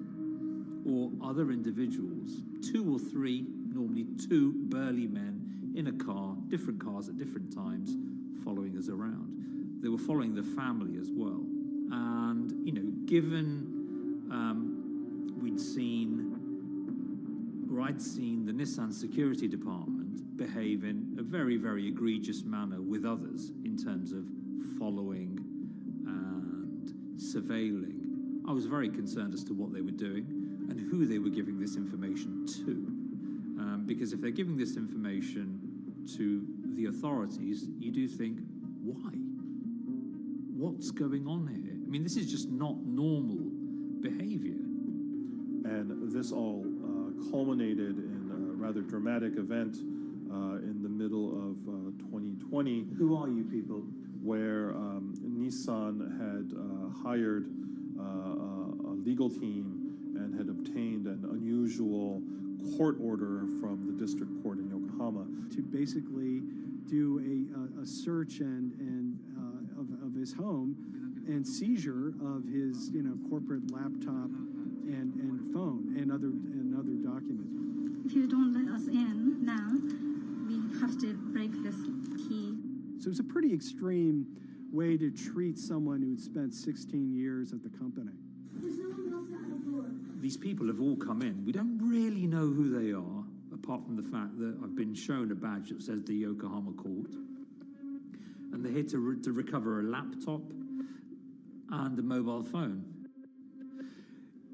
or other individuals, 2 or 3, normally 2 burly men in a car, different cars at different times, following us around. They were following the family as well. And, given I'd seen the Nissan security department behave in a very, very egregious manner with others in terms of following and surveilling, I was very concerned as to what they were doing and who they were giving this information to. Because if they're giving this information to the authorities, you do think, why? What's going on here? I mean, this is just not normal behavior.
And this all culminated in a rather dramatic event in the middle of 2020.
Who are you people?
Where Nissan had hired a legal team and had obtained an unusual court order from the district court in Yokohama
to basically do a search of his home and seizure of his corporate laptop and phone and other documents.
If you don't let us in now, we have to break this key.
So it's a pretty extreme way to treat someone who'd spent 16 years at the company.
These people have all come in. We don't really know who they are, apart from the fact that I've been shown a badge that says the Yokohama Court. And they're here to recover a laptop and a mobile phone.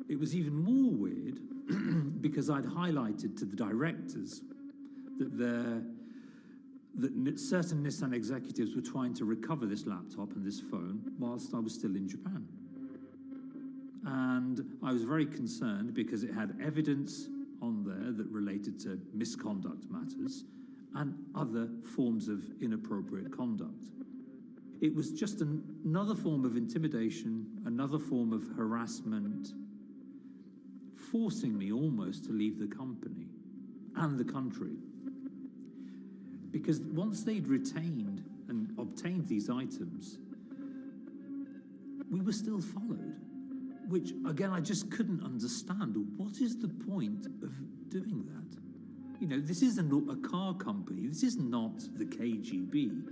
It was even more weird because I'd highlighted to the directors that certain Nissan executives were trying to recover this laptop and this phone whilst I was still in Japan. And I was very concerned because it had evidence on there that related to misconduct matters and other forms of inappropriate conduct. It was just another form of intimidation, another form of harassment, forcing me almost to leave the company and the country. Because once they'd retained and obtained these items, we were still followed, which, again, I just couldn't understand. What is the point of doing that? You know, this isn't a car company. This is not the KGB.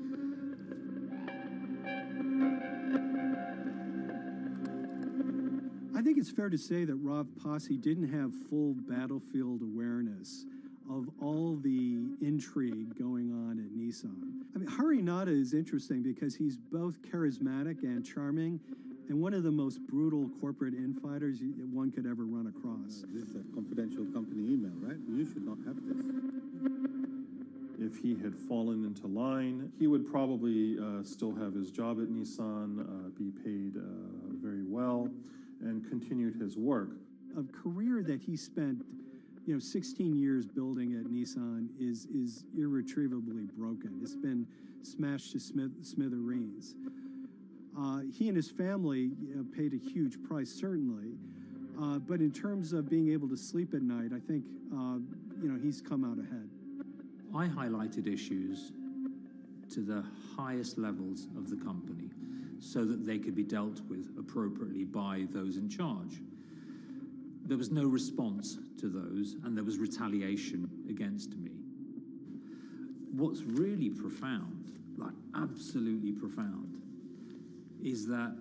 I think it's fair to say that Rav Pasi didn't have full battlefield awareness of all the intrigue going on at Nissan. I mean, Hari Nada is interesting because he's both charismatic and charming, and one of the most brutal corporate infighters one could ever run across.
This is a confidential company email, right? You should not have this.
If he had fallen into line, he would probably still have his job at Nissan, be paid very well, and continued his work.
A career that he spent 16 years building at Nissan is irretrievably broken. It's been smashed to smithereens. He and his family paid a huge price, certainly. But in terms of being able to sleep at night, I think, he's come out ahead.
I highlighted issues to the highest levels of the company so that they could be dealt with appropriately by those in charge. There was no response to those, and there was retaliation against me. What's really profound, like absolutely profound, is that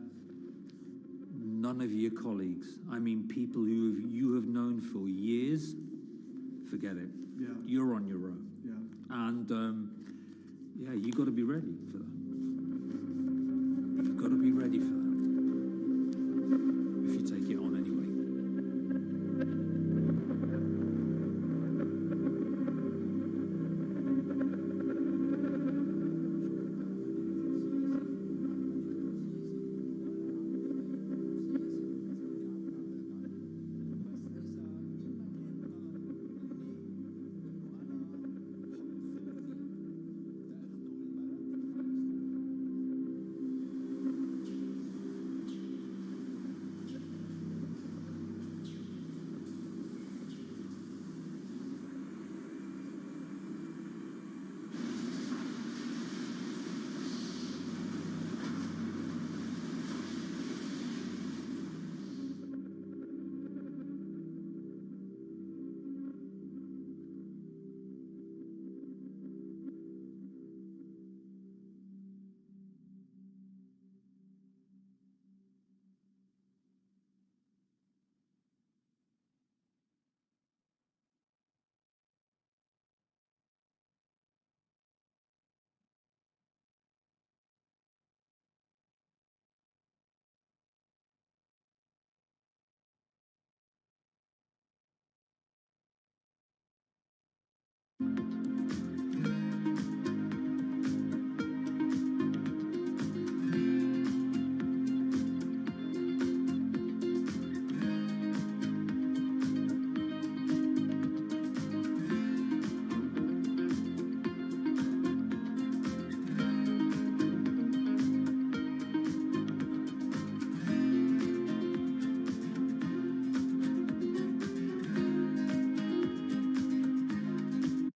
none of your colleagues, I mean people who you have known for years, forget it.
Yeah.
You're on your own.
Yeah.
And you got to be ready for that. You've got to be ready for that. If you take it on anyway.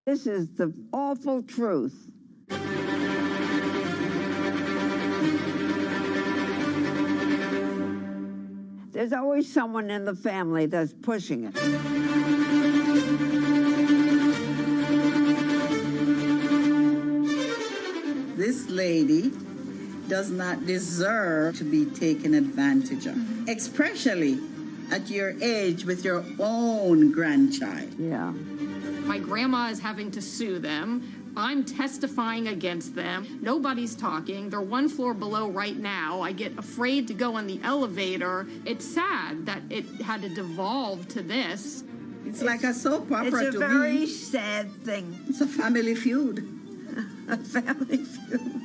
This is the awful truth. There's always someone in the family that's pushing it.
This lady does not deserve to be taken advantage of, especially at your age with your own grandchild.
Yeah.
My grandma is having to sue them.
I'm testifying against them. Nobody's talking. They're one floor below right now. I get afraid to go on the elevator. It's sad that it had to devolve to this.
It's like a soap opera
It's a
to
very
me.
sad thing.
It's a family feud. A family feud.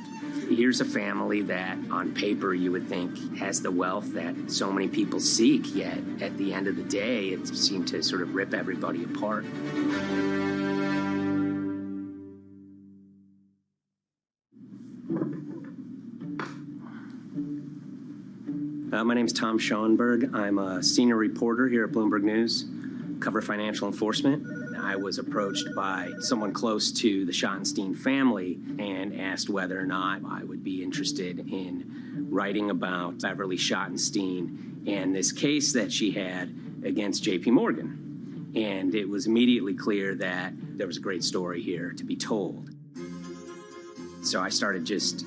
Here's a family that, on paper, you would think has the wealth that so many people seek, yet at the end of the day, it seemed to sort of rip everybody apart. My name's Tom Schoenberg. I'm a senior reporter here at Bloomberg News, cover financial enforcement. I was approached by someone close to the Schottenstein family and asked whether or not I would be interested in writing about Beverly Schottenstein and this case that she had against JP Morgan. And it was immediately clear that there was a great story here to be told. So I started just,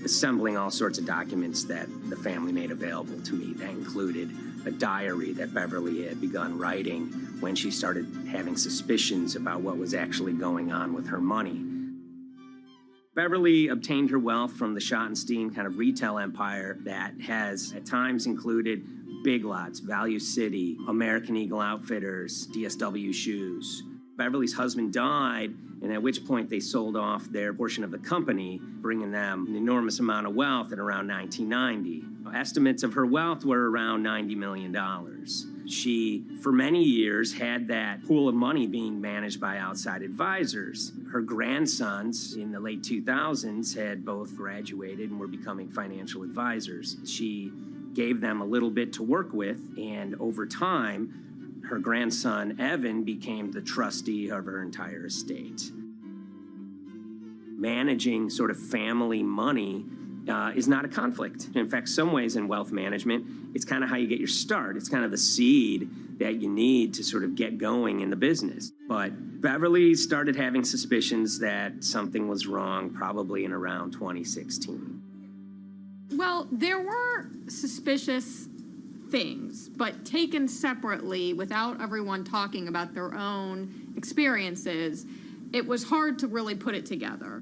assembling all sorts of documents that the family made available to me. That included a diary that Beverly had begun writing when she started having suspicions about what was actually going on with her money. Beverly obtained her wealth from the Schottenstein kind of retail empire that has at times included Big Lots, Value City, American Eagle Outfitters, DSW Shoes. Beverly's husband died, and at which point they sold off their portion of the company, bringing them an enormous amount of wealth at around 1990. Estimates of her wealth were around $90 million. She, for many years, had that pool of money being managed by outside advisors. Her grandsons in the late 2000s had both graduated and were becoming financial advisors. She gave them a little bit to work with, and over time, her grandson, Evan, became the trustee of her entire estate. Managing sort of family money is not a conflict. In fact, some ways in wealth management, it's kind of how you get your start. It's kind of the seed that you need to sort of get going in the business. But Beverly started having suspicions that something was wrong probably in around 2016.
Well, there were suspicious things, but taken separately without everyone talking about their own experiences, it was hard to really put it together.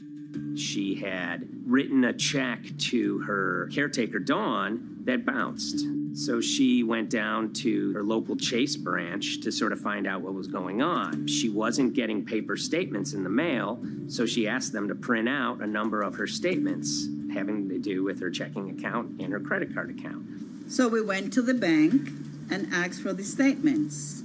She had written a check to her caretaker, Dawn, that bounced. So she went down to her local Chase branch to sort of find out what was going on. She wasn't getting paper statements in the mail, so she asked them to print out a number of her statements having to do with her checking account and her credit card account.
So we went to the bank and asked for the statements.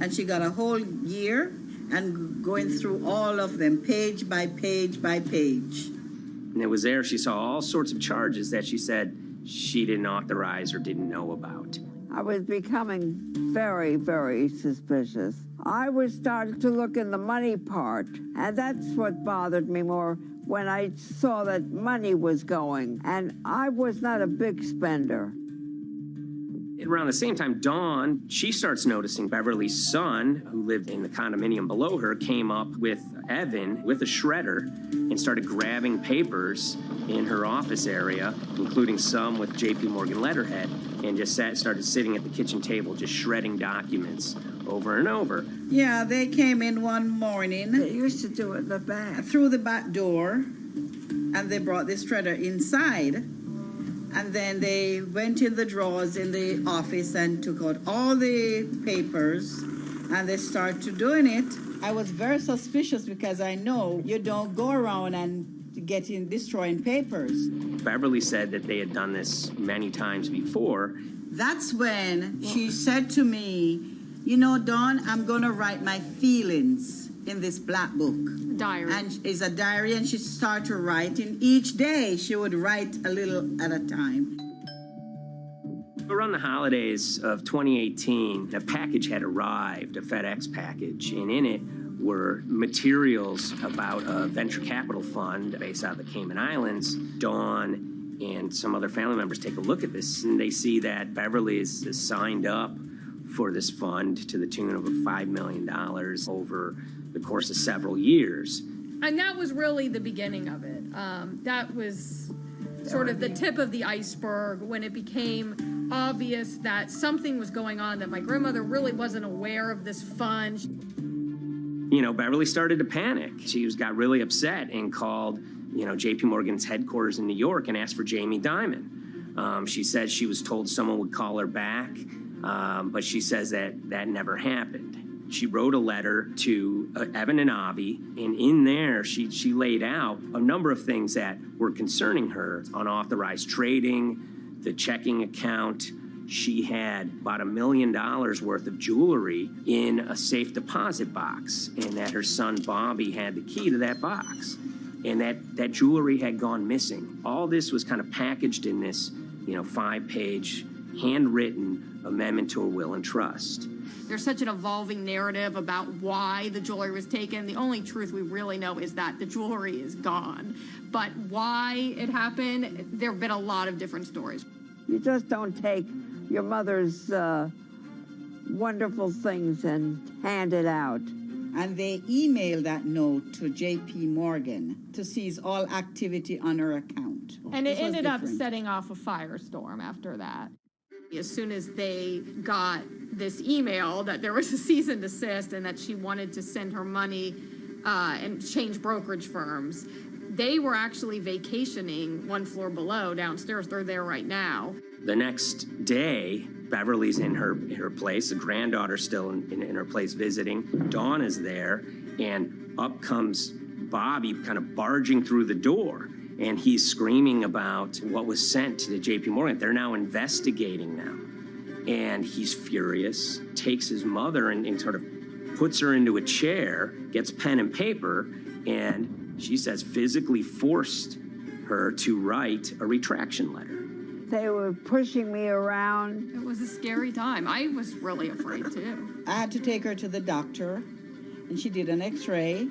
And she got a whole year and going through all of them, page by page by page.
And it was there she saw all sorts of charges that she said she didn't authorize or didn't know about.
I was becoming very, very suspicious. I was starting to look in the money part, and that's what bothered me more when I saw that money was going. And I was not a big spender.
Around the same time, Dawn, she starts noticing Beverly's son, who lived in the condominium below her, came up with Evan with a shredder and started grabbing papers in her office area, including some with JP Morgan letterhead, and just started sitting at the kitchen table just shredding documents over and over.
Yeah, they came in one morning.
They used to do it in the back.
Through the back door, and they brought the shredder inside. And then they went in the drawers in the office and took out all the papers, and they started doing it. I was very suspicious because I know you don't go around and destroying papers.
Beverly said that they had done this many times before.
That's when she said to me, Dawn, I'm going to write my feelings in this black book.
Diary.
And it's a diary, and she started writing. Each day she would write a little at a time.
Around the holidays of 2018, a package had arrived, a FedEx package, and in it were materials about a venture capital fund based out of the Cayman Islands. Dawn and some other family members take a look at this, and they see that Beverly is signed up for this fund to the tune of $5 million over the course of several years.
And that was really the beginning of it. That was sort of the tip of the iceberg when it became obvious that something was going on, that my grandmother really wasn't aware of this fund.
Beverly started to panic. She got really upset and called, J.P. Morgan's headquarters in New York and asked for Jamie Dimon. She said she was told someone would call her back, but she says that never happened. She wrote a letter to Evan and Avi, and in there she laid out a number of things that were concerning her: unauthorized trading, the checking account. She had about $1 million worth of jewelry in a safe deposit box, and that her son Bobby had the key to that box, and that jewelry had gone missing. All this was kind of packaged in this, 5-page handwritten amendment to a will and trust.
There's such an evolving narrative about why the jewelry was taken. The only truth we really know is that the jewelry is gone. But why it happened, there have been a lot of different stories.
You just don't take your mother's wonderful things and hand it out.
And they emailed that note to J.P. Morgan to seize all activity on her account.
And it ended up setting off a firestorm after that. As soon as they got this email that there was a cease and desist and that she wanted to send her money and change brokerage firms, they were actually vacationing one floor below downstairs. They're there right now.
The next day, Beverly's in her place. The granddaughter's still in her place visiting. Dawn is there, and up comes Bobby kind of barging through the door. And he's screaming about what was sent to the J.P. Morgan. They're now investigating them. And he's furious, takes his mother and sort of puts her into a chair, gets pen and paper, and she says physically forced her to write a retraction letter.
They were pushing me around.
It was a scary time. I was really afraid, too.
I had to take her to the doctor, and she did an x-ray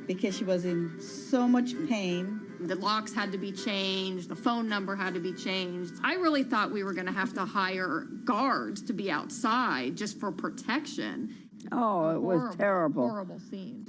because she was in so much pain.
The locks had to be changed. The phone number had to be changed. I really thought we were going to have to hire guards to be outside just for protection.
Oh, it was terrible.
Horrible scene.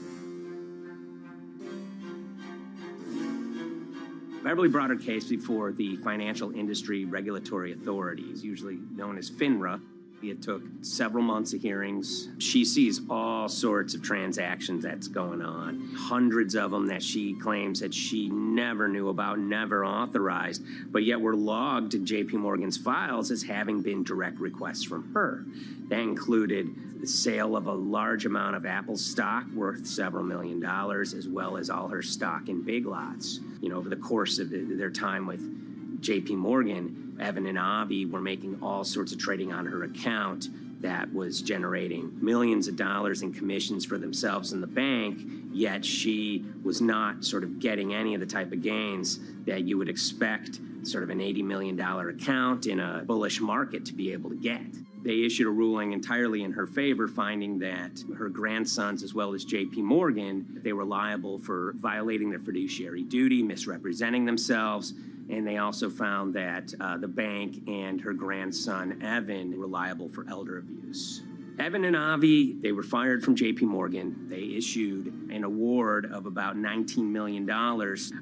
Beverly brought her case before the Financial Industry Regulatory Authorities, usually known as FINRA. It took several months of hearings. She sees all sorts of transactions that's going on, hundreds of them that she claims that she never knew about, never authorized, but yet were logged in J.P. Morgan's files as having been direct requests from her. That included the sale of a large amount of Apple stock worth several $1 million, as well as all her stock in Big Lots. Over the course of their time with J.P. Morgan, Evan and Avi were making all sorts of trading on her account that was generating millions of dollars in commissions for themselves and the bank, yet she was not sort of getting any of the type of gains that you would expect sort of an $80 million account in a bullish market to be able to get. They issued a ruling entirely in her favor, finding that her grandsons, as well as J.P. Morgan, they were liable for violating their fiduciary duty, misrepresenting themselves, and they also found that the bank and her grandson, Evan, were liable for elder abuse. Evan and Avi, they were fired from J.P. Morgan. They issued an award of about $19 million.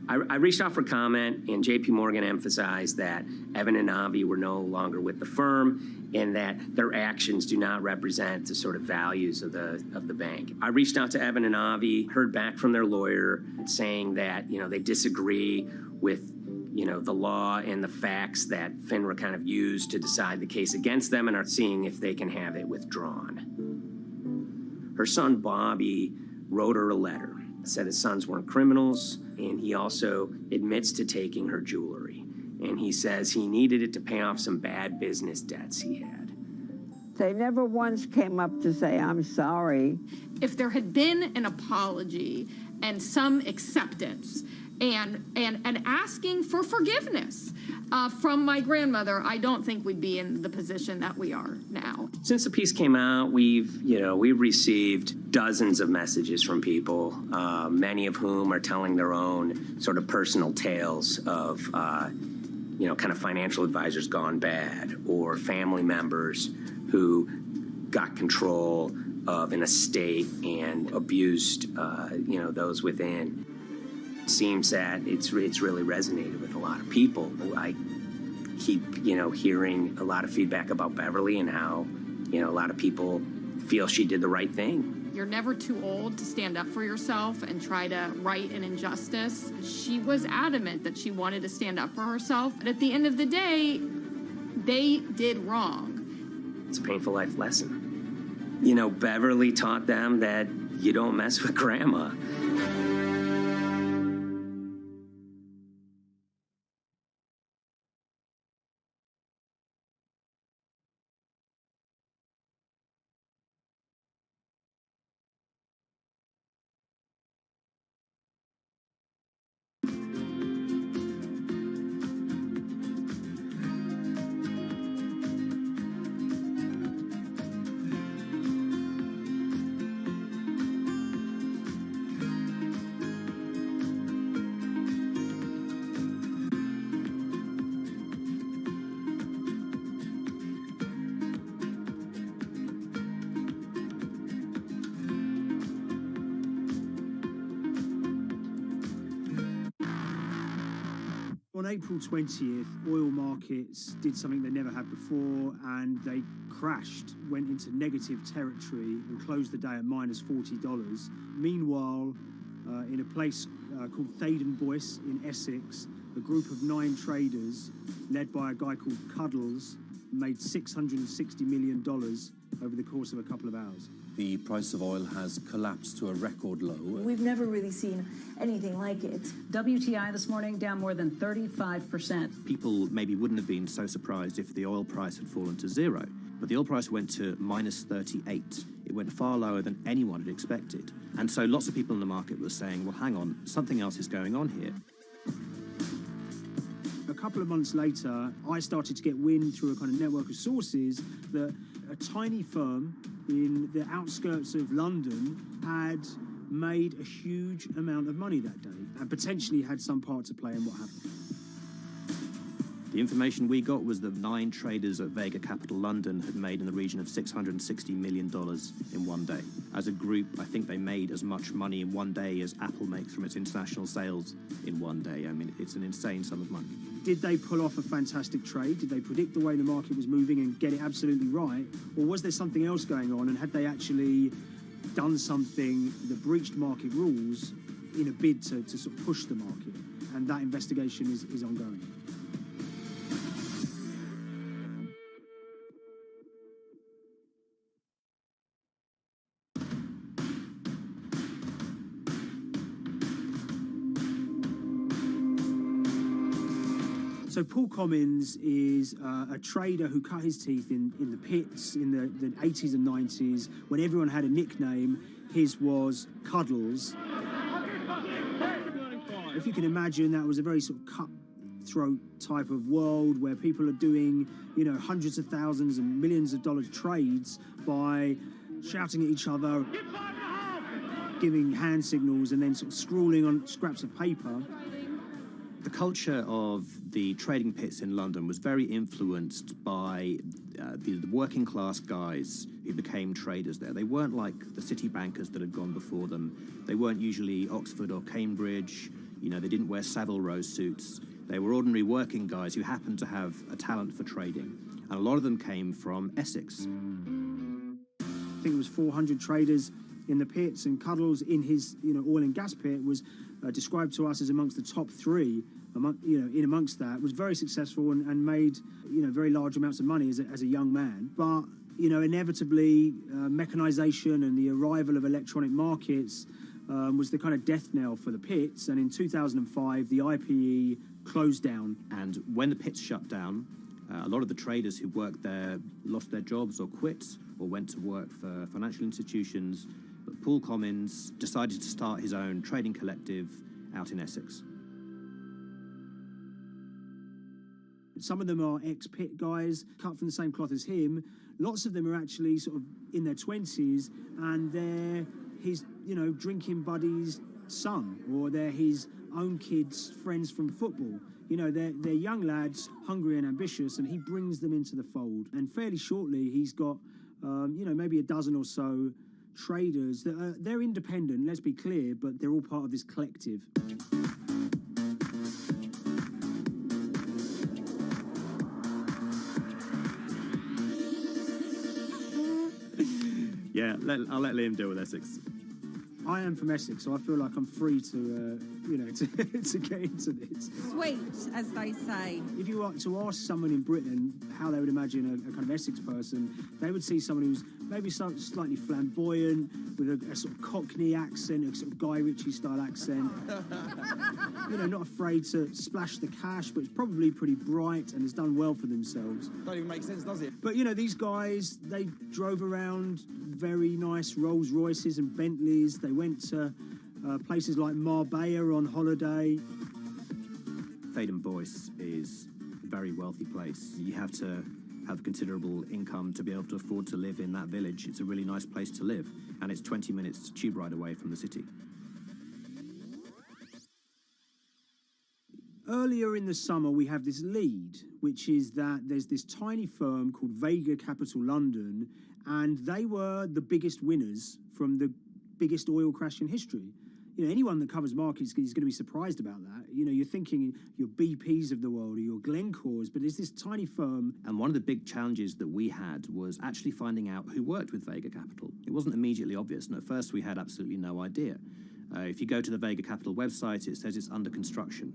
I reached out for comment, and J.P. Morgan emphasized that Evan and Avi were no longer with the firm and that their actions do not represent the sort of values of the bank. I reached out to Evan and Avi, heard back from their lawyer saying that, they disagree with the law and the facts that FINRA kind of used to decide the case against them and are seeing if they can have it withdrawn. Her son, Bobby, wrote her a letter, said his sons weren't criminals, and he also admits to taking her jewelry. And he says he needed it to pay off some bad business debts he had.
They never once came up to say, I'm sorry.
If there had been an apology and some acceptance, and asking for forgiveness from my grandmother, I don't think we'd be in the position that we are now.
Since the piece came out, we've received dozens of messages from people, many of whom are telling their own sort of personal tales of, kind of financial advisors gone bad, or family members who got control of an estate and abused, those within. Seems that it's really resonated with a lot of people. I keep, hearing a lot of feedback about Beverly and how, a lot of people feel she did the right thing.
you're never too old to stand up for yourself and try to right an injustice. She was adamant that she wanted to stand up for herself. But at the end of the day, they did wrong.
It's a painful life lesson. You know, Beverly taught them that you don't mess with grandma.
On April 20th, oil markets did something they never had before, and they crashed, went into negative territory, and closed the day at minus $40. Meanwhile, in a place called Thaden Boyce in Essex, a group of 9 traders, led by a guy called Cuddles, made $660 million over the course of a couple of hours.
The price of oil has collapsed to a record low.
We've never really seen anything like it. WTI this morning down more than 35%.
People maybe wouldn't have been so surprised if the oil price had fallen to zero, but the oil price went to minus 38. It went far lower than anyone had expected. And so lots of people in the market were saying, well, hang on, something else is going on here.
A couple of months later, I started to get wind through a kind of network of sources that a tiny firm in the outskirts of London had made a huge amount of money that day and potentially had some part to play in what happened.
The information we got was that 9 traders at Vega Capital London had made in the region of $660 million in one day. As a group, I think they made as much money in one day as Apple makes from its international sales in one day. I mean, it's an insane sum of money.
Did they pull off a fantastic trade? Did they predict the way the market was moving and get it absolutely right? Or was there something else going on, and had they actually done something that breached market rules in a bid to sort of push the market? And that investigation is ongoing. So Paul Commins is a trader who cut his teeth in the pits in the 80s and 90s when everyone had a nickname. His was Cuddles. If you can imagine, that was a very sort of cutthroat type of world where people are doing, you know, hundreds of thousands and millions of dollar trades by shouting at each other, giving hand signals, and then sort of scrawling on scraps of paper.
The culture of the trading pits in London was very influenced by the working class guys who became traders there. They weren't like the city bankers that had gone before them. They weren't usually Oxford or Cambridge. You know, they didn't wear Savile Row suits. They were ordinary working guys who happened to have a talent for trading. And a lot of them came from Essex.
I think it was 400 traders in the pits, and Cuddles in his, you know, oil and gas pit was described to us as amongst the top 3. In amongst that, was very successful and made, you know, very large amounts of money as a young man. But, you know, inevitably, mechanization and the arrival of electronic markets was the kind of death knell for the pits. And in 2005, the IPE closed down.
And when the pits shut down, a lot of the traders who worked there lost their jobs or quit or went to work for financial institutions. But Paul Commins decided to start his own trading collective out in Essex.
Some of them are ex-pit guys, cut from the same cloth as him. Lots of them are actually sort of in their 20s, and they're his, you know, drinking buddy's son, or they're his own kids' friends from football. You know, they're young lads, hungry and ambitious, and he brings them into the fold. And fairly shortly, he's got, you know, maybe a dozen or so traders that they're independent, let's be clear, but they're all part of this collective.
Yeah, I'll let Liam deal with Essex.
I am from Essex, so I feel like I'm free to, to get into this.
Sweet, as they say.
If you were to ask someone in Britain how they would imagine a kind of Essex person, they would see someone who's maybe slightly flamboyant, with a sort of Cockney accent, a sort of Guy Ritchie-style accent. Not afraid to splash the cash, but it's probably pretty bright and has done well for themselves.
Don't even make sense, does it?
But, these guys, they drove around very nice Rolls Royces and Bentleys. They went to places like Marbella on holiday.
Thaden Boyce is a very wealthy place. You have to have considerable income to be able to afford to live in that village. It's a really nice place to live, and it's 20 minutes tube ride away from the city.
Earlier in the summer, we have this lead, which is that there's this tiny firm called Vega Capital London, and they were the biggest winners from the biggest oil crash in history. Anyone that covers markets is going to be surprised about that. You're thinking your BPs of the world or your Glencores, but it's this tiny firm.
And one of the big challenges that we had was actually finding out who worked with Vega Capital. It wasn't immediately obvious, and at first we had absolutely no idea. If you go to the Vega Capital website, it says it's under construction.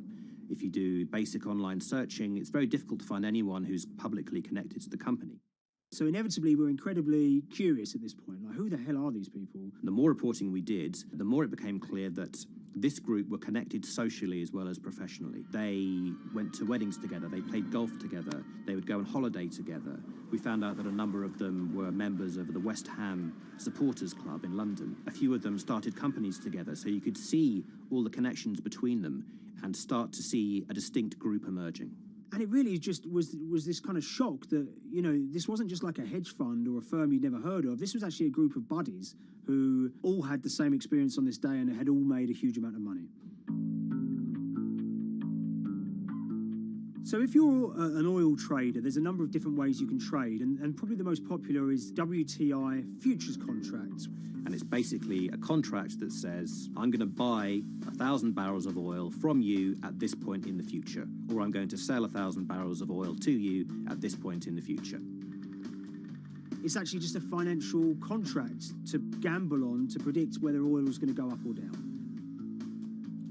If you do basic online searching, it's very difficult to find anyone who's publicly connected to the company.
So inevitably, we're incredibly curious at this point. Like, who the hell are these people?
The more reporting we did, the more it became clear that this group were connected socially as well as professionally. They went to weddings together, they played golf together, they would go on holiday together. We found out that a number of them were members of the West Ham Supporters Club in London. A few of them started companies together, so you could see all the connections between them and start to see a distinct group emerging.
And it really just was this kind of shock that, this wasn't just like a hedge fund or a firm you'd never heard of. This was actually a group of buddies who all had the same experience on this day and had all made a huge amount of money. So if you're an oil trader, there's a number of different ways you can trade, and probably the most popular is WTI futures contracts.
And it's basically a contract that says, I'm going to buy 1,000 barrels of oil from you at this point in the future, or I'm going to sell 1,000 barrels of oil to you at this point in the future.
It's actually just a financial contract to gamble on to predict whether oil is going to go up or down.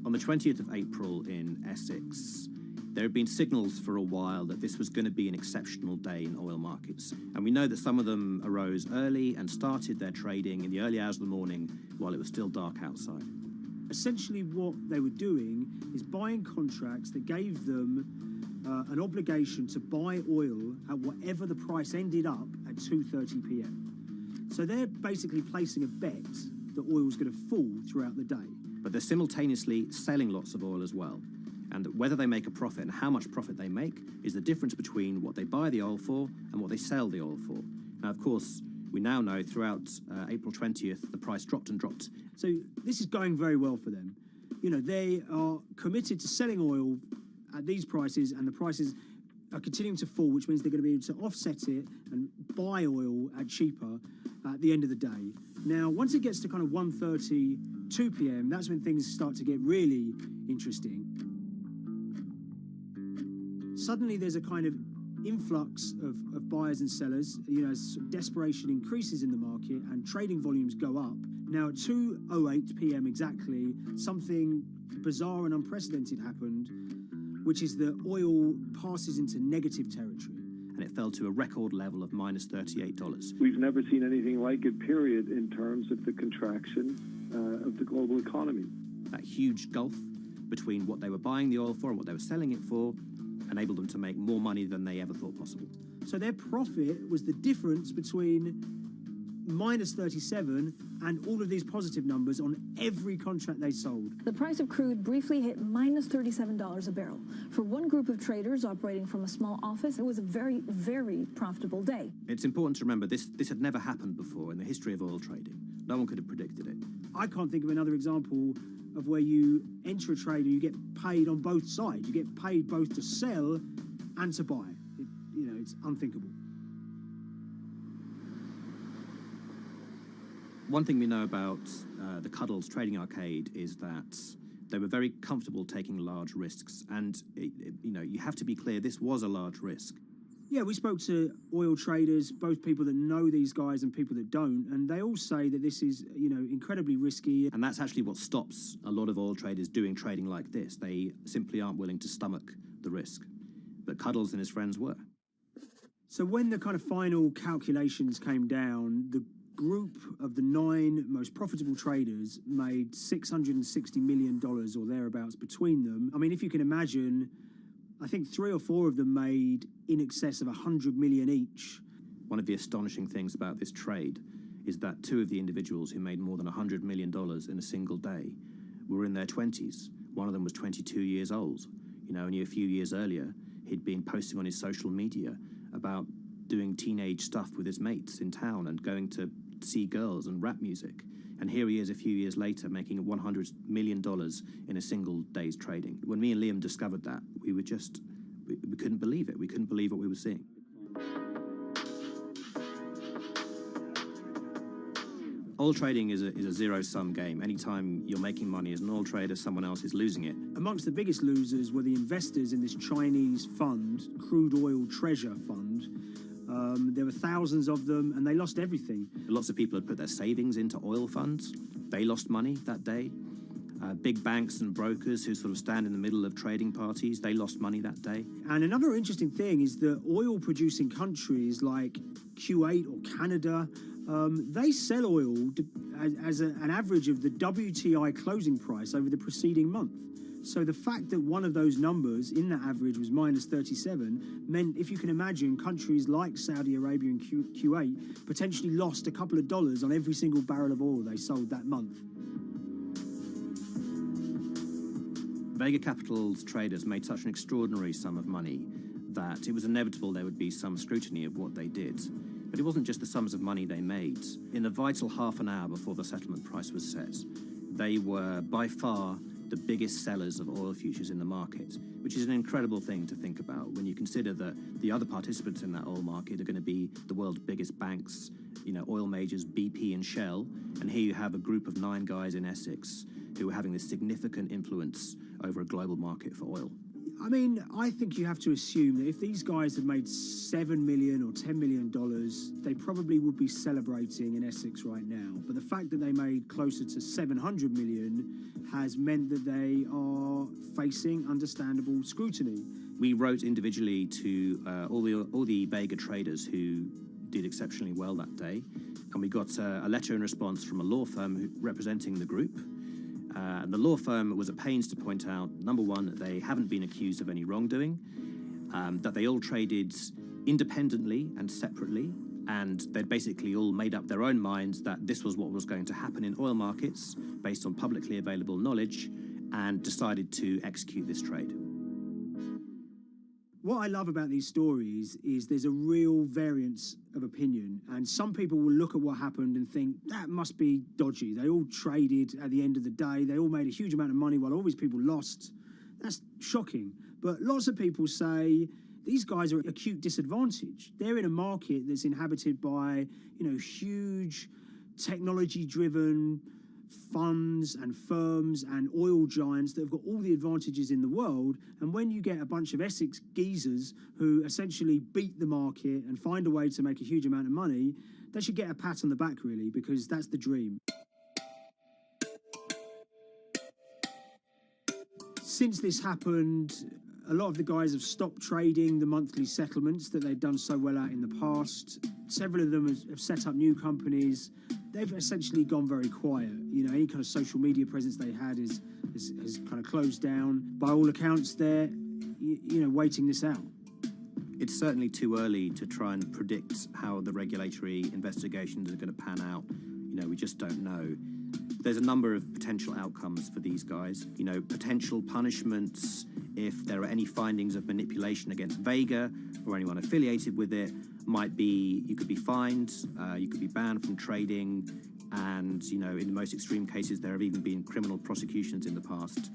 On the 20th of April in Essex, there had been signals for a while that this was going to be an exceptional day in oil markets. And we know that some of them arose early and started their trading in the early hours of the morning while it was still dark outside.
Essentially what they were doing is buying contracts that gave them an obligation to buy oil at whatever the price ended up at 2:30 p.m. So they're basically placing a bet that oil was going to fall throughout the day.
But they're simultaneously selling lots of oil as well. And whether they make a profit and how much profit they make is the difference between what they buy the oil for and what they sell the oil for. Now, of course, we now know throughout April 20th, the price dropped and dropped.
So this is going very well for them. They are committed to selling oil at these prices, and the prices are continuing to fall, which means they're going to be able to offset it and buy oil at cheaper at the end of the day. Now, once it gets to kind of 1:30, 2 p.m., that's when things start to get really interesting. Suddenly there's a kind of influx of buyers and sellers, as desperation increases in the market and trading volumes go up. Now at 2:08 p.m. exactly, something bizarre and unprecedented happened, which is that oil passes into negative territory.
And it fell to a record level of minus $38.
We've never seen anything like it, period, in terms of the contraction of the global economy.
That huge gulf between what they were buying the oil for and what they were selling it for enabled them to make more money than they ever thought possible.
So their profit was the difference between minus 37 and all of these positive numbers on every contract they sold.
The price of crude briefly hit minus $37 a barrel. For one group of traders operating from a small office, it was a very, very profitable day.
It's important to remember this had never happened before in the history of oil trading. No one could have predicted it.
I can't think of another example of where you enter a trade and you get paid on both sides. You get paid both to sell and to buy. It's unthinkable.
One thing we know about the Cuddles Trading Arcade is that they were very comfortable taking large risks. And, you have to be clear, this was a large risk.
Yeah, we spoke to oil traders, both people that know these guys and people that don't, and they all say that this is, incredibly risky.
And that's actually what stops a lot of oil traders doing trading like this. They simply aren't willing to stomach the risk. But Cuddles and his friends were.
So when the kind of final calculations came down, the group of the 9 most profitable traders made $660 million or thereabouts between them. I mean, if you can imagine, I think 3 or 4 of them made in excess of 100 million each.
One of the astonishing things about this trade is that 2 of the individuals who made more than $100 million in a single day were in their 20s. One of them was 22 years old. Only a few years earlier, he'd been posting on his social media about doing teenage stuff with his mates in town and going to see girls and rap music. And here he is a few years later making $100 million in a single day's trading. When me and Liam discovered that, we couldn't believe it. We couldn't believe what we were seeing. Oil trading is a zero-sum game. Anytime you're making money as an oil trader, someone else is losing it.
Amongst the biggest losers were the investors in this Chinese fund, Crude Oil Treasure Fund. There were thousands of them, and they lost everything.
Lots of people had put their savings into oil funds. They lost money that day. Big banks and brokers who sort of stand in the middle of trading parties, they lost money that day.
And another interesting thing is that oil-producing countries like Kuwait or Canada, they sell oil as an average of the WTI closing price over the preceding month. So the fact that one of those numbers in that average was minus 37 meant, if you can imagine, countries like Saudi Arabia and Kuwait potentially lost a couple of dollars on every single barrel of oil they sold that month.
Vega Capital's traders made such an extraordinary sum of money that it was inevitable there would be some scrutiny of what they did. But it wasn't just the sums of money they made. In the vital half an hour before the settlement price was set, they were by far the biggest sellers of oil futures in the market, which is an incredible thing to think about when you consider that the other participants in that oil market are going to be the world's biggest banks, oil majors, BP and Shell, and here you have a group of 9 guys in Essex who are having this significant influence over a global market for oil.
I mean, I think you have to assume that if these guys had made $7 million or $10 million, they probably would be celebrating in Essex right now. But the fact that they made closer to $700 million has meant that they are facing understandable scrutiny.
We wrote individually to all the Vega traders who did exceptionally well that day, and we got a letter in response from a law firm representing the group. The law firm was at pains to point out, number one, that they haven't been accused of any wrongdoing, that they all traded independently and separately, and they'd basically all made up their own minds that this was what was going to happen in oil markets based on publicly available knowledge, and decided to execute this trade.
What I love about these stories is there's a real variance of opinion, and some people will look at what happened and think that must be dodgy. They all traded at the end of the day. They all made a huge amount of money while all these people lost. That's shocking. But lots of people say these guys are at acute disadvantage. They're in a market that's inhabited by, huge technology-driven funds and firms and oil giants that have got all the advantages in the world, and when you get a bunch of Essex geezers who essentially beat the market and find a way to make a huge amount of money, they should get a pat on the back, really, because that's the dream. Since this happened, a lot of the guys have stopped trading the monthly settlements that they'd done so well at in the past. Several of them have set up new companies. They've essentially gone very quiet. Any kind of social media presence they had is kind of closed down. By all accounts, they're, waiting this out.
It's certainly too early to try and predict how the regulatory investigations are going to pan out. We just don't know. There's a number of potential outcomes for these guys. Potential punishments if there are any findings of manipulation against Vega or anyone affiliated with it. Might be you could be fined, you could be banned from trading, and in the most extreme cases there have even been criminal prosecutions in the past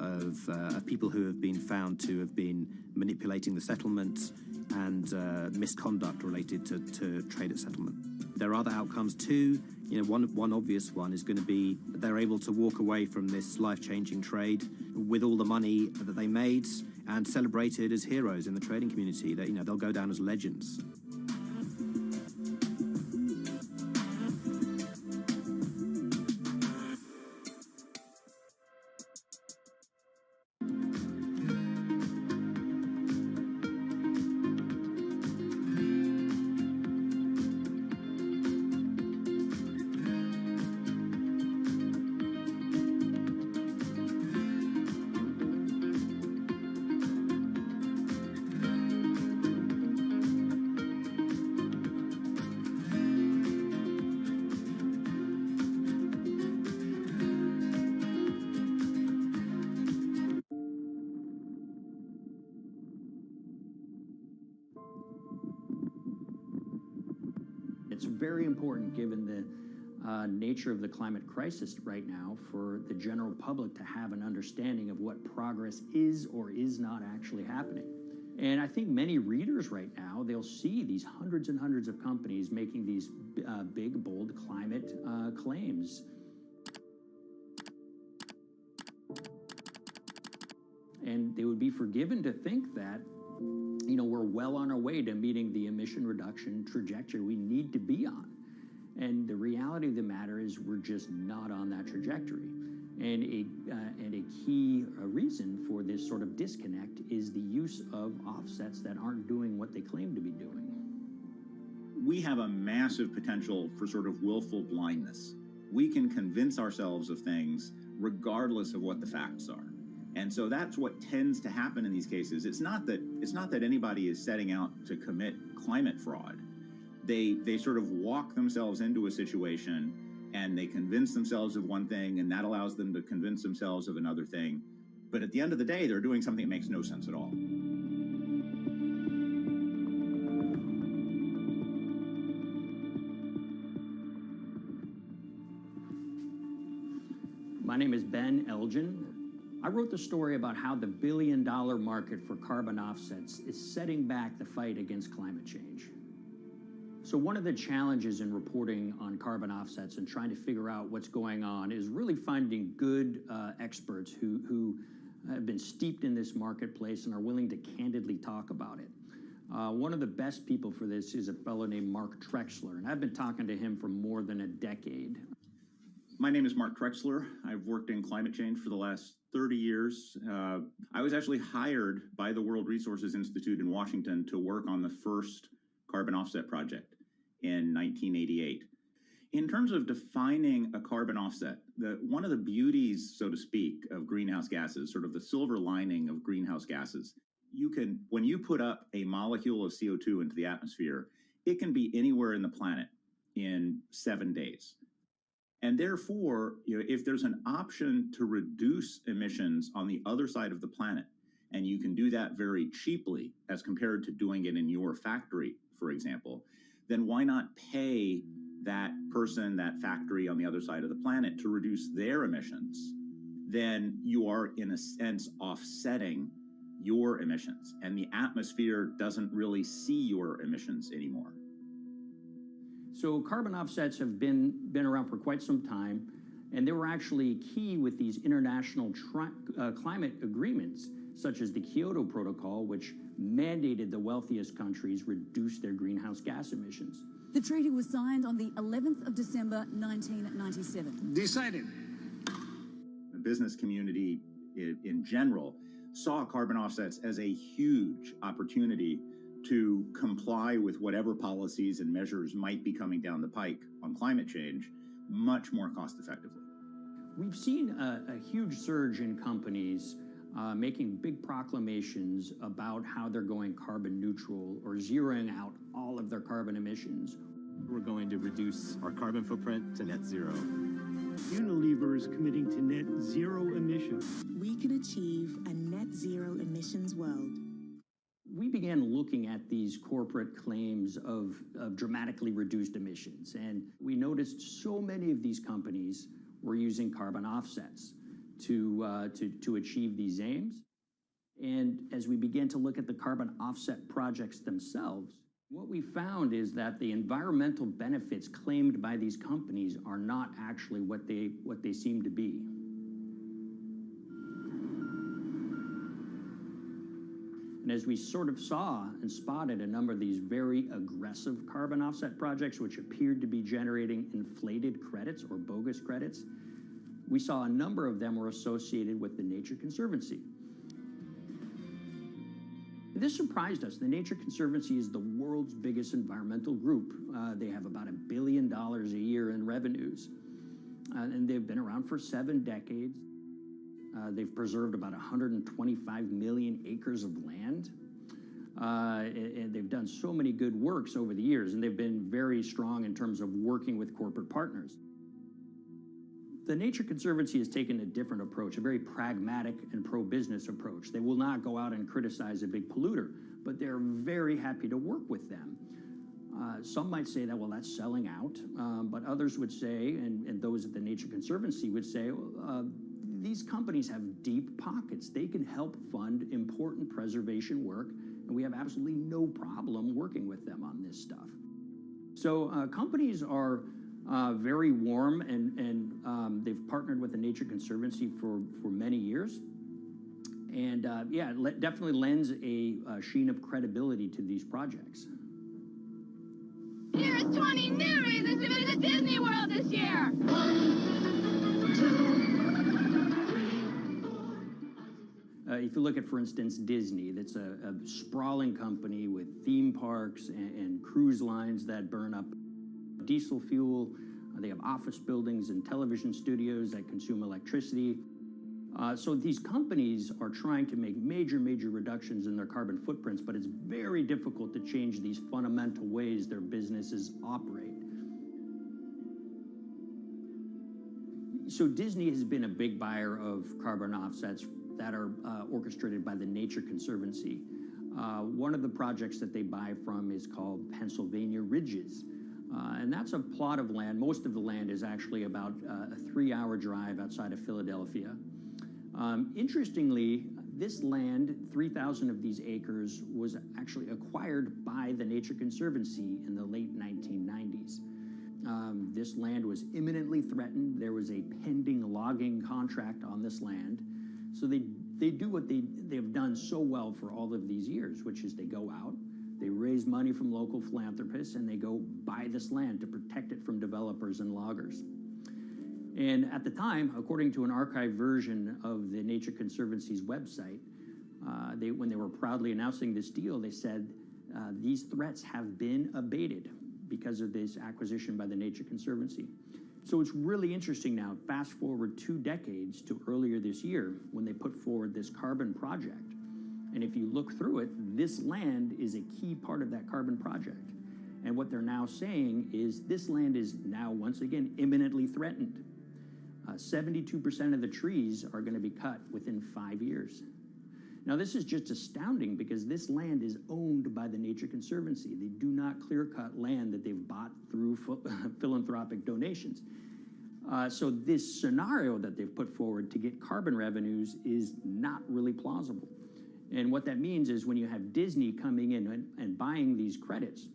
of people who have been found to have been manipulating the settlement and misconduct related to trade at settlement. There are other outcomes too. One obvious one is going to be that they're able to walk away from this life-changing trade with all the money that they made, and celebrated as heroes in the trading community. That, they'll go down as legends.
It's very important, given the nature of the climate crisis right now, for the general public to have an understanding of what progress is or is not actually happening. And I think many readers right now, they'll see these hundreds and hundreds of companies making these big, bold climate claims. And they would be forgiven to think that, we're well on our way to meeting the emission reduction trajectory we need to be on. And the reality of the matter is we're just not on that trajectory. And a key reason for this sort of disconnect is the use of offsets that aren't doing what they claim to be doing.
We have a massive potential for sort of willful blindness. We can convince ourselves of things regardless of what the facts are. And so that's what tends to happen in these cases. It's not that anybody is setting out to commit climate fraud. They sort of walk themselves into a situation and they convince themselves of one thing, and that allows them to convince themselves of another thing. But at the end of the day, they're doing something that makes no sense at all.
My name is Ben Elgin. I wrote the story about how the billion-dollar market for carbon offsets is setting back the fight against climate change. So one of the challenges in reporting on carbon offsets and trying to figure out what's going on is really finding good experts who have been steeped in this marketplace and are willing to candidly talk about it. One of the best people for this is a fellow named Mark Trexler, and I've been talking to him for more than a decade.
My name is Mark Trexler. I've worked in climate change for the last 30 years. I was actually hired by the World Resources Institute in Washington to work on the first carbon offset project in 1988. In terms of defining a carbon offset, one of the beauties, so to speak, of greenhouse gases, sort of the silver lining of greenhouse gases, when you put up a molecule of CO2 into the atmosphere, it can be anywhere in the planet in 7 days. And therefore, if there's an option to reduce emissions on the other side of the planet, and you can do that very cheaply as compared to doing it in your factory, for example, then why not pay that person, that factory on the other side of the planet to reduce their emissions? Then you are, in a sense, offsetting your emissions, and the atmosphere doesn't really see your emissions anymore.
So carbon offsets have been around for quite some time, and they were actually key with these international climate agreements, such as the Kyoto Protocol, which mandated the wealthiest countries reduce their greenhouse gas emissions.
The treaty was signed on the 11th of December, 1997.
Decided. The business community in general saw carbon offsets as a huge opportunity to comply with whatever policies and measures might be coming down the pike on climate change much more cost effectively.
We've seen a huge surge in companies making big proclamations about how they're going carbon neutral or zeroing out all of their carbon emissions.
We're going to reduce our carbon footprint to net zero.
Unilever is committing to net zero emissions.
We can achieve a net zero emissions world.
We began looking at these corporate claims of dramatically reduced emissions, and we noticed so many of these companies were using carbon offsets to achieve these aims. And as we began to look at the carbon offset projects themselves, what we found is that the environmental benefits claimed by these companies are not actually what they seem to be. And as we sort of saw and spotted a number of these very aggressive carbon offset projects, which appeared to be generating inflated credits or bogus credits, we saw a number of them were associated with the Nature Conservancy. This surprised us. The Nature Conservancy is the world's biggest environmental group. They have about $1 billion a year in revenues, and they've been around for 7 decades. They've preserved about 125 million acres of land, and they've done so many good works over the years, and they've been very strong in terms of working with corporate partners. The Nature Conservancy has taken a different approach, a very pragmatic and pro-business approach. They will not go out and criticize a big polluter, but they're very happy to work with them. Some might say that, well, that's selling out, but others would say, and those at the Nature Conservancy would say, these companies have deep pockets. They can help fund important preservation work, and we have absolutely no problem working with them on this stuff. So companies are very warm, and they've partnered with the Nature Conservancy for many years. And yeah, it definitely lends a sheen of credibility to these projects.
Here's 20 new reasons to visit Disney World this year. 1, 2, 3.
If you look at, for instance, Disney, that's a sprawling company with theme parks and cruise lines that burn up diesel fuel. They have office buildings and television studios that consume electricity. So these companies are trying to make major reductions in their carbon footprints, but it's very difficult to change these fundamental ways their businesses operate. So Disney has been a big buyer of carbon offsets that are orchestrated by the Nature Conservancy. One of the projects that they buy from is called Pennsylvania Ridges. And that's a plot of land. Most of the land is actually about a 3-hour drive outside of Philadelphia. Interestingly, this land, 3,000 of these acres, was actually acquired by the Nature Conservancy in the late 1990s. This land was imminently threatened. There was a pending logging contract on this land. So they do what they've done so well for all of these years, which is they go out, they raise money from local philanthropists, and they go buy this land to protect it from developers and loggers. And at the time, according to an archived version of the Nature Conservancy's website, when they were proudly announcing this deal, they said, these threats have been abated because of this acquisition by the Nature Conservancy. So it's really interesting now, fast forward 2 decades to earlier this year when they put forward this carbon project. And if you look through it, this land is a key part of that carbon project. And what they're now saying is this land is now, once again, imminently threatened. 72% of the trees are going to be cut within 5 years. Now, this is just astounding because this land is owned by the Nature Conservancy. They do not clear-cut land that they've bought through philanthropic donations. So this scenario that they've put forward to get carbon revenues is not really plausible. And what that means is when you have Disney coming in and buying these credits,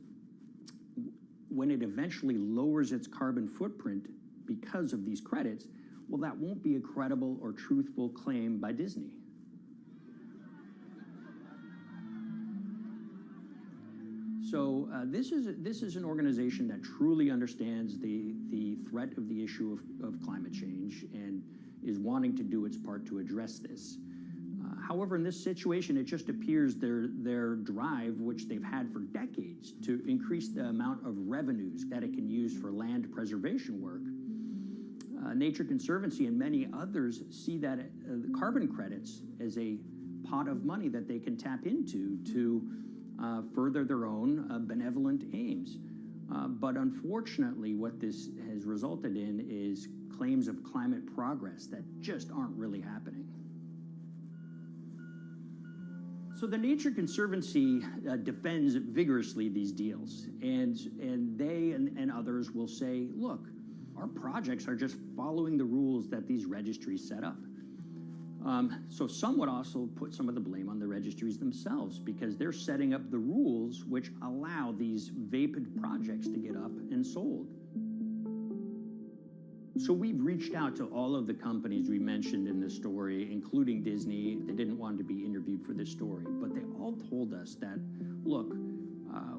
when it eventually lowers its carbon footprint because of these credits, well, that won't be a credible or truthful claim by Disney. So this is an organization that truly understands the threat of the issue of climate change and is wanting to do its part to address this. However, in this situation, it just appears their drive, which they've had for decades, to increase the amount of revenues that it can use for land preservation work. Nature Conservancy and many others see that the carbon credits as a pot of money that they can tap into to further their own benevolent aims. But unfortunately, what this has resulted in is claims of climate progress that just aren't really happening. So the Nature Conservancy defends vigorously these deals, and they and others will say, look, our projects are just following the rules that these registries set up. So some would also put some of the blame on the registries themselves because they're setting up the rules which allow these vapid projects to get up and sold. So we've reached out to all of the companies we mentioned in this story, including Disney. They didn't want to be interviewed for this story, but they all told us that, look,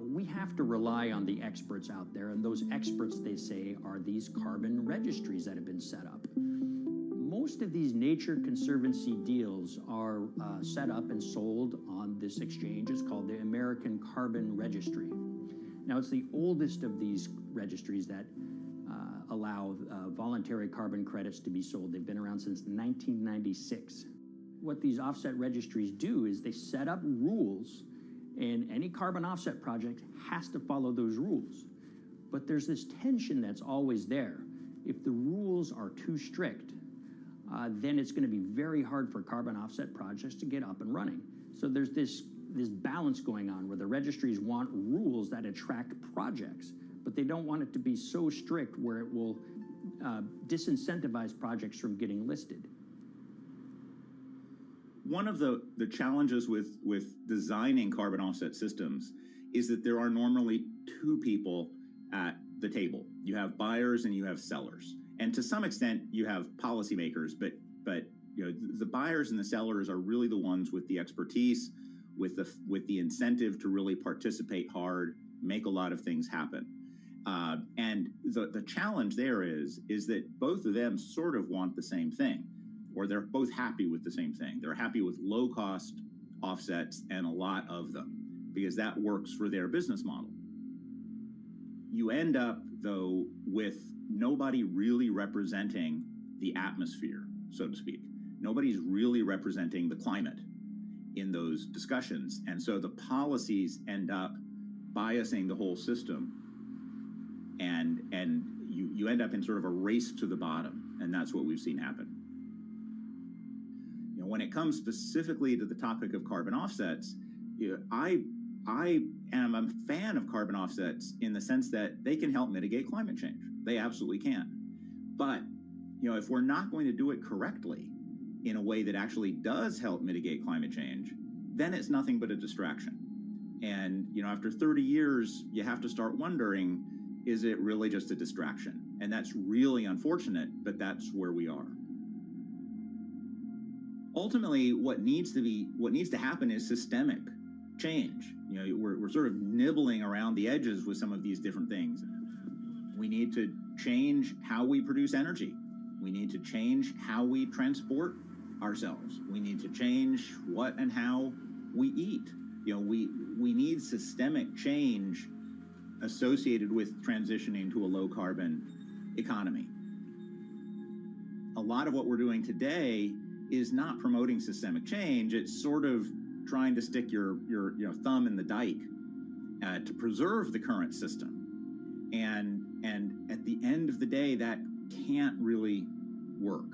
we have to rely on the experts out there, and those experts, they say, are these carbon registries that have been set up. Most of these Nature Conservancy deals are set up and sold on this exchange. It's called the American Carbon Registry. Now, it's the oldest of these registries that allow voluntary carbon credits to be sold. They've been around since 1996. What these offset registries do is they set up rules, and any carbon offset project has to follow those rules. But there's this tension that's always there. If the rules are too strict, then it's going to be very hard for carbon offset projects to get up and running. So there's this balance going on where the registries want rules that attract projects, but they don't want it to be so strict where it will disincentivize projects from getting listed.
One of the challenges with designing carbon offset systems is that there are normally two people at the table. You have buyers and you have sellers. And to some extent, you have policymakers, but you know, the buyers and the sellers are really the ones with the expertise, with the incentive to really participate hard, make a lot of things happen. And the challenge there is that both of them sort of want the same thing, or they're both happy with the same thing. They're happy with low-cost offsets and a lot of them, because that works for their business model. You end up, though, with nobody really representing the atmosphere, so to speak. Nobody's really representing the climate in those discussions. And so the policies end up biasing the whole system, and you end up in sort of a race to the bottom, and that's what we've seen happen. You know, when it comes specifically to the topic of carbon offsets, you know, I am a fan of carbon offsets in the sense that they can help mitigate climate change. They absolutely can. But, you know, if we're not going to do it correctly in a way that actually does help mitigate climate change, then it's nothing but a distraction. And, you know, after 30 years, you have to start wondering, is it really just a distraction? And that's really unfortunate, but that's where we are. Ultimately, what needs to happen is systemic change. You know, we're sort of nibbling around the edges with some of these different things. We need to change how we produce energy. We need to change how we transport ourselves. We need to change what and how we eat. You know, we need systemic change associated with transitioning to a low carbon economy. A lot of what we're doing today is not promoting systemic change. It's sort of trying to stick your thumb in the dike to preserve the current system. And at the end of the day, that can't really work.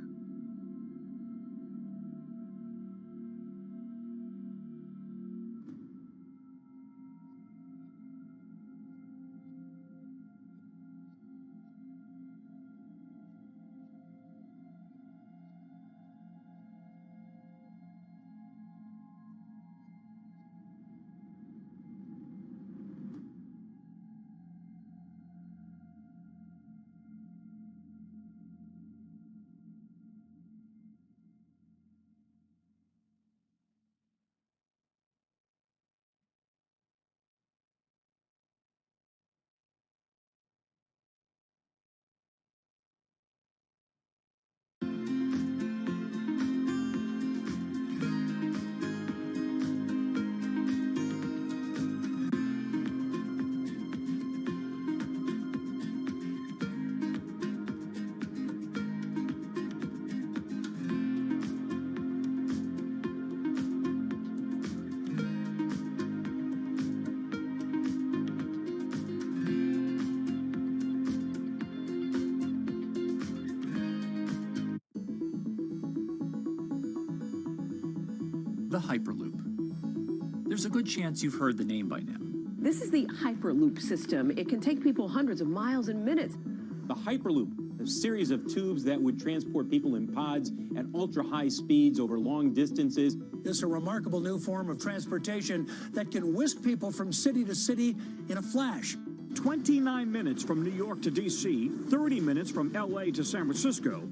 The Hyperloop. There's a good chance you've heard the name by now.
This is the Hyperloop system. It can take people hundreds of miles in minutes.
The Hyperloop, a series of tubes that would transport people in pods at ultra-high speeds over long distances.
It's a remarkable new form of transportation that can whisk people from city to city in a flash.
29 minutes from New York to D.C., 30 minutes from L.A. to San Francisco.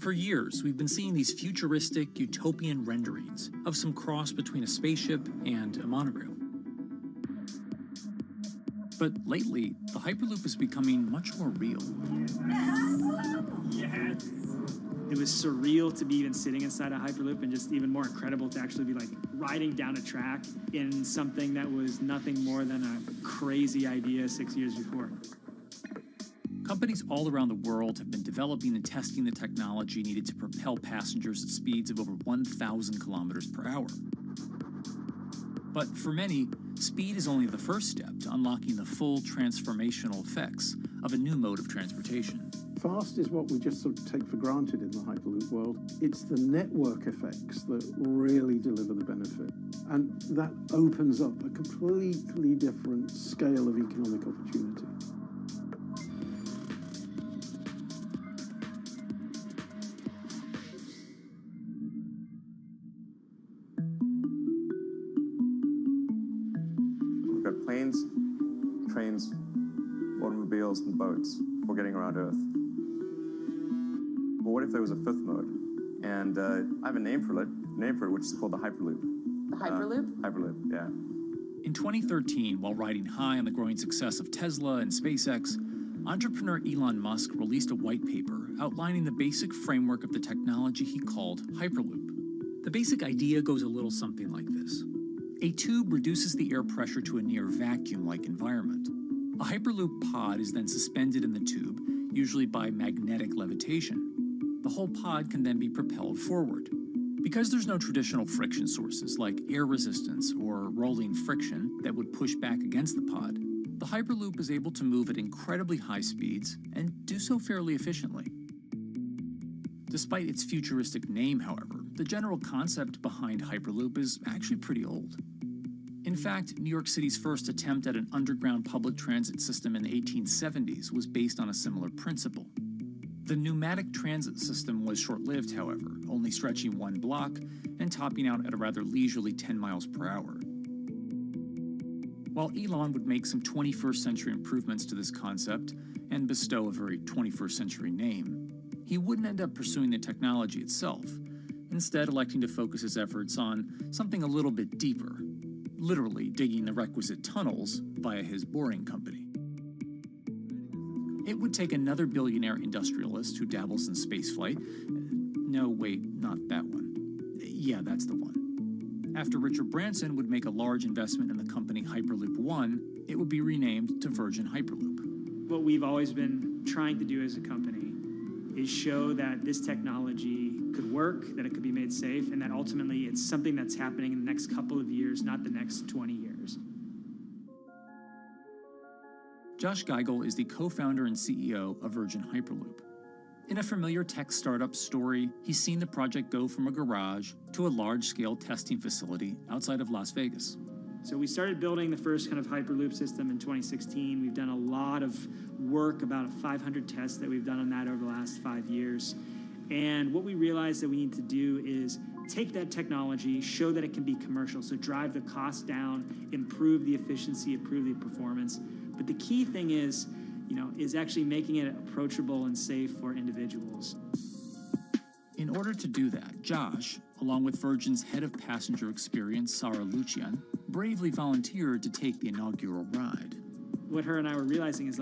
For years, we've been seeing these futuristic, utopian renderings of some cross between a spaceship and a monorail. But lately, the Hyperloop is becoming much more real.
Yes! It was surreal to be even sitting inside a Hyperloop, and just even more incredible to actually be like riding down a track in something that was nothing more than a crazy idea 6 years before.
Companies all around the world have been developing and testing the technology needed to propel passengers at speeds of over 1,000 kilometers per hour. But for many, speed is only the first step to unlocking the full transformational effects of a new mode of transportation.
Fast is what we just sort of take for granted in the Hyperloop world. It's the network effects that really deliver the benefit. And that opens up a completely different scale of economic opportunity.
We've got planes, trains, automobiles, and boats for getting around Earth. But what if there was a fifth mode? And I have a name for it, which is called the Hyperloop.
The Hyperloop?
Hyperloop, yeah.
In 2013, while riding high on the growing success of Tesla and SpaceX, entrepreneur Elon Musk released a white paper outlining the basic framework of the technology he called Hyperloop. The basic idea goes a little something like this. A tube reduces the air pressure to a near vacuum-like environment. A Hyperloop pod is then suspended in the tube, usually by magnetic levitation. The whole pod can then be propelled forward. Because there's no traditional friction sources like air resistance or rolling friction that would push back against the pod, the Hyperloop is able to move at incredibly high speeds and do so fairly efficiently. Despite its futuristic name, however, the general concept behind Hyperloop is actually pretty old. In fact, New York City's first attempt at an underground public transit system in the 1870s was based on a similar principle. The pneumatic transit system was short-lived, however, only stretching one block and topping out at a rather leisurely 10 miles per hour. While Elon would make some 21st century improvements to this concept and bestow a very 21st century name, he wouldn't end up pursuing the technology itself, instead electing to focus his efforts on something a little bit deeper, literally digging the requisite tunnels via his boring company. It would take another billionaire industrialist who dabbles in spaceflight. No, wait, not that one. Yeah, that's the one. After Richard Branson would make a large investment in the company Hyperloop One, it would be renamed to Virgin Hyperloop.
What we've always been trying to do as a company is show that this technology could work, that it could be made safe, and that ultimately it's something that's happening in the next couple of years, not the next 20 years.
Josh Geigel is the co-founder and CEO of Virgin Hyperloop. In a familiar tech startup story, he's seen the project go from a garage to a large-scale testing facility outside of Las Vegas.
So we started building the first kind of Hyperloop system in 2016. We've done a lot of work, about 500 tests that we've done on that over the last 5 years. And what we realized that we need to do is take that technology, show that it can be commercial, so drive the cost down, improve the efficiency, improve the performance. But the key thing is actually making it approachable and safe for individuals.
In order to do that, Josh, along with Virgin's head of passenger experience, Sarah Lucian, bravely volunteered to take the inaugural ride.
What her and I were realizing is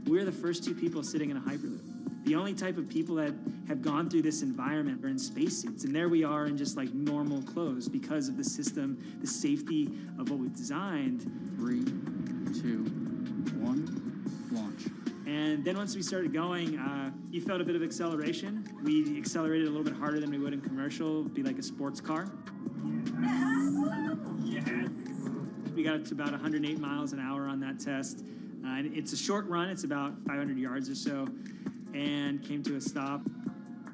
we're the first two people sitting in a Hyperloop. The only type of people that have gone through this environment are in spacesuits, and there we are in just normal clothes because of the system, the safety of what we've designed.
3, 2, 1, launch.
And then once we started going, you felt a bit of acceleration. We accelerated a little bit harder than we would in commercial. It'd be like a sports car. Yes. We got to about 108 miles an hour on that test. And it's a short run. It's about 500 yards or so, and came to a stop.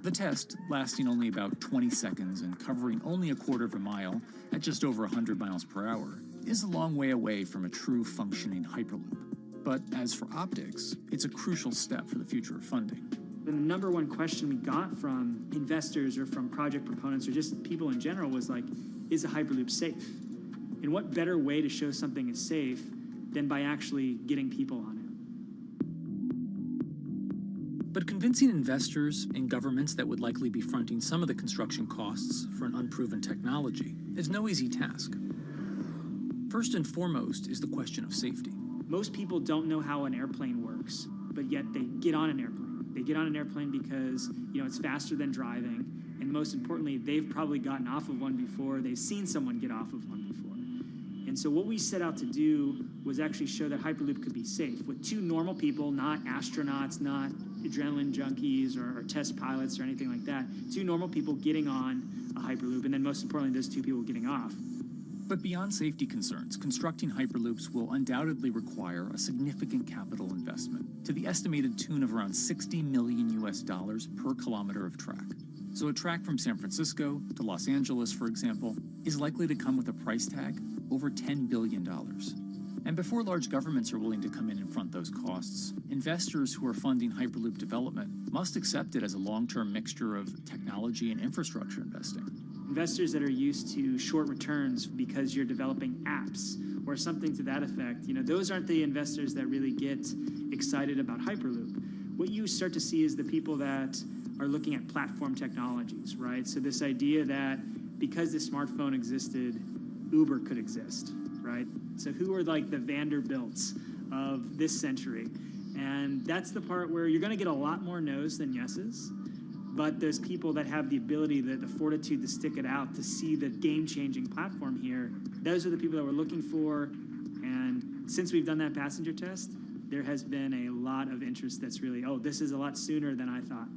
The test, lasting only about 20 seconds and covering only a quarter of a mile at just over 100 miles per hour, is a long way away from a true functioning Hyperloop. But as for optics, it's a crucial step for the future of funding.
The number one question we got from investors or from project proponents or just people in general was is a Hyperloop safe? And what better way to show something is safe than by actually getting people on it.
But convincing investors and governments that would likely be fronting some of the construction costs for an unproven technology is no easy task. First and foremost is the question of safety.
Most people don't know how an airplane works, but yet they get on an airplane. They get on an airplane because, it's faster than driving, and most importantly, they've probably gotten off of one before, they've seen someone get off of one before. And so what we set out to do was actually show that Hyperloop could be safe with two normal people, not astronauts, not adrenaline junkies or test pilots or anything like that. Two normal people getting on a Hyperloop, and then most importantly, those two people getting off.
But beyond safety concerns, constructing Hyperloops will undoubtedly require a significant capital investment to the estimated tune of around $60 million per kilometer of track. So a track from San Francisco to Los Angeles, for example, is likely to come with a price tag over $10 billion. And before large governments are willing to come in and front those costs, investors who are funding Hyperloop development must accept it as a long-term mixture of technology and infrastructure investing.
Investors that are used to short returns because you're developing apps or something to that effect, those aren't the investors that really get excited about Hyperloop. What you start to see is the people that are looking at platform technologies, right? So this idea that because the smartphone existed, Uber could exist, right? So who are like the Vanderbilts of this century? And that's the part where you're going to get a lot more no's than yeses. But there's people that have the ability, the fortitude to stick it out, to see the game-changing platform here. Those are the people that we're looking for. And since we've done that passenger test, there has been a lot of interest that's really, this is a lot sooner than I thought.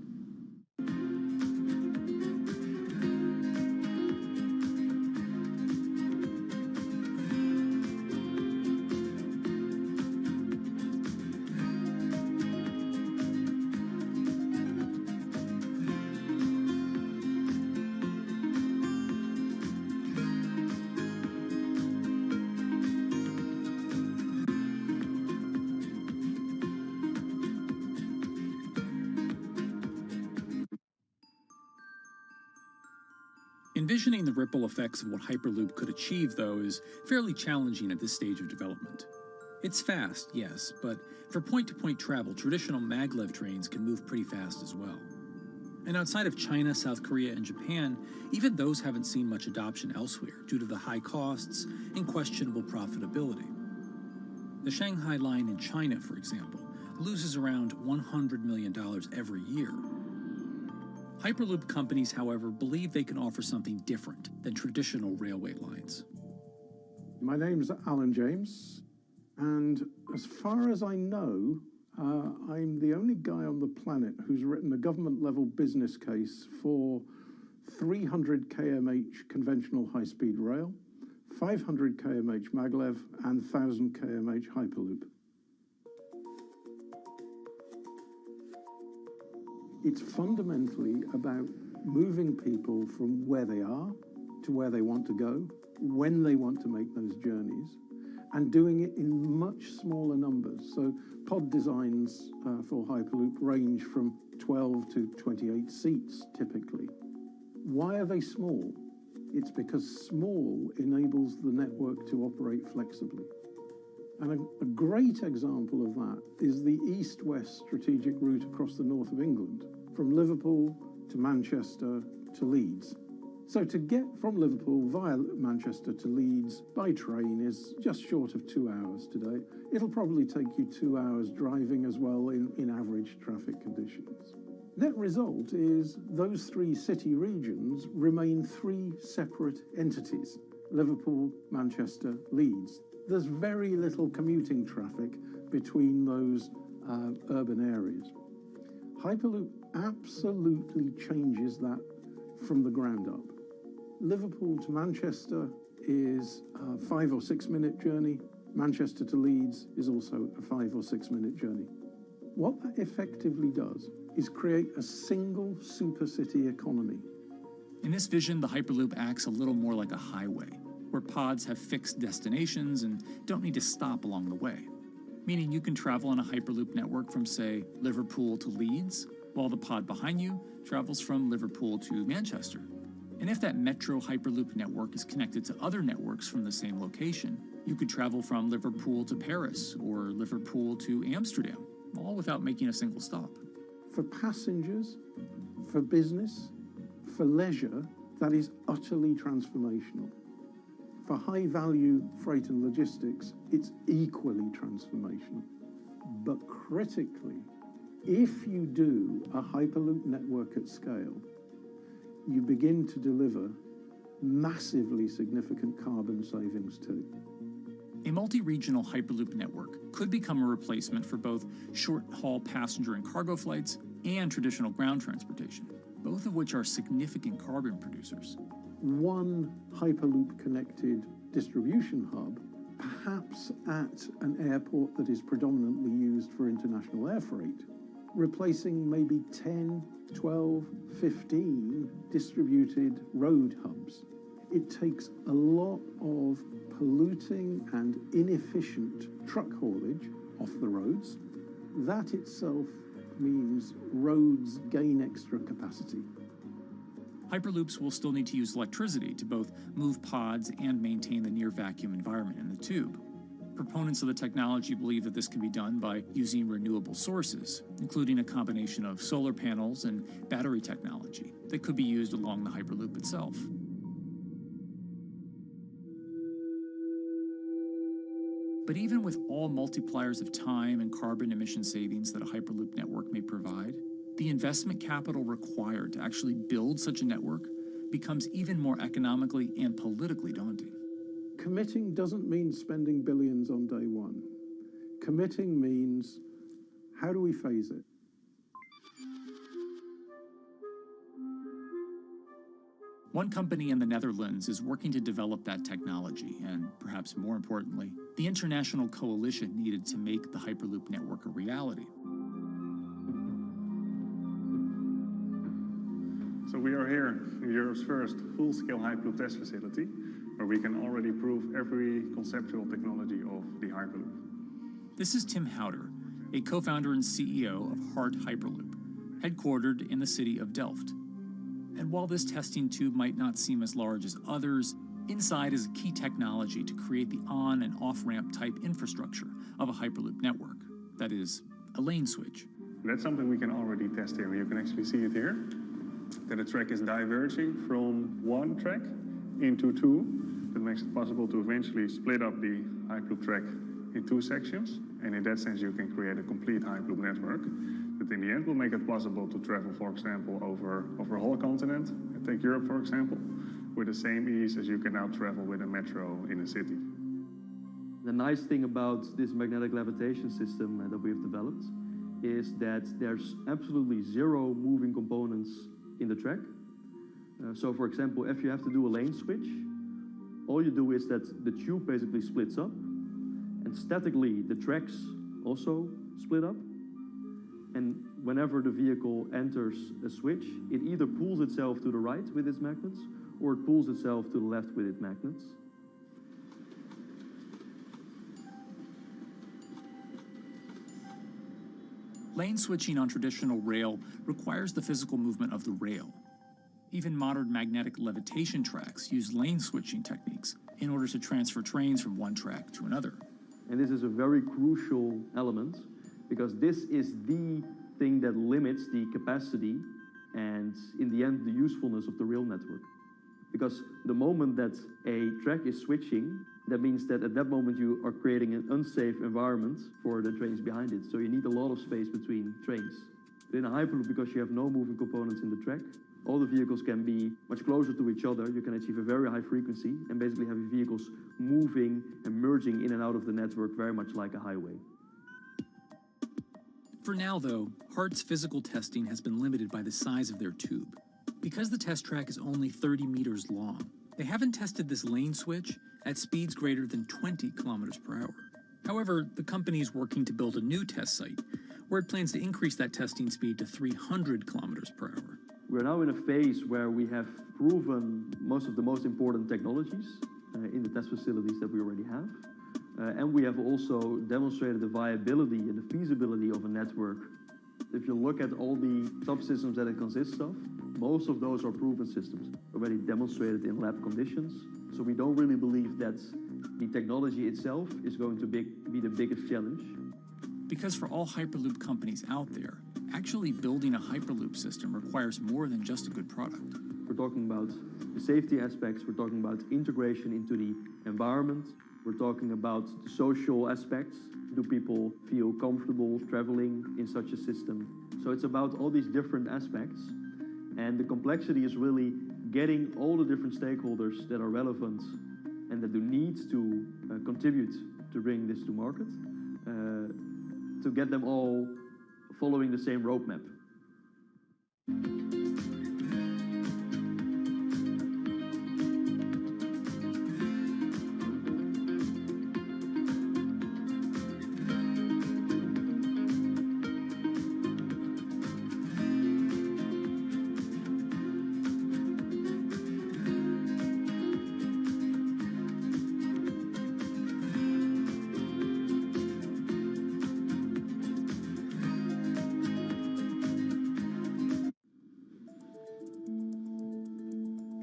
Envisioning the ripple effects of what Hyperloop could achieve, though, is fairly challenging at this stage of development. It's fast, yes, but for point-to-point travel, traditional maglev trains can move pretty fast as well. And outside of China, South Korea, and Japan, even those haven't seen much adoption elsewhere due to the high costs and questionable profitability. The Shanghai line in China, for example, loses around $100 million every year. Hyperloop companies, however, believe they can offer something different than traditional railway lines.
My name's Alan James, and as far as I know, I'm the only guy on the planet who's written a government-level business case for 300 kmh conventional high-speed rail, 500 kmh maglev, and 1,000 kmh Hyperloop. It's fundamentally about moving people from where they are to where they want to go, when they want to make those journeys, and doing it in much smaller numbers. So pod designs for Hyperloop range from 12 to 28 seats, typically. Why are they small? It's because small enables the network to operate flexibly. And a great example of that is the east-west strategic route across the north of England, from Liverpool to Manchester to Leeds. So to get from Liverpool via Manchester to Leeds by train is just short of 2 hours today. It'll probably take you 2 hours driving as well in average traffic conditions. Net result is those three city regions remain three separate entities: Liverpool, Manchester, Leeds. There's very little commuting traffic between those urban areas. Hyperloop absolutely changes that from the ground up. Liverpool to Manchester is a 5 or 6 minute journey. Manchester to Leeds is also a 5 or 6 minute journey. What that effectively does is create a single supercity economy.
In this vision, the Hyperloop acts a little more like a highway, where pods have fixed destinations and don't need to stop along the way. Meaning you can travel on a Hyperloop network from, say, Liverpool to Leeds, while the pod behind you travels from Liverpool to Manchester. And if that metro Hyperloop network is connected to other networks from the same location, You could travel from Liverpool to Paris or Liverpool to Amsterdam, all without making a single stop.
For passengers, for business, for leisure, that is utterly transformational. For high-value freight and logistics, it's equally transformational. But critically, if you do a Hyperloop network at scale, you begin to deliver massively significant carbon savings too.
A multi-regional Hyperloop network could become a replacement for both short-haul passenger and cargo flights and traditional ground transportation, both of which are significant carbon producers.
One Hyperloop-connected distribution hub, perhaps at an airport that is predominantly used for international air freight, replacing maybe 10, 12, 15 distributed road hubs. It takes a lot of polluting and inefficient truck haulage off the roads. That itself means roads gain extra capacity.
Hyperloops will still need to use electricity to both move pods and maintain the near-vacuum environment in the tube. Proponents of the technology believe that this can be done by using renewable sources, including a combination of solar panels and battery technology that could be used along the Hyperloop itself. But even with all multipliers of time and carbon emission savings that a Hyperloop network may provide, the investment capital required to actually build such a network becomes even more economically and politically daunting.
Committing doesn't mean spending billions on day one. Committing means, how do we phase it?
One company in the Netherlands is working to develop that technology, and perhaps more importantly, the international coalition needed to make the Hyperloop network a reality.
So we are here in Europe's first full-scale Hyperloop test facility, where we can already prove every conceptual technology of the Hyperloop.
This is Tim Houter, a co-founder and CEO of Hart Hyperloop, headquartered in the city of Delft. And while this testing tube might not seem as large as others, inside is a key technology to create the on- and off-ramp type infrastructure of a Hyperloop network. That is, a lane switch.
That's something we can already test here. You can actually see it here, that the track is diverging from one track into two. That makes it possible to eventually split up the Hyperloop track in two sections. And in that sense, you can create a complete Hyperloop network that in the end will make it possible to travel, for example, over a whole continent. Take Europe, for example, with the same ease as you can now travel with a metro in a city.
The nice thing about this magnetic levitation system that we've developed is that there's absolutely zero moving components in the track. So for example, if you have to do a lane switch, all you do is that the tube basically splits up, and statically the tracks also split up. And whenever the vehicle enters a switch, it either pulls itself to the right with its magnets, or it pulls itself to the left with its magnets.
Lane switching on traditional rail requires the physical movement of the rail. Even modern magnetic levitation tracks use lane switching techniques in order to transfer trains from one track to another.
And this is a very crucial element, because this is the thing that limits the capacity and, in the end, the usefulness of the rail network. Because the moment that a track is switching, that means that at that moment you are creating an unsafe environment for the trains behind it. So you need a lot of space between trains. But in a Hyperloop, because you have no moving components in the track, all the vehicles can be much closer to each other. You can achieve a very high frequency and basically have your vehicles moving and merging in and out of the network very much like a highway.
For now, though, Hart's physical testing has been limited by the size of their tube. Because the test track is only 30 meters long, they haven't tested this lane switch at speeds greater than 20 kilometers per hour. However, the company is working to build a new test site where it plans to increase that testing speed to 300 kilometers per hour.
We're now in a phase where we have proven most of the most important technologies in the test facilities that we already have. And we have also demonstrated the viability and the feasibility of a network. If you look at all the subsystems that it consists of, most of those are proven systems, already demonstrated in lab conditions. So we don't really believe that The technology itself is going to be the biggest challenge.
Because for all Hyperloop companies out there, actually building a Hyperloop system requires more than just a good product.
We're talking about the safety aspects, we're talking about integration into the environment, we're talking about the social aspects. Do people feel comfortable traveling in such a system? So it's about all these different aspects, and the complexity is really getting all the different stakeholders that are relevant and that do need to contribute to bring this to market, to get them all following the same roadmap.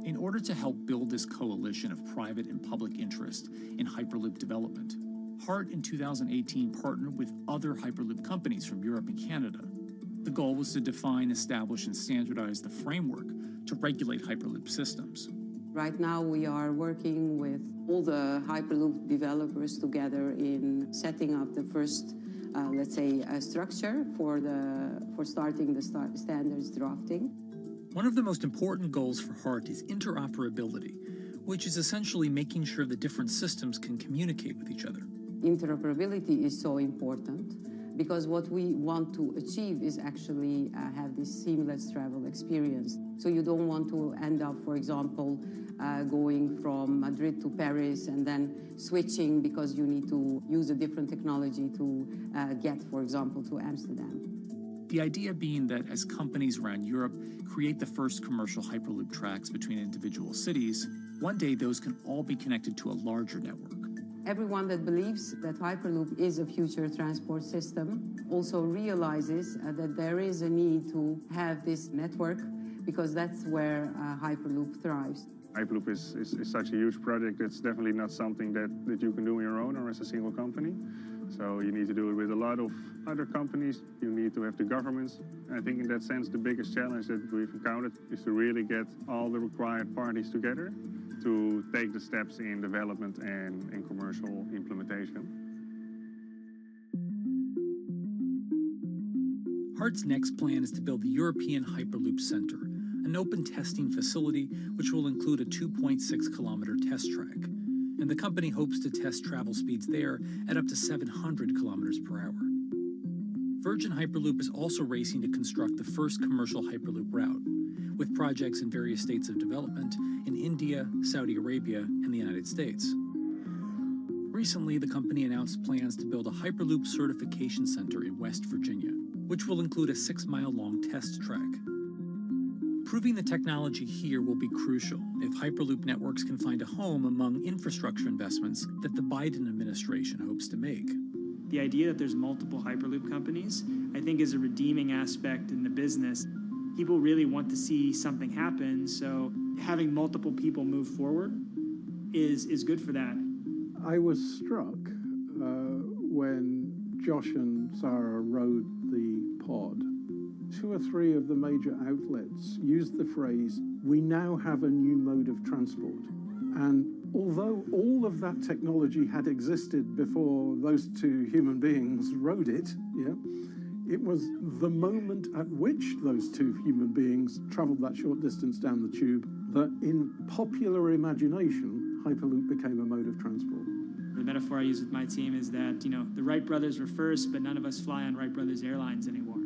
In order to help build this coalition of private and public interest in Hyperloop development, HART in 2018 partnered with other Hyperloop companies from Europe and Canada. The goal was to define, establish, and standardize the framework to regulate Hyperloop systems.
Right now we are working with all the Hyperloop developers together in setting up the first, let's say, structure for starting the standards drafting.
One of the most important goals for HART is interoperability, which is essentially making sure that different systems can communicate with each other.
Interoperability is so important because what we want to achieve is actually have this seamless travel experience. So you don't want to end up, for example, going from Madrid to Paris and then switching because you need to use a different technology to get, for example, to Amsterdam.
The idea being that as companies around Europe create the first commercial Hyperloop tracks between individual cities, one day those can all be connected to a larger network.
Everyone that believes that Hyperloop is a future transport system also realizes that there is a need to have this network because that's where Hyperloop thrives.
Hyperloop is such a huge project. It's definitely not something that you can do on your own or as a single company. So you need to do it with a lot of other companies. You need to have the governments. And I think in that sense, the biggest challenge that we've encountered is to really get all the required parties together to take the steps in development and in commercial implementation.
HART's next plan is to build the European Hyperloop Center, an open testing facility which will include a 2.6-kilometer test track. And the company hopes to test travel speeds there at up to 700 kilometers per hour. Virgin Hyperloop is also racing to construct the first commercial Hyperloop route, with projects in various states of development in India, Saudi Arabia, and the United States. Recently, the company announced plans to build a Hyperloop certification center in West Virginia, which will include a 6-mile-long test track. Proving the technology here will be crucial if Hyperloop networks can find a home among infrastructure investments that the Biden administration hopes to make.
The idea that there's multiple Hyperloop companies, I think, is a redeeming aspect in the business. People really want to see something happen, so having multiple people move forward is good for that.
I was struck when Josh and Sarah rode the pod. 2 or 3 of the major outlets used the phrase, "We now have a new mode of transport." And although all of that technology had existed before those 2 human beings rode it, it was the moment at which those 2 human beings traveled that short distance down the tube that in popular imagination, Hyperloop became a mode of transport.
The metaphor I use with my team is that, the Wright brothers were first, but none of us fly on Wright brothers airlines anymore.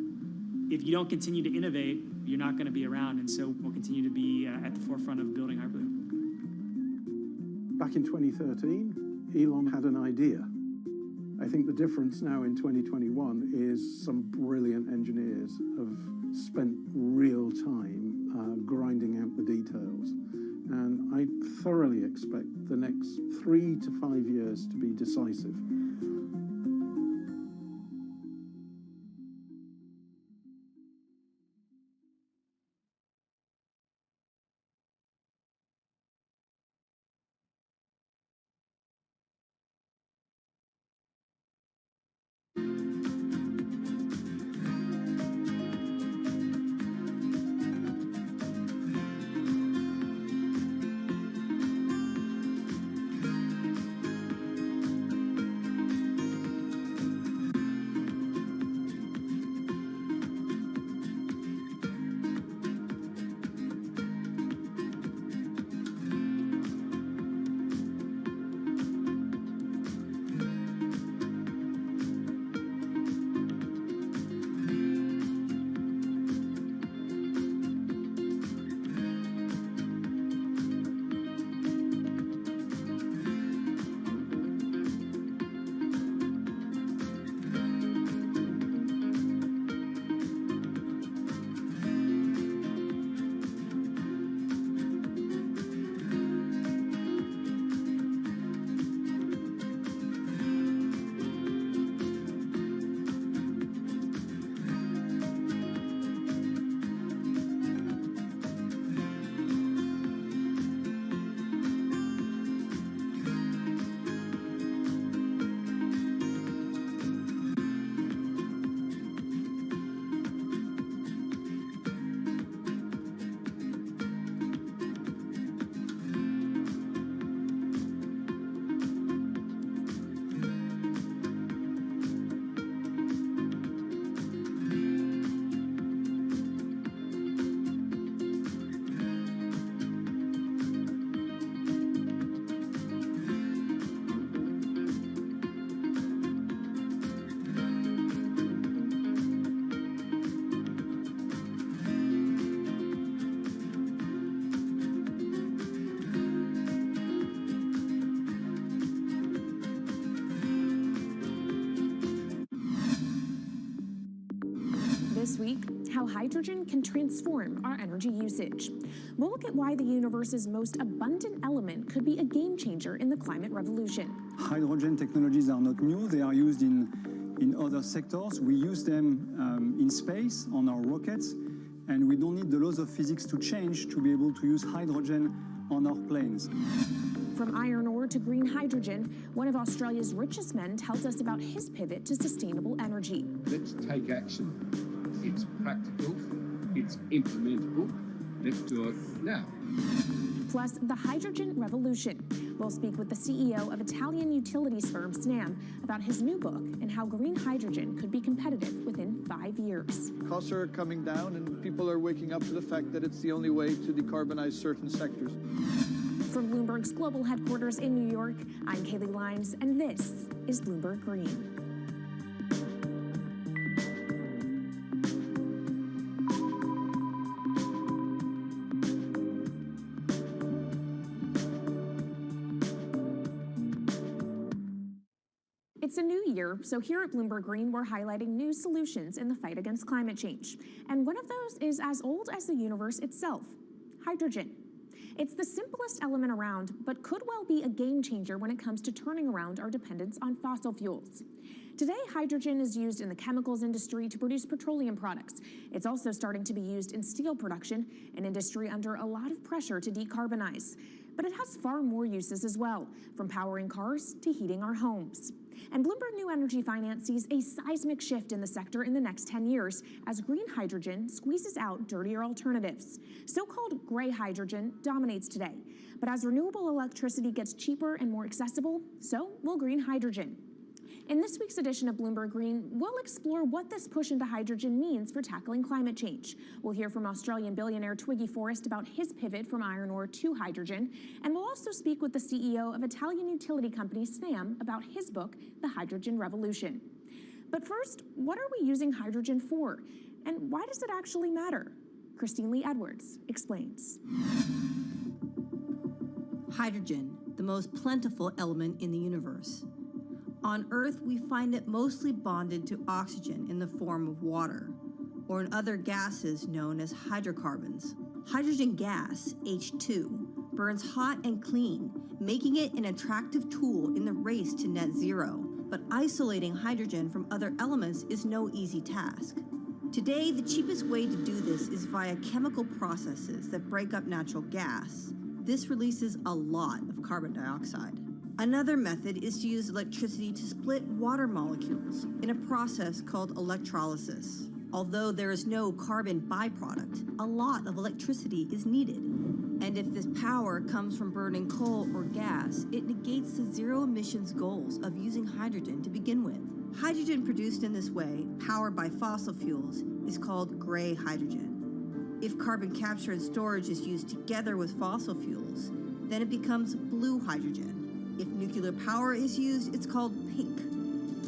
If you don't continue to innovate, you're not going to be around, and so we'll continue to be at the forefront of building Hyperloop.
Back in 2013, Elon had an idea. I think the difference now in 2021 is some brilliant engineers have spent real time grinding out the details. And I thoroughly expect the next 3 to 5 years to be decisive.
this week, how hydrogen can transform our energy usage. We'll look at why the universe's most abundant element could be a game changer in the climate revolution.
Hydrogen technologies are not new. They are used in other sectors. We use them in space, on our rockets, and we don't need the laws of physics to change to be able to use hydrogen on our planes.
From iron ore to green hydrogen, one of Australia's richest men tells us about his pivot to sustainable energy.
Let's take action. It's practical, it's implementable. Let's do it now.
Plus, the hydrogen revolution. We'll speak with the CEO of Italian utilities firm Snam about his new book and how green hydrogen could be competitive within 5 years.
Costs are coming down and people are waking up to the fact that it's the only way to decarbonize certain sectors.
From Bloomberg's global headquarters in New York, I'm Kaylee Lyons, and this is Bloomberg Green. It's a new year, so here at Bloomberg Green, we're highlighting new solutions in the fight against climate change. And one of those is as old as the universe itself, hydrogen. It's the simplest element around, but could well be a game changer when it comes to turning around our dependence on fossil fuels. Today, hydrogen is used in the chemicals industry to produce petroleum products. It's also starting to be used in steel production, an industry under a lot of pressure to decarbonize. But it has far more uses as well, from powering cars to heating our homes. And Bloomberg New Energy Finance sees a seismic shift in the sector in the next 10 years as green hydrogen squeezes out dirtier alternatives. So-called gray hydrogen dominates today. But as renewable electricity gets cheaper and more accessible, so will green hydrogen. In this week's edition of Bloomberg Green, we'll explore what this push into hydrogen means for tackling climate change. We'll hear from Australian billionaire Twiggy Forrest about his pivot from iron ore to hydrogen, and we'll also speak with the CEO of Italian utility company Snam about his book, The Hydrogen Revolution. But first, what are we using hydrogen for? And why does it actually matter? Christine Lee Edwards explains.
Hydrogen, the most plentiful element in the universe. On Earth, we find it mostly bonded to oxygen in the form of water, or in other gases known as hydrocarbons. Hydrogen gas, H2, burns hot and clean, making it an attractive tool in the race to net zero. But isolating hydrogen from other elements is no easy task. Today, the cheapest way to do this is via chemical processes that break up natural gas. This releases a lot of carbon dioxide. Another method is to use electricity to split water molecules in a process called electrolysis. Although there is no carbon byproduct, a lot of electricity is needed. And if this power comes from burning coal or gas, it negates the zero emissions goals of using hydrogen to begin with. Hydrogen produced in this way, powered by fossil fuels, is called gray hydrogen. If carbon capture and storage is used together with fossil fuels, then it becomes blue hydrogen. If nuclear power is used, it's called pink.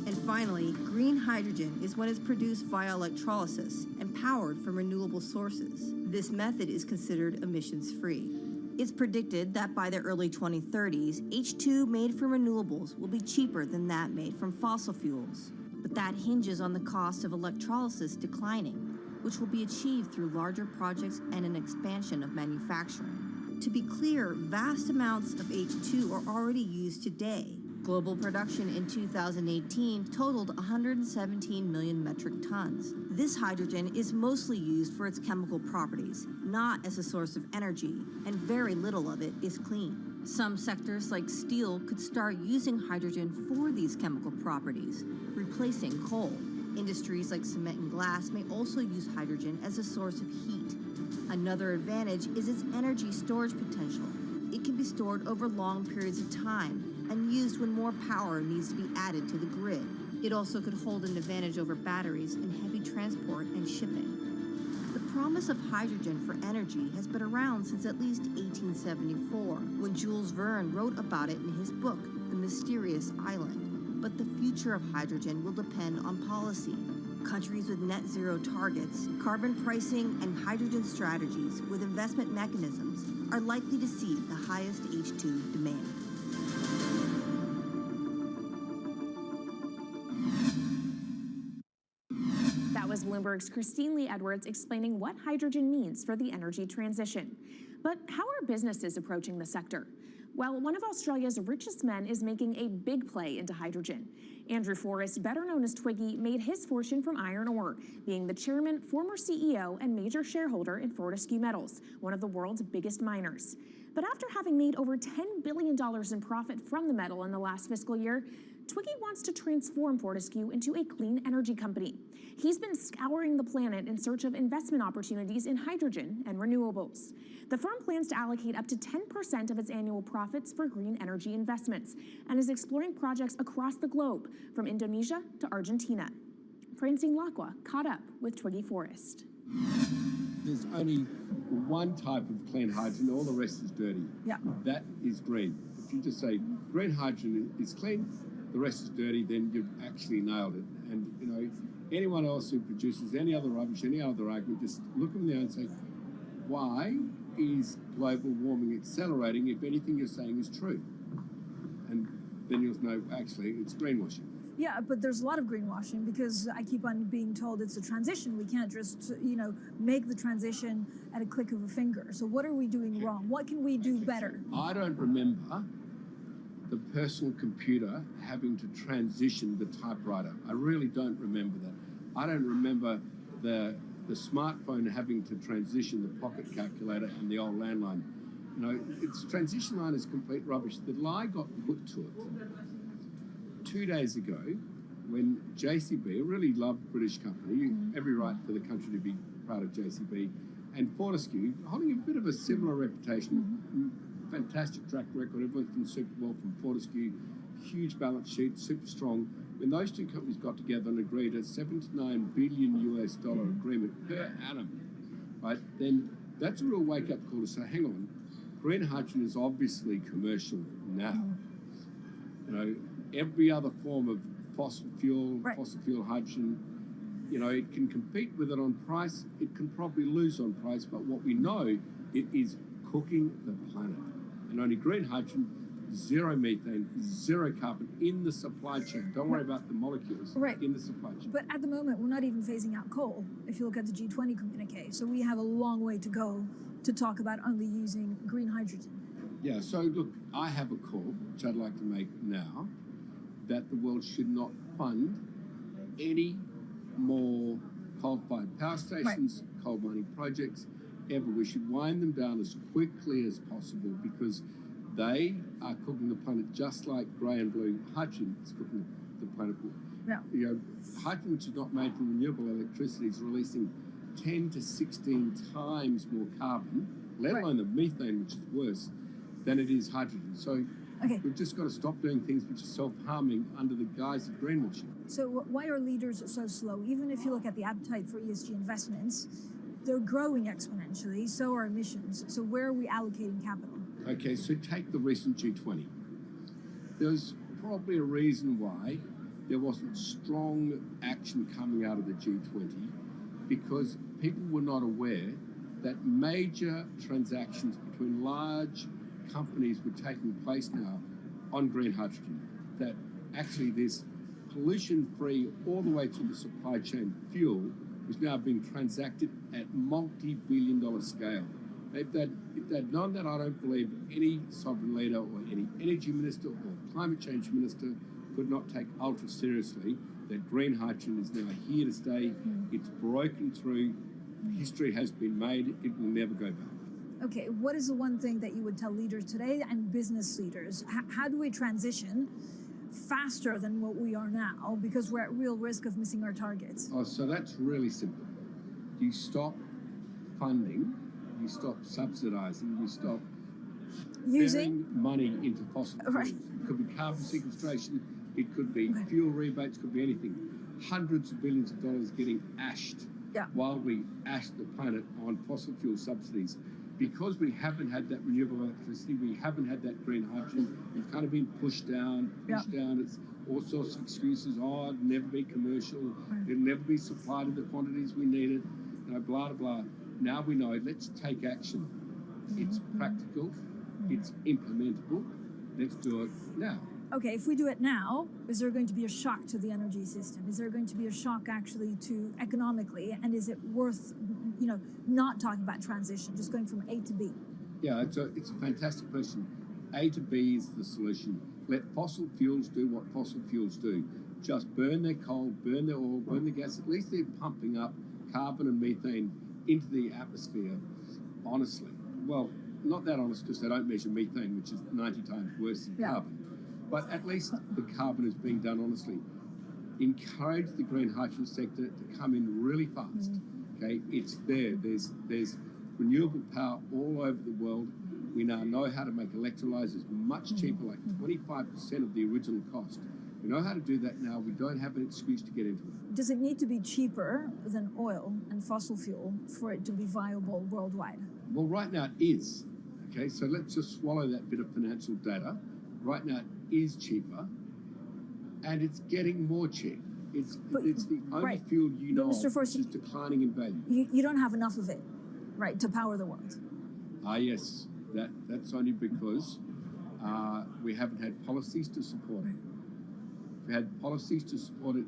And finally, green hydrogen is when it's produced via electrolysis and powered from renewable sources. This method is considered emissions-free. It's predicted that by the early 2030s, H2 made from renewables will be cheaper than that made from fossil fuels. But that hinges on the cost of electrolysis declining, which will be achieved through larger projects and an expansion of manufacturing. To be clear, vast amounts of H2 are already used today. Global production in 2018 totaled 117 million metric tons. This hydrogen is mostly used for its chemical properties, not as a source of energy, and very little of it is clean. Some sectors like steel could start using hydrogen for these chemical properties, replacing coal. Industries like cement and glass may also use hydrogen as a source of heat. Another advantage is its energy storage potential. It can be stored over long periods of time and used when more power needs to be added to the grid. It also could hold an advantage over batteries in heavy transport and shipping. The promise of hydrogen for energy has been around since at least 1874, when Jules Verne wrote about it in his book, The Mysterious Island. But the future of hydrogen will depend on policy. Countries with net zero targets, carbon pricing, and hydrogen strategies with investment mechanisms are likely to see the highest H2 demand.
That was Bloomberg's Christine Lee Edwards explaining what hydrogen means for the energy transition. But how are businesses approaching the sector? Well, one of Australia's richest men is making a big play into hydrogen. Andrew Forrest, better known as Twiggy, made his fortune from iron ore, being the chairman, former CEO, and major shareholder in Fortescue Metals, one of the world's biggest miners. But after having made over $10 billion in profit from the metal in the last fiscal year, Twiggy wants to transform Fortescue into a clean energy company. He's been scouring the planet in search of investment opportunities in hydrogen and renewables. The firm plans to allocate up to 10% of its annual profits for green energy investments and is exploring projects across the globe, from Indonesia to Argentina. Francine Lacqua caught up with Twiggy Forrest.
There's only one type of clean hydrogen, all the rest is dirty.
Yeah.
That is green. If you just say green hydrogen is clean, the rest is dirty, then you've actually nailed it. And, you know, anyone else who produces any other rubbish, any other argument, just look them there and say, why is global warming accelerating if anything you're saying is true? And then you'll know, actually, it's greenwashing.
Yeah, but there's a lot of greenwashing because I keep on being told it's a transition. We can't just, make the transition at a click of a finger. So what are we doing wrong? What can we do better?
I don't remember the personal computer having to transition the typewriter. I really don't remember that. I don't remember the smartphone having to transition the pocket calculator and the old landline. You know, its transition line is complete rubbish. The lie got put to it 2 days ago when JCB, a really loved British company, every right for the country to be proud of JCB, and Fortescue, holding a bit of a similar reputation, fantastic track record, everyone's been super well from Fortescue, huge balance sheet, super strong. When those two companies got together and agreed a $79 billion US agreement per annum, right, then that's a real wake-up call to say, hang on, green hydrogen is obviously commercial now. You know, every other form of fossil fuel hydrogen, you know, it can compete with it on price, it can probably lose on price, but what we know, it is cooking the planet. And only green hydrogen, zero methane, zero carbon in the supply chain. Don't worry about the molecules in the supply chain.
But at the moment, we're not even phasing out coal, if you look at the G20 communique. So we have a long way to go to talk about only using green hydrogen.
Yeah, so look, I have a call, which I'd like to make now, that the world should not fund any more coal-fired power stations, coal mining projects, ever. We should wind them down as quickly as possible because they are cooking the planet just like grey and blue hydrogen is cooking the planet.
Yeah.
You know, hydrogen, which is not made from renewable electricity, is releasing 10 to 16 times more carbon, let alone the methane, which is worse, than it is hydrogen. So we've just got to stop doing things which are self-harming under the guise of greenwashing.
So why are leaders so slow? Even if you look at the appetite for ESG investments, they're growing exponentially, so are emissions. So where are we allocating capital?
Okay, so take the recent G20. There's probably a reason why there wasn't strong action coming out of the G20 because people were not aware that major transactions between large companies were taking place now on green hydrogen, that actually this pollution-free all the way through the supply chain fuel was now being transacted at multi-billion-dollar scale. If they'd known that, I don't believe any sovereign leader or any energy minister or climate change minister could not take ultra seriously that green hydrogen is now here to stay. It's broken through. History has been made. It will never go back.
Okay, what is the one thing that you would tell leaders today and business leaders? How do we transition faster than what we are now because we're at real risk of missing our targets?
Oh, so that's really simple. You stop funding, you stop subsidizing, you stop
using
money into fossil fuels. It could be carbon sequestration, it could be fuel rebates, could be anything. Hundreds of billions of dollars getting ashed while we ash the planet on fossil fuel subsidies. Because we haven't had that renewable electricity, we haven't had that green hydrogen, we've kind of been pushed down. It's all sorts of excuses. Oh, it'll never be commercial. It'll never be supplied in the quantities we needed. You know, blah, blah, blah. Now we know, let's take action. It's practical. It's implementable. Let's do it now.
okay, if we do it now, is there going to be a shock to the energy system? Is there going to be a shock actually to economically? And is it worth, not talking about transition, just going from A to B?
Yeah, it's a fantastic question. A to B is the solution. Let fossil fuels do what fossil fuels do. Just burn their coal, burn their oil, burn the gas. At least they're pumping up carbon and methane into the atmosphere, honestly. Well, not that honest, because they don't measure methane, which is 90 times worse than carbon. But at least the carbon is being done honestly. Encourage the green hydrogen sector to come in really fast. Okay, it's there. There's renewable power all over the world. We now know how to make electrolyzers much cheaper, like 25% of the original cost. We know how to do that now. We don't have an excuse to get into it.
Does it need to be cheaper than oil and fossil fuel for it to be viable worldwide?
Well, right now it is. Okay, so let's just swallow that bit of financial data. Right now it is cheaper, and it's getting more cheap. It's the only fuel you know
Mr. Forst,
which is declining in value.
You don't have enough of it, right, to power the world.
Yes, that's only because we haven't had policies to support it. If we had policies to support it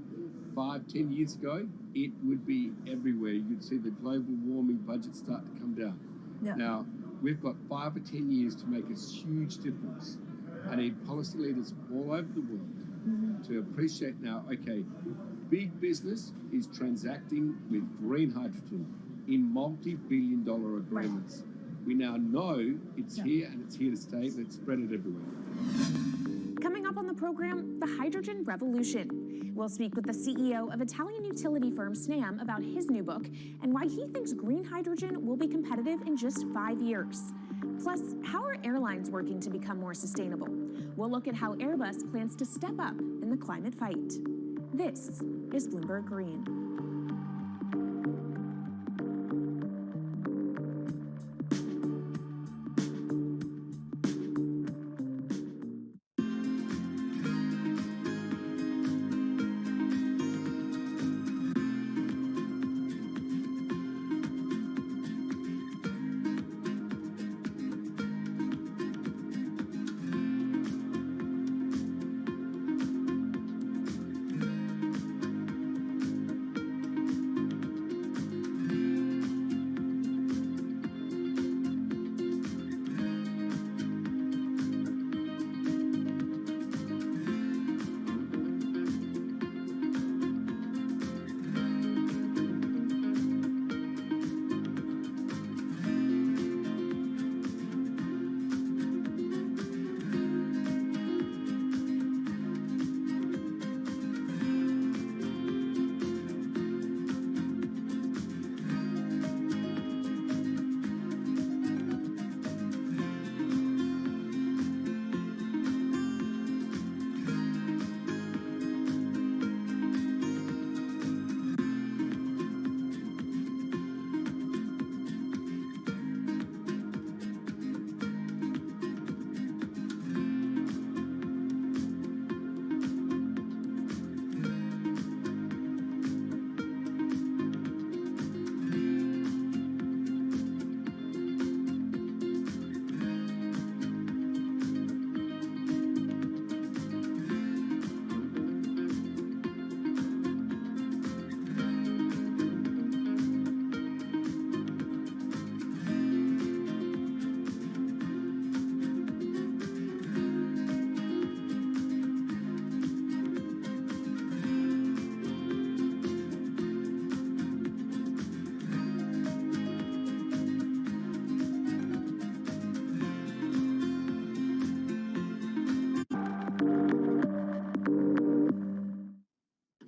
5-10 years ago, it would be everywhere. You'd see the global warming budget start to come down.
Yeah.
Now, we've got 5 or 10 years to make a huge difference. I need policy leaders all over the world to appreciate now, okay, big business is transacting with green hydrogen in multi-billion-dollar agreements. We now know it's here and it's here to stay. Let's spread it everywhere.
Coming up on the program, the hydrogen revolution. We'll speak with the CEO of Italian utility firm Snam about his new book and why he thinks green hydrogen will be competitive in just 5 years. Plus, how are airlines working to become more sustainable? We'll look at how Airbus plans to step up in the climate fight. This is Bloomberg Green.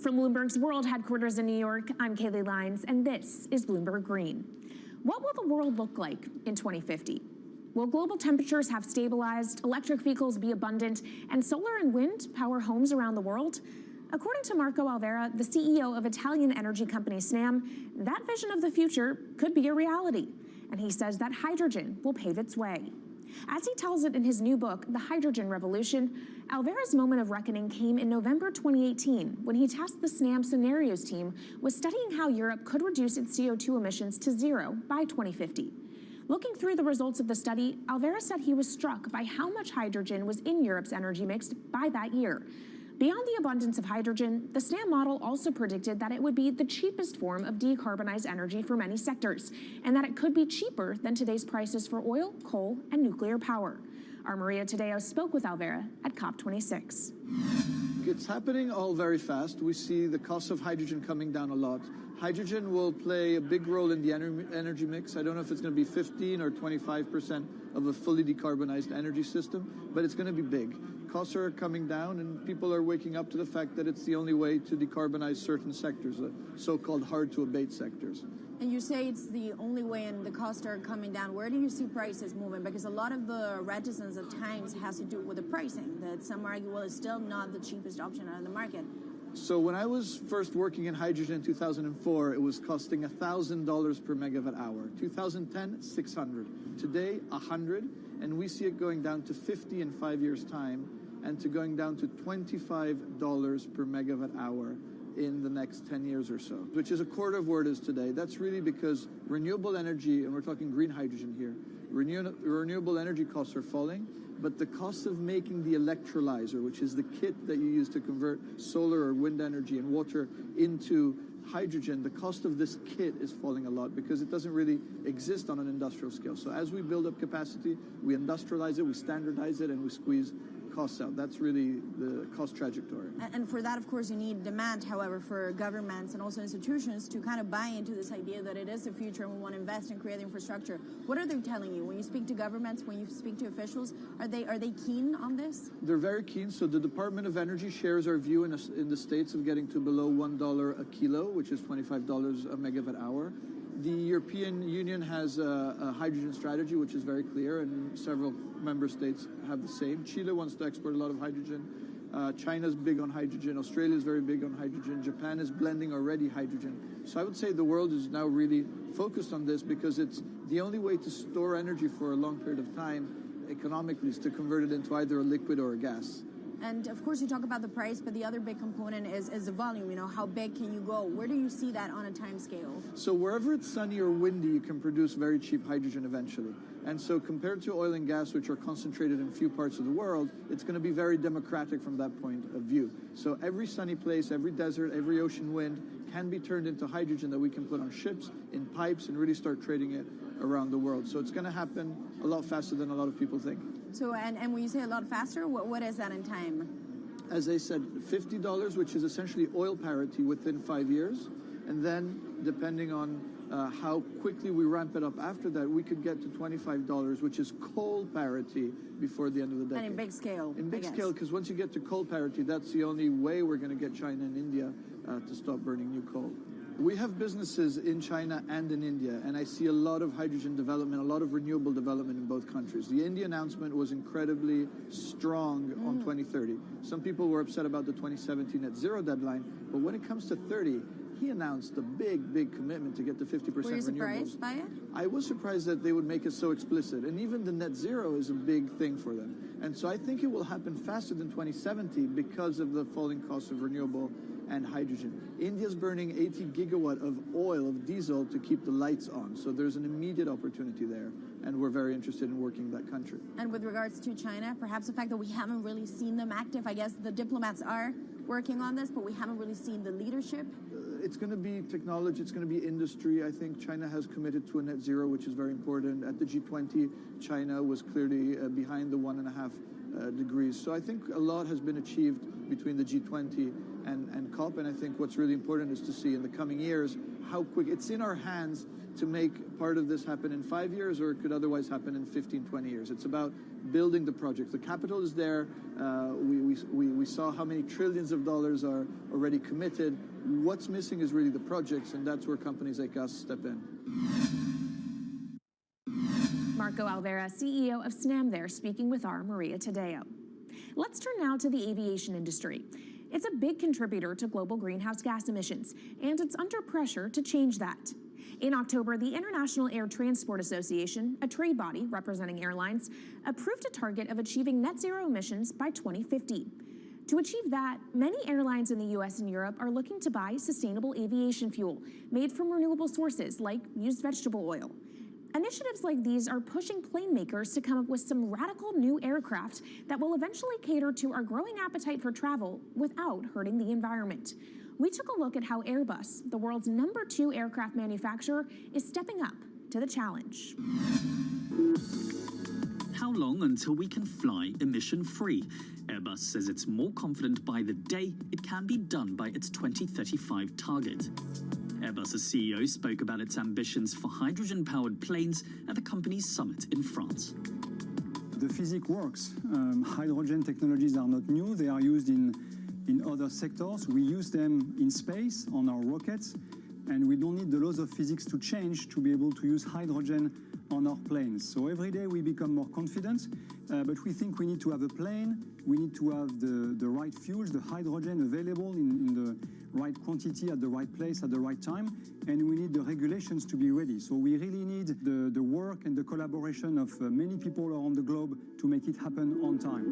From Bloomberg's world headquarters in New York, I'm Kaylee Lines, and this is Bloomberg Green. What will the world look like in 2050? Will global temperatures have stabilized, electric vehicles be abundant, and solar and wind power homes around the world? According to Marco Alvera, the CEO of Italian energy company Snam, that vision of the future could be a reality. And he says that hydrogen will pave its way. As he tells it in his new book, The Hydrogen Revolution, Alvera's moment of reckoning came in November 2018 when he tasked the Snam Scenarios team with studying how Europe could reduce its CO2 emissions to zero by 2050. Looking through the results of the study, Alvera said he was struck by how much hydrogen was in Europe's energy mix by that year. Beyond the abundance of hydrogen, the SNAM model also predicted that it would be the cheapest form of decarbonized energy for many sectors, and that it could be cheaper than today's prices for oil, coal, and nuclear power. Our Maria Tadeo spoke with Alvera at COP26.
It's happening all very fast. We see the cost of hydrogen coming down a lot. Hydrogen will play a big role in the energy mix. I don't know if it's going to be 15 or 25% of a fully decarbonized energy system, but it's going to be big. Costs are coming down, and people are waking up to the fact that it's the only way to decarbonize certain sectors, the so-called hard-to-abate sectors.
And you say it's the only way and the costs are coming down. Where do you see prices moving? Because a lot of the reticence at times has to do with the pricing, that some argue, well, it's still not the cheapest option on the market.
So when I was first working in hydrogen in 2004, it was costing $1,000 per megawatt hour. 2010, 600. Today, 100, and we see it going down to 50 in 5 years' time, and to going down to $25 per megawatt hour in the next 10 years or so, which is a quarter of where it is today. That's really because renewable energy, and we're talking green hydrogen here, renewable energy costs are falling, but the cost of making the electrolyzer, which is the kit that you use to convert solar or wind energy and water into hydrogen, the cost of this kit is falling a lot because it doesn't really exist on an industrial scale. So as we build up capacity, we industrialize it, we standardize it, and we squeeze costs out. That's really the cost trajectory.
And for that, of course, you need demand, however, for governments and also institutions to kind of buy into this idea that it is the future and we want to invest and create infrastructure. What are they telling you? When you speak to governments, when you speak to officials, are they keen on this?
They're very keen. So the Department of Energy shares our view in the States of getting to below $1 a kilo, which is $25 a megawatt hour. The European Union has a hydrogen strategy, which is very clear, and several member states have the same. Chile wants to export a lot of hydrogen. China's big on hydrogen. Australia is very big on hydrogen. Japan is blending already hydrogen. So I would say the world is now really focused on this because it's the only way to store energy for a long period of time economically is to convert it into either a liquid or a gas.
And of course you talk about the price, but the other big component is the volume. You know, how big can you go? Where do you see that on a time scale?
So wherever it's sunny or windy, you can produce very cheap hydrogen eventually. And so compared to oil and gas, which are concentrated in few parts of the world, it's going to be very democratic from that point of view. So every sunny place, every desert, every ocean wind can be turned into hydrogen that we can put on ships, in pipes, and really start trading it around the world. So it's going to happen a lot faster than a lot of people think.
So, and when you say a lot faster, what is that in time?
As I said, $50, which is essentially oil parity within 5 years. And then, depending on how quickly we ramp it up after that, we could get to $25, which is coal parity before the end of the decade.
And in big scale.
In big scale, because once you get to coal parity, that's the only way we're going to get China and India to stop burning new coal. We have businesses in China and in India, and I see a lot of hydrogen development, a lot of renewable development in both countries. The India announcement was incredibly strong on 2030. Some people were upset about the 2017 net zero deadline, but when it comes to 30, he announced a big commitment to get to 50% renewables.
Were you surprised by it?
I was surprised that they would make it so explicit, and even the net zero is a big thing for them. And so I think it will happen faster than 2070 because of the falling cost of renewable and hydrogen. India's burning 80 gigawatt of oil, of diesel, to keep the lights on. So there's an immediate opportunity there, and we're very interested in working that country.
And with regards to China, perhaps the fact that we haven't really seen them active, I guess the diplomats are working on this, but we haven't really seen the leadership.
It's going to be technology, it's going to be industry. I think China has committed to a net zero, which is very important. At the G20, China was clearly behind the 1.5 degrees. So I think a lot has been achieved between the G20 and COP, and I think what's really important is to see in the coming years how quick. It's in our hands to make part of this happen in 5 years, or it could otherwise happen in 15, 20 years. It's about building the project. The capital is there. We saw how many trillions of dollars are already committed. What's missing is really the projects, and that's where companies like us step in.
Marco Alvera, CEO of SNAM there, speaking with our Maria Tadeo. Let's turn now to the aviation industry. It's a big contributor to global greenhouse gas emissions, and it's under pressure to change that. In October, the International Air Transport Association, a trade body representing airlines, approved a target of achieving net zero emissions by 2050. To achieve that, many airlines in the US and Europe are looking to buy sustainable aviation fuel made from renewable sources like used vegetable oil. Initiatives like these are pushing plane makers to come up with some radical new aircraft that will eventually cater to our growing appetite for travel without hurting the environment. We took a look at how Airbus, the world's #2 aircraft manufacturer, is stepping up to the challenge.
How long until we can fly emission-free? Airbus says it's more confident by the day it can be done by its 2035 target. Airbus's CEO spoke about its ambitions for hydrogen-powered planes at the company's summit in France.
The physics works. Hydrogen technologies are not new. They are used in other sectors. We use them in space on our rockets, and we don't need the laws of physics to change to be able to use hydrogen on our planes. So every day we become more confident, but we think we need to have a plane, we need to have the right fuels, the hydrogen available in the right quantity at the right place at the right time, and we need the regulations to be ready. So we really need the work and the collaboration of many people around the globe to make it happen on time.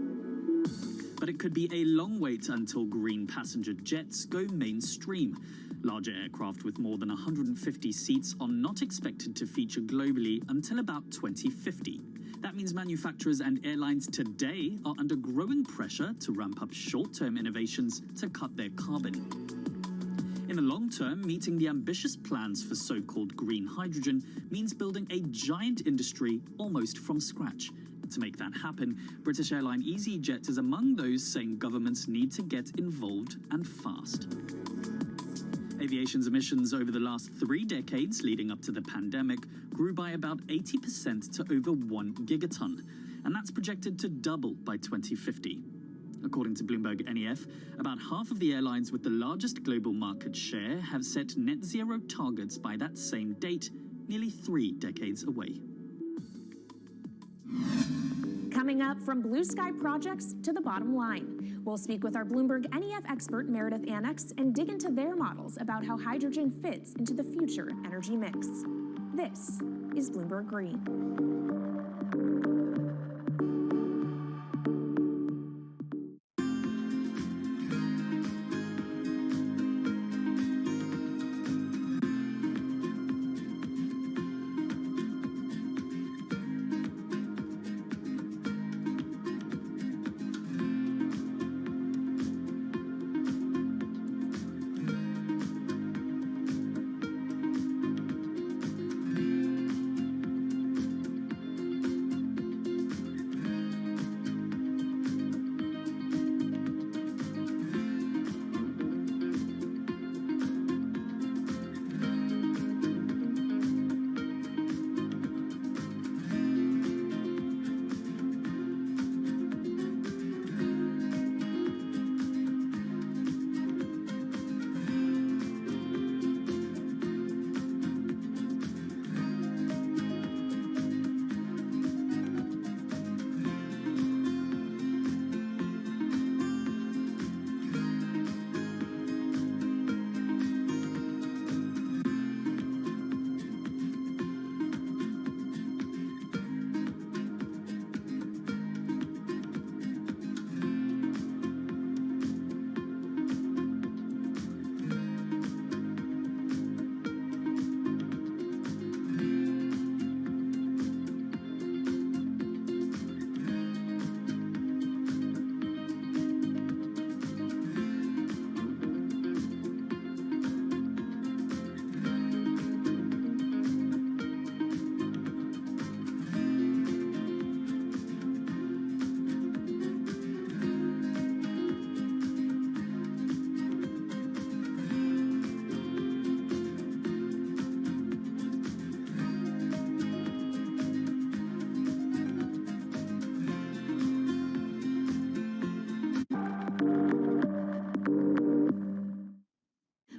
But it could be a long wait until green passenger jets go mainstream. Larger aircraft with more than 150 seats are not expected to feature globally until about 2050. That means manufacturers and airlines today are under growing pressure to ramp up short-term innovations to cut their carbon. In the long term, meeting the ambitious plans for so-called green hydrogen means building a giant industry almost from scratch. To make that happen, British airline EasyJet is among those saying governments need to get involved and fast. Aviation's emissions over the last 3 decades leading up to the pandemic grew by about 80% to over 1 gigaton, and that's projected to double by 2050. According to Bloomberg NEF, about half of the airlines with the largest global market share have set net zero targets by that same date, nearly 3 decades away.
Coming up, from blue sky projects to the bottom line, we'll speak with our Bloomberg NEF expert Meredith Annex and dig into their models about how hydrogen fits into the future energy mix. This is Bloomberg Green.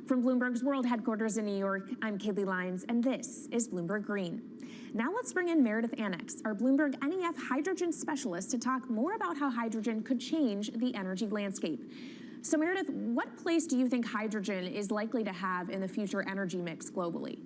From Bloomberg's world headquarters in New York, I'm Kaylee Lyons, and this is Bloomberg Green. Now let's bring in Meredith Annex, our Bloomberg NEF hydrogen specialist, to talk more about how hydrogen could change the energy landscape. So Meredith, what place do you think hydrogen is likely to have in the future energy mix globally?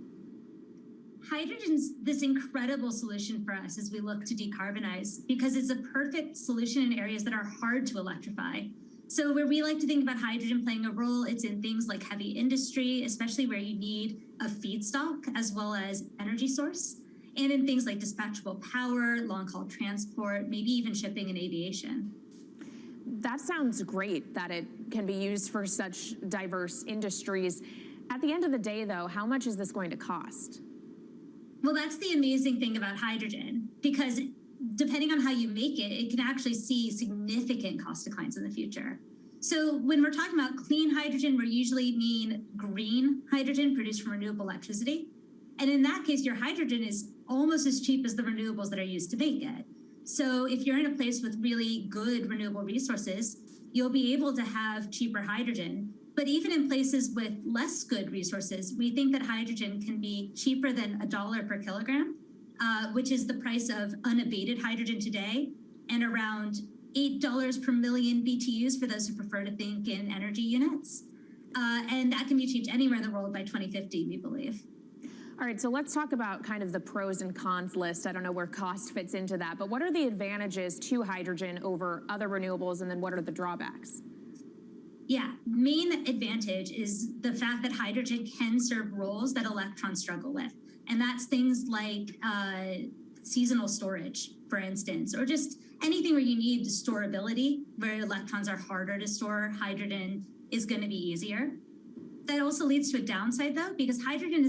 Hydrogen's this incredible solution for us as we look to decarbonize because it's a perfect solution in areas that are hard to electrify. So where we like to think about hydrogen playing a role, it's in things like heavy industry, especially where you need a feedstock as well as energy source. and in things like dispatchable power, long-haul transport, maybe even shipping and aviation.
That sounds great that it can be used for such diverse industries. At the end of the day, though, how much is this going to cost?
Well, that's the amazing thing about hydrogen, because depending on how you make it, it can actually see significant cost declines in the future. So when we're talking about clean hydrogen, we usually mean green hydrogen produced from renewable electricity. And in that case, your hydrogen is almost as cheap as the renewables that are used to make it. So if you're in a place with really good renewable resources, you'll be able to have cheaper hydrogen. But even in places with less good resources, we think that hydrogen can be cheaper than $1 per kilogram, which is the price of unabated hydrogen today, and around $8 per million BTUs for those who prefer to think in energy units. And that can be achieved anywhere in the world by 2050, we believe.
All right, so let's talk about kind of the pros and cons list. I don't know where cost fits into that, but what are the advantages to hydrogen over other renewables, and then what are the drawbacks?
Yeah, main advantage is the fact that hydrogen can serve roles that electrons struggle with. And that's things like seasonal storage, for instance, or just anything where you need storability, where electrons are harder to store, hydrogen is going to be easier. That also leads to a downside, though, because hydrogen is